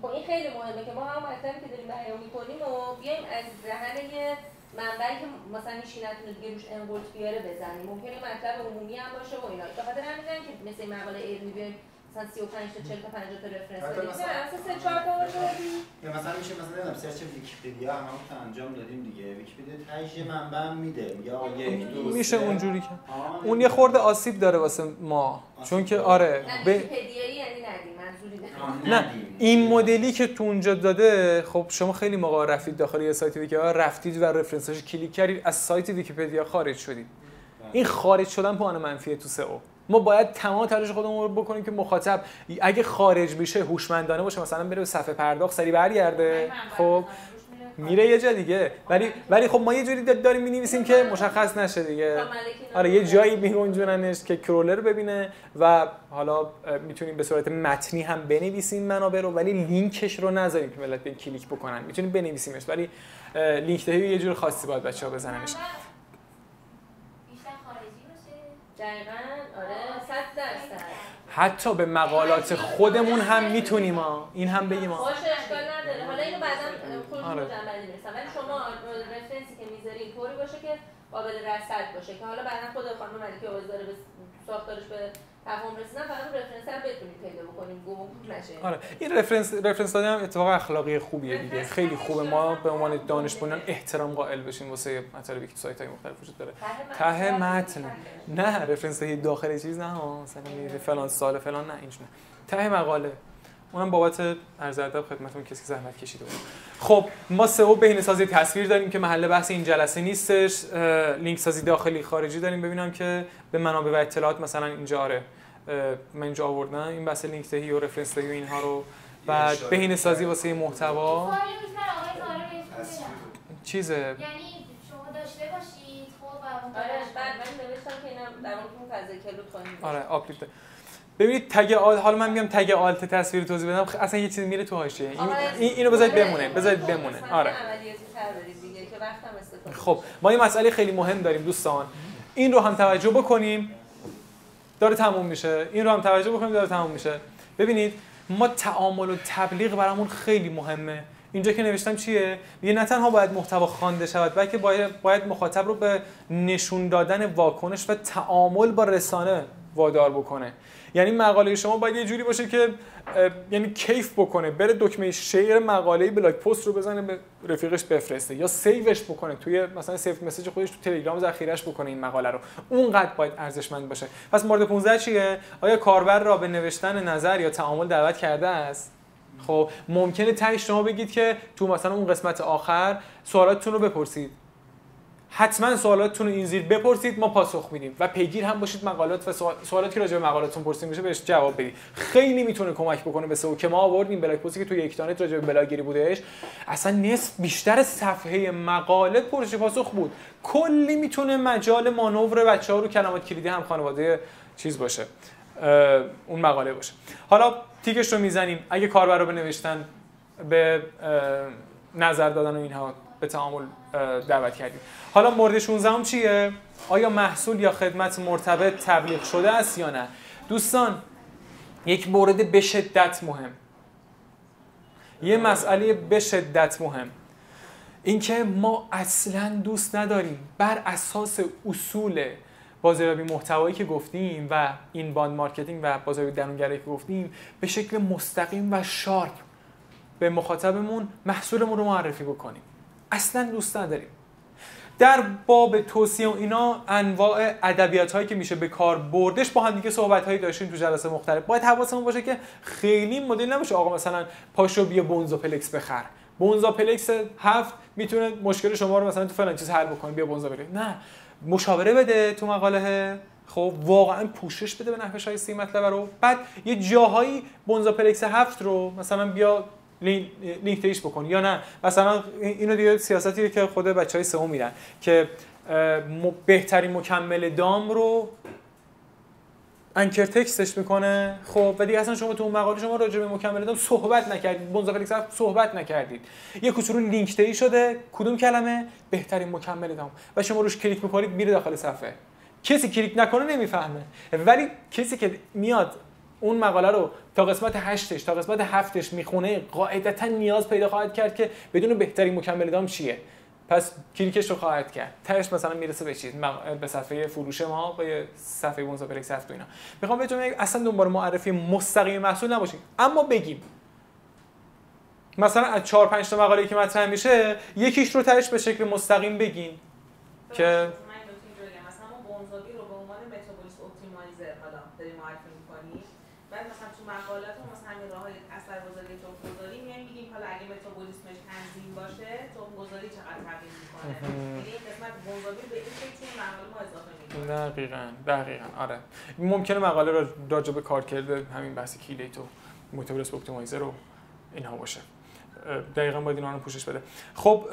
خب این خیلی مهمه که ما هم مطلبی که داریم بیان می‌کنیم و بیایم از دهن یه منبعی که مثلا هیچ نتونه دیگه روش انقلت بیاره بزنی. ممکنه مطلب عمومی هم باشه و اینا. به خاطر همینه که مثل مقاله علمی بیایم مثلا 35 تا 40 تا 50 تا رفرنس بدیم. مثلا 3-4 تا باشه. یا مثلا میشه مثلا نمیدونم سرچ ویکی‌پدیا همون تا انجام دادیم دیگه. ویکی‌پدیا تهش منبع میده یا 1 2 میشه اونجوری که اون یه خورده آسیب داره واسه ما. چون که آره ویکی‌پدیایی یعنی ندیم منظوری نه این مدلی که تو اونجا داده. خب شما خیلی موقع رفتید داخل یه سایت ویکی‌پدیا رفتید و رفرنساش کلیک کردید از سایت ویکی‌پدیا خارج شدید. این خارج شدن پوان منفیه تو سئو. ما باید تمام تلاش خودمون رو بکنیم که مخاطب اگه خارج بشه هوشمندانه باشه، مثلا بره به صفحه پرداخت سری برگرده، خب میره یه جا دیگه. ولی خب ما یه جوری داریم می‌نویسیم که مشخص نشه دیگه. آره یه جایی میگنجوننش که کرولر رو ببینه و حالا میتونیم به صورت متنی هم بنویسیم منابع رو، ولی لینکش رو نذاریم که ملت بیان کلیک بکنن. میتونیم بنویسیمش ولی لینک دهی یه جور خاصی باید بچه‌ها بزننش. دقیقاً آره 100%. حتی به مقالات خودمون هم میتونیم این هم بگیم باشه اشکال نداره. حالا اینو بعداً خودمون جنبندی می‌رسم. ولی شما رفرنسی که می‌ذارین طوری باشه که قابل رصد باشه که حالا بعداً خود خانم ملکه آوازداره به ساختارش به تفاهم رسیدن فقط اون رفرنس رو بتونید پیدا بکنیم گم نشه. آره این رفرنس دادن هم اتفاق اخلاقی خوبیه دیگه. خیلی خوبه ما به عنوان دانش بنیان احترام قائل بشیم واسه مطالبی که تو سایت‌های مختلف وجود داره. ته متن نه رفرنس های داخل چیز نه مثلا فلان سال فلان نه اینج نه. ته مقاله اونم بابت عرض ادب خدمتتون کسی که زحمت کشیده بود. خب ما سئو بهینه‌سازی تصویر داریم که محل بحث این جلسه نیستش. لینک سازی داخلی خارجی داریم. ببینم که به منابع و اطلاعات مثلا اینجا آره من اینجا آوردم این بحث لینک دهی و رفرنس دهی و اینها رو. بعد بهینه‌سازی واسه محتوا چیزه یعنی شما داشته باشید خب آره بعد من نوشتم که اینا در مورد فضای کلود خواهیم آره آپدیت. ببینید تگ حالا من میگم تگ آلت تصویر توضیح بدم اصلا یه چیزی میره تو حاشیه. اینو بذارید بمونه. آره خب ما یه مسئله خیلی مهم داریم دوستان. این رو هم توجه بکنیم داره تموم میشه. این رو هم توجه بکنیم داره تموم میشه. ببینید ما تعامل و تبلیغ برامون خیلی مهمه. اینجا که نوشتم چیه؟ میگه نه تنها باید محتوا خوانده شود بلکه باید مخاطب رو به نشون دادن واکنش و تعامل با رسانه وادار بکنه. یعنی مقاله شما باید یه جوری باشه که یعنی کیف بکنه، بره دکمه شیر مقاله بلاگ پست رو بزنه به رفیقش بفرسته یا سیوش بکنه توی مثلا سیو مسیج خودش تو تلگرام ذخیره‌اش بکنه این مقاله رو. اونقدر باید ارزشمند باشه. پس مورد 15 چیه؟ آیا کاربر را به نوشتن نظر یا تعامل دعوت کرده است؟ خب ممکنه تهش شما بگید که تو مثلا اون قسمت آخر سوالاتتون رو بپرسید. حتما سوالاتتون رو این زیر بپرسید ما پاسخ میدیم و پیگیر هم باشید مقالات و سوالاتی که راجع به مقالاتتون پرسیده میشه بهش جواب بدید. خیلی میتونه کمک بکنه به سئو که ما آوردیم بلاگ پستی که تو یک تانت راجع به بلاگری بودش اصلا نصف بیشتر صفحه مقاله پرسش پاسخ بود. کلی میتونه مجال مانور بچه‌ها رو کلمات کلیدی هم خانواده چیز باشه اون مقاله باشه. حالا تیکش رو میزنیم اگه کاربر رو بنوشتن به نظر دادن و اینها به تعامل دعوت کردیم. حالا مورد 16 هم چیه؟ آیا محصول یا خدمت مرتبط تبلیغ شده است یا نه؟ دوستان یک مورد به شدت مهم، یه مسئله به شدت مهم، اینکه ما اصلاً دوست نداریم بر اساس اصول بازاریابی محتوایی که گفتیم و این باند مارکتینگ و بازاریابی درونگرایی که گفتیم به شکل مستقیم و شارپ به مخاطبمون محصولمون رو معرفی بکنیم. اصلا دوست نداریم. در باب توصیه و اینا انواع ادبیات هایی که میشه به کار بردش با هم دیگه صحبت هایی داشتیم تو جلسه مختلف. باید حواسمون باشه که خیلی مدل نمیشه آقا مثلا پاشو بیا بونزوپلکس بخر. بونزوپلکس 7 میتونه مشکل شما رو مثلا تو فلان چیز حل بکنه، بیا بونزوپلکس. نه، مشاوره بده تو مقاله، خب واقعا پوشش بده به نحوه شایسته مطلب رو. بعد یه جاهایی بونزوپلکس 7 رو مثلا بیا لینک تیش بکن یا نه مثلا اینو دیگه سیاستیه که خود بچهای سئو میرن که بهترین مکمل دام رو انکر تکستش میکنه. خب و دیگه اصلا شما تو اون مقاله شما راجع به مکمل دام صحبت نکردید، بونزوپلکس صحبت نکردید، یه کوچولو لینک تهی شده کدوم کلمه بهترین مکمل دام و شما روش کلیک میکنید میره داخل صفحه. کسی کلیک نکنه نمیفهمه، ولی کسی که میاد اون مقاله رو تا قسمت 8ش تا قسمت 7ش میخونه قاعدتا نیاز پیدا خواهد کرد که بدون بهترین مکمل دام چیه. پس کلیکش رو خواهد کرد. تهش مثلا میرسه به چیز، به صفحه فروش ما، به صفحه بونزاپلکس هفت و اینا. میخوام بهتون بگم اصلا دنبال معرفی مستقیم محصول نباشید، اما بگیم مثلا از 4 5 تا مقاله‌ای که مطرح میشه یکیش رو تهش به شکل مستقیم بگین که مثلا ما بونزابی رو به عنوان متابولیسم اپتیمایزر حالا داریم معرفی می‌کنیم، بعد مثلا تو مقالاتون مثلا همین راه‌های اثرگذاری تخم‌گذاری میگیم حالا اگه متابولیسمش تنظیم باشه تخم‌گذاری چقدر تغییر می‌کنه. یعنی این قسمت بونزابی به این فکر توی مقاله ما اضافه می‌کنیم. دقیقاً آره. ممکنه مقاله راجع به کارکرد همین بحث کیلیت و متابولیسم اپتیمایزر رو اینها باشه. دقیقاً باید اینا رو پوشش بده. خب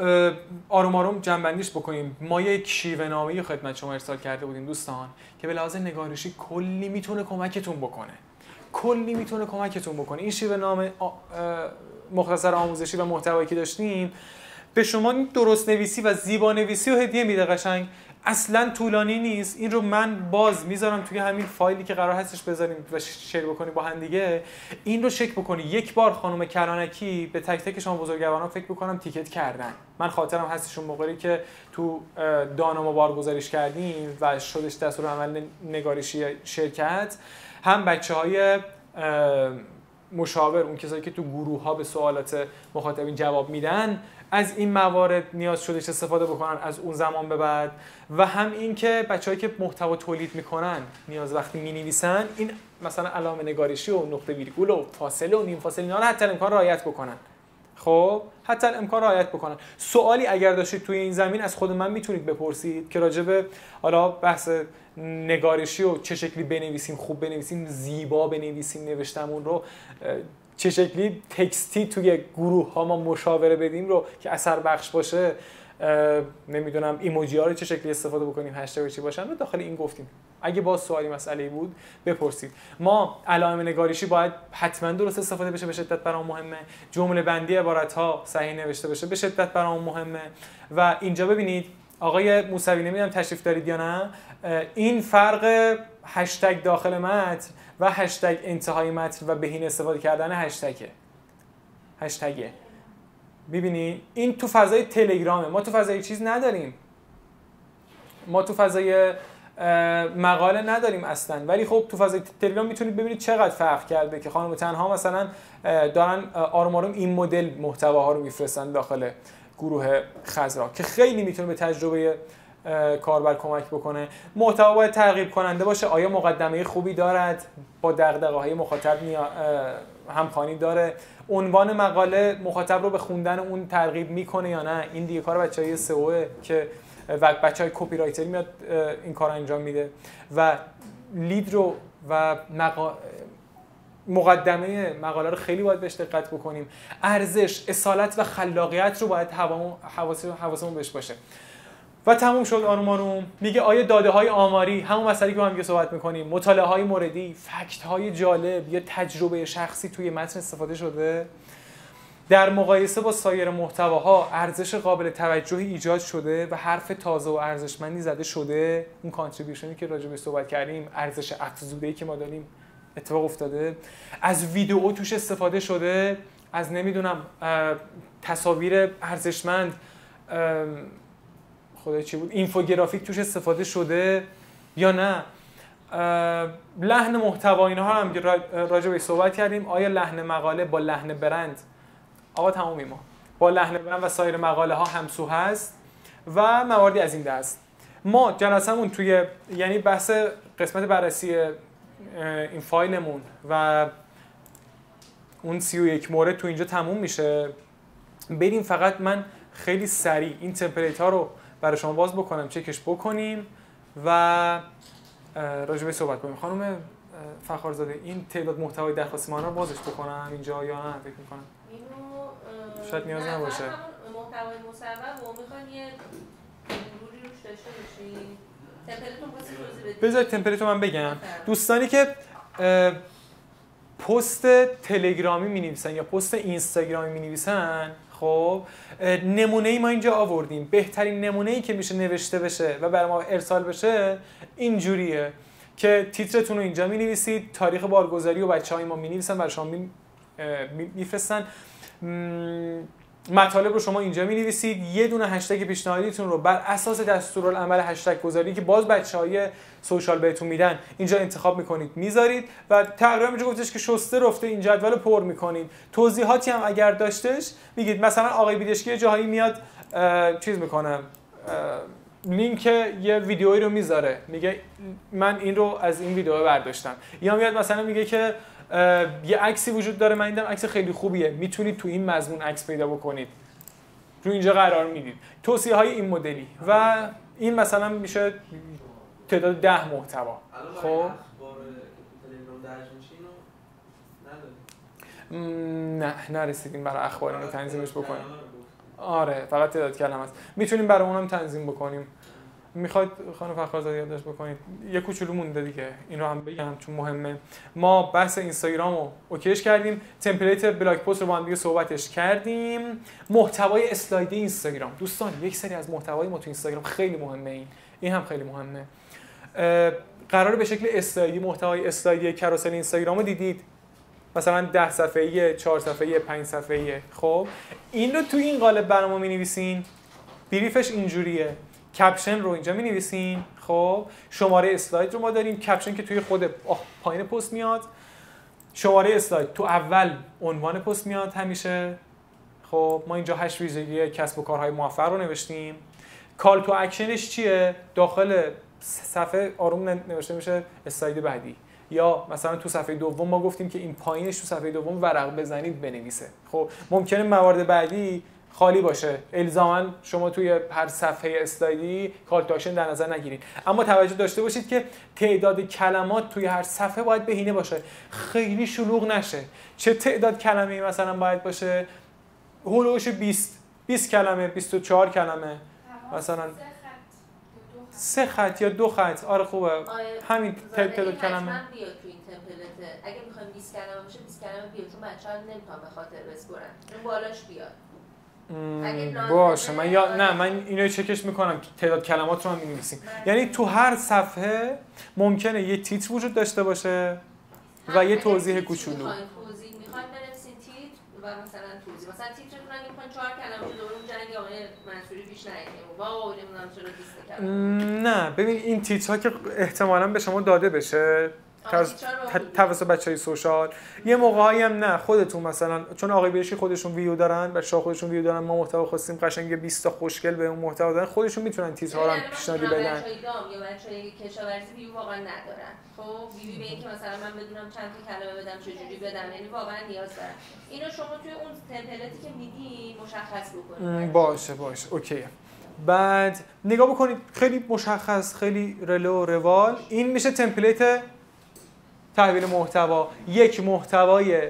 آروم آروم جنبندیش بکنیم. ما یک شیوه نامه‌ای خدمت شما ارسال کرده بودیم دوستان که به لحاظ نگارشی کلی میتونه کمکتون بکنه. این شیوه نامه مختصر آموزشی و محتوایی که داشتیم به شما درست نویسی و زیبا نویسی و هدیه میده قشنگ. اصلا طولانی نیست. این رو من باز میذارم توی همین فایلی که قرار هستش بذاریم و شیر بکنیم با هم دیگه. این رو چک بکنی. یک بار خانم کرانکی به تک تک شما بزرگواران فکر بکنم تیکت کردن. من خاطرم هستش اون موقعی که تو دانما بارگذاریش کردیم و شدش دستور عمل نگارشی شرکت، هم بچه‌های مشاور، اون کسایی که تو گروه‌ها به سوالات مخاطبین جواب میدن، از این موارد نیاز شدش استفاده بکنن از اون زمان به بعد، و هم این که بچه‌هایی که محتوا تولید میکنن نیاز وقتی مینویسن این مثلا علامه نگارشی و نقطه ویرگول و فاصله و نیم فاصله اینا رو حتی الامکان رعایت بکنن. خب حتی الامکان رعایت بکنن. سوالی اگر داشتید توی این زمین از خود من میتونید بپرسید که راجع به حالا بحث نگارشی و چه شکلی بنویسیم، خوب بنویسیم، زیبا بنویسیم، نوشتمون رو چه شکلی تکستی توی گروه ها ما مشاوره بدیم رو که اثر بخش باشه، نمیدونم ایموجی ها رو چه شکلی استفاده بکنیم، هشتگ چی باشن رو داخل این گفتیم. اگه باز سوالی مسئله بود بپرسید. ما علائم نگارشی باید حتما درست استفاده بشه، به شدت برام مهمه. جمله بندی عبارت ها صحیح نوشته بشه، به شدت برام مهمه. و اینجا ببینید آقای موسوی، نمیدونم تشریف دارید یا نه، این فرق هشتگ داخل متن و هشتگ انتهای متن و بهینه استفاده کردن هشتگه. ببینید این تو فضای تلگرامه، ما تو فضای چیز نداریم، ما تو فضای مقاله نداریم اصلا. ولی خب تو فضای تلگرام میتونید ببینید چقدر فرق کرده که خانم تنها مثلا دارن آروم آروم این مدل محتواها رو میفرستن داخل گروه خضرا که خیلی میتونه به تجربه کاربر کمک بکنه. محتوا باید ترغیب کننده باشه. آیا مقدمه خوبی دارد، با دغدغه‌های مخاطب همخوانی داره، عنوان مقاله مخاطب رو به خوندن اون ترغیب میکنه یا نه. این دیگه کار بچهای سئو که و بچهای کپی رایتری میاد این کار انجام میده. و لید رو و مقدمه مقاله رو خیلی باید بهش دقت بکنیم. ارزش، اصالت و خلاقیت رو باید حواسمون بهش باشه. و تموم شد آروم آروم. میگه آیا داده های آماری، همون مسئله که با هم دیگه صحبت میکنیم، مطالعه های موردی، فکت های جالب یا تجربه شخصی توی متن استفاده شده؟ در مقایسه با سایر محتواها ارزش قابل توجهی ایجاد شده و حرف تازه و ارزشمندی زده شده؟ اون کانتریبیوشنی که راجع بهش صحبت کردیم، ارزش افزوده‌ای که ما داریم اتفاق افتاده؟ از ویدئو توش استفاده شده؟ از نمیدونم تصاویر ارزشمند، خدای چی بود، اینفوگرافیک توش استفاده شده یا نه؟ لحن محتوا اینها هم راجع بهش صحبت کردیم. آیا لحن مقاله با لحن برند، آقا تمامی ما با لحن برند و سایر مقاله ها همسو هست و مواردی از این دست. ما جلسمون توی یعنی بحث قسمت بررسی این فایلمون و اون 31 مورد تو اینجا تموم میشه. بریم فقط من خیلی سریع این تمپلیت ها رو برای شما باز بکنم، چکش بکنیم و راجع به صحبت کنیم. خانم فخرزاده این تعداد محتوای درخواست ما رو بازش بکنم اینجا یا نه؟ فکر می‌کنم اینو شاید نیاز نباشه. محتوای مصوب و میخواین یه مروری روش داشته باشین. تمپلیتون واسه توضیح بدید. بذار تمپلیت رو من بگم. دوستانی که پست تلگرامی می‌نویسن یا پست اینستاگرامی می‌نویسن، خب نمونه‌ای ما اینجا آوردیم. بهترین نمونه‌ای که میشه نوشته بشه و برای ما ارسال بشه اینجوریه که تیترتون رو اینجا می‌نویسید، تاریخ بارگذاری و بچه‌های ما می‌نویسن برای شما میفرستن. مطالب رو شما اینجا می‌نویسید، یه دونه هشتگ پیشنهادیتون رو بر اساس دستورالعمل هشتگ گذاری که باز بچه‌های سوشال بهتون میدن اینجا انتخاب می‌کنید میذارید و تقریبا اینجا گفتش که شسته رفته این جدول رو پر می‌کنید. توضیحاتی هم اگر داشتش میگید. مثلا آقای بیدشکی یه جاهایی میاد چیز می‌کنه، لینک یه ویدیویی رو میذاره، میگه من این رو از این ویدیو برداشتم، یا میاد مثلا میگه که یه عکسی وجود داره، من دیدم عکس خیلی خوبیه، میتونید تو این مضمون عکس پیدا بکنید، رو اینجا قرار میدید. توصیه های این مدلی و این مثلا میشه تعداد 10 محتوا. خب نه نرسیدیم برای اخبار اینو تنظیمش بکنیم. آره فقط تعداد کلمه است. میتونیم برای اونم تنظیم بکنیم. میخواید خانم فخرزاده یادداشت بکنید؟ یه کوچولو مونده دیگه، این رو هم بگم چون مهمه. ما بحث اینستاگرام رو اوکیش کردیم، تمپلیت بلاگ پست رو با هم دیگه صحبتش کردیم. محتوای اسلایدی اینستاگرام دوستان، یک سری از محتوای ما تو اینستاگرام خیلی مهمه، این هم خیلی مهمه. قراره به شکل اسلایدی محتوای اسلایدی کاروسل اینستاگرام رو دیدید، مثلا 10 صفحه‌ای، 4 صفحه‌ای، 5 صفحه‌ای. خب این رو تو این قالب برنامه می‌نویسین. بریفش اینجوریه. کپشن رو اینجا می‌نویسین. خب شماره اسلاید رو ما داریم، کپشن که توی خود پایین پست میاد، شماره اسلاید تو اول عنوان پست میاد همیشه. خب ما اینجا 8 ویژگی کسب و کارهای موفق رو نوشتیم. کال تو اکشنش چیه؟ داخل صفحه آروم نوشته میشه اسلاید بعدی، یا مثلا تو صفحه دوم ما گفتیم که این پایینش تو صفحه دوم ورق بزنید بنویسه. خب ممکنه موارد بعدی خالی باشه، الزاما شما توی هر صفحه اسلایدی کال تو اکشن در نظر نگیرید، اما توجه داشته باشید که تعداد کلمات توی هر صفحه باید بهینه باشه، خیلی شلوغ نشه. چه تعداد کلمه‌ای مثلا باید باشه؟ هولوش 20 کلمه، 24 کلمه، مثلا 3 خط یا 2 خط. آره خوبه همین تعداد کلمه. حتما بیاد تو این تمپلیت. اگه میخوایم 20 کلمه باشه 20 کلمه بیاد، چون بچه‌ها نمیتونن به خاطر بسپرن. اون بالاش بیاد. باشه من اینو چکش میکنم، تعداد کلمات رو هم می‌نویسیم. یعنی تو هر صفحه ممکنه یه تیتر وجود داشته باشه و یه توضیح کوچولو. میخواین بنویسین تیتر و مثلا توضیح. مثلا تیترتون اگه میخواین 4 کلمه رو دوباره اون جنگ آقای منصوری پیش نیاریم. واو نمیدونم چرا 20 کلمه. نه ببین این تیترها که احتمالاً به شما داده بشه توسط بچهای سوشال، یه موقعایی هم نه خودتون مثلا، چون آقای بیشی خودشون ویدیو دارن، بچه‌ها خودشون ویدیو دارن، ما محتوا خواستیم قشنگ 20 تا خوشگل به اون محتوا دادن، خودشون میتونن تیترها رو هم پیشنهادی بدن. بچهای دام یا بچهای کشاورزی ویدیو واقعا ندارن. خب ویدیو به اینکه مثلا من بدونم چند تا کلمه بدم چه جوری بدم، یعنی واقعا نیاز دارن. اینو شما توی اون تمپلیتی که میدی مشخص بکنید. باشه اوکیه. بعد نگاه بکنید خیلی مشخص، خیلی رلو روال. این میشه تمپلیت تحویل محتوا. یک محتوای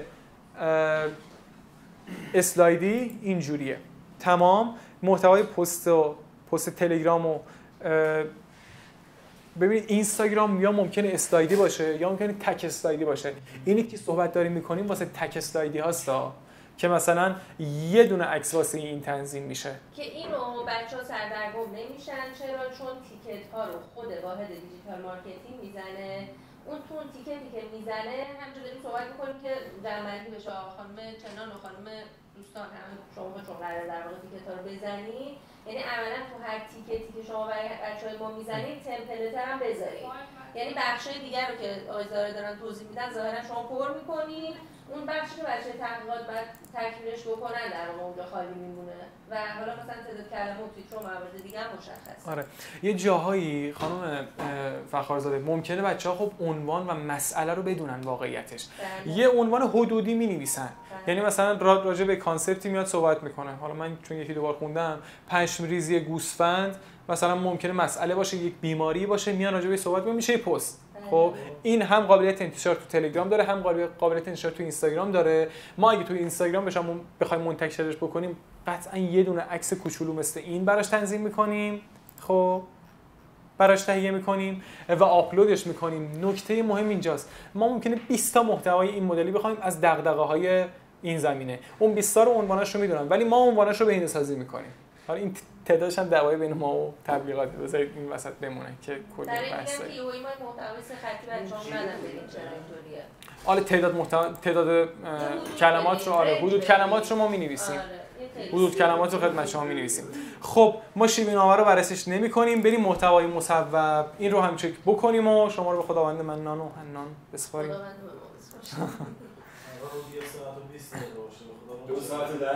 اسلایدی اینجوریه. تمام محتوای پست تلگرام و ببینید اینستاگرام یا ممکنه اسلایدی باشه یا ممکنه تک اسلایدی باشه. اینی که صحبت داریم میکنیم واسه تک اسلایدی هاستا که مثلا یه دونه عکس واسه این تنظیم میشه که اینو بچه‌ها سردرگم نمیشن. چرا؟ چون تیکت ها رو خود واحد دیجیتال مارکتینگ میزنه. اون تون تیکتی که میزنه همونجا داریم صحبت میکنیم که جمع‌بندی بشه. خانم چنان و خانم دوستان همه شما چون قراره در واقع تیکت ها رو بزنید، یعنی عملا تو هر تیکتی که شما برای بچه‌های ما میزنید تمپلیت هم بذارید. یعنی بخشای دیگر رو که آقای زاره دارن توضیح میدن ظاهرا شما پر میکنید، اون بخشی که بچه تحقیقات بعد تکمیلش بکنن در واقع اونجا خالی میمونه و حالا مثلا تعداد کلمه و تیتر و موارد دیگه هم مشخصه. آره یه جاهایی خانم فخرزاده ممکنه بچه‌ها خب عنوان و مسئله رو بدونن واقعیتش. یه عنوان حدودی می‌نویسن. یعنی مثلا راجع به کانسپتی میاد صحبت میکنه. حالا من چون یکی دو بار خوندم پشم ریزی گوسفند مثلا ممکنه مسئله باشه، یک بیماری باشه، میان راجع به صحبت میشه پست. خب این هم قابلیت انتشار تو تلگرام داره، هم قابلیت انتشار تو اینستاگرام داره. ما اگه تو اینستاگرام بخوایم منتشرش بکنیم قطعا یه دونه عکس کوچولو مثل این براش تنظیم میکنیم، خب براش تهیه میکنیم و آپلودش میکنیم. نکته مهم اینجاست ما ممکنه 20 تا محتوای این مدلی بخوایم از دغدغه‌های این زمینه، اون 20 تا رو عنواناشو میدونن ولی ما عنواناشو بهینه‌سازی میکنیم. حالا این تعدادش هم دعوای بین ما و تبلیغات بذارید این وسط بمونه که کلی بحثه. در این که ما محتوای سه خطی بچه‌ها ندن بریم چرا اینطوریه. حالا تعداد کلمات رو حدود کلمات رو ما می‌نویسیم. حدود کلمات رو خدمت شما می‌نویسیم. خب ما شیوه‌نامه رو بررسیش نمی‌کنیم، بریم محتوای مصوب این رو هم چک بکنیم و شما رو به خداوند منان و حنان بسپاریم. دو ساعت و 10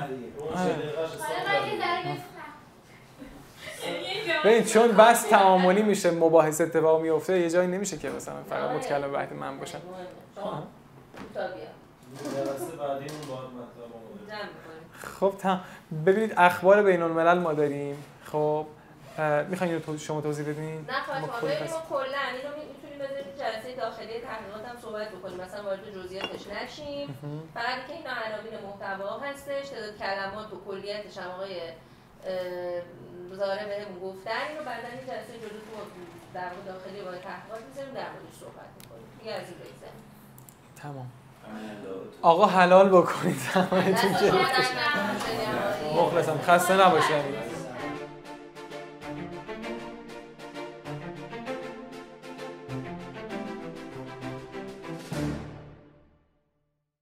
ببین چون بس تعاملی میشه مباحثه اتفاق میفته یه جایی نمیشه که مثلا فقط متکلم وحید من باشم. خب ببینید اخبار بین الملل ما داریم. خب میخواین اینو شما توضیح بدین؟ نه خواهش ما ببینیم کلا اینو میتونیم بذاریم جلسه داخلی تحقیقات هم صحبت بکنیم، مثلا وارد جزئیاتش نشیم. فقط که اینا عناوین محتوا هستش، تعداد کلمات و کلیتش هم آقای ظاهره بهمون گفتن، اینو بعدا این جلسه جلو تو در واقع داخلی با تحقیقات میذاریم در موردش صحبت میکنیم. دیگه از این بگذاریم. تمام. آقا حلال بکنید زمانتون که مخلصم، خسته نباشید.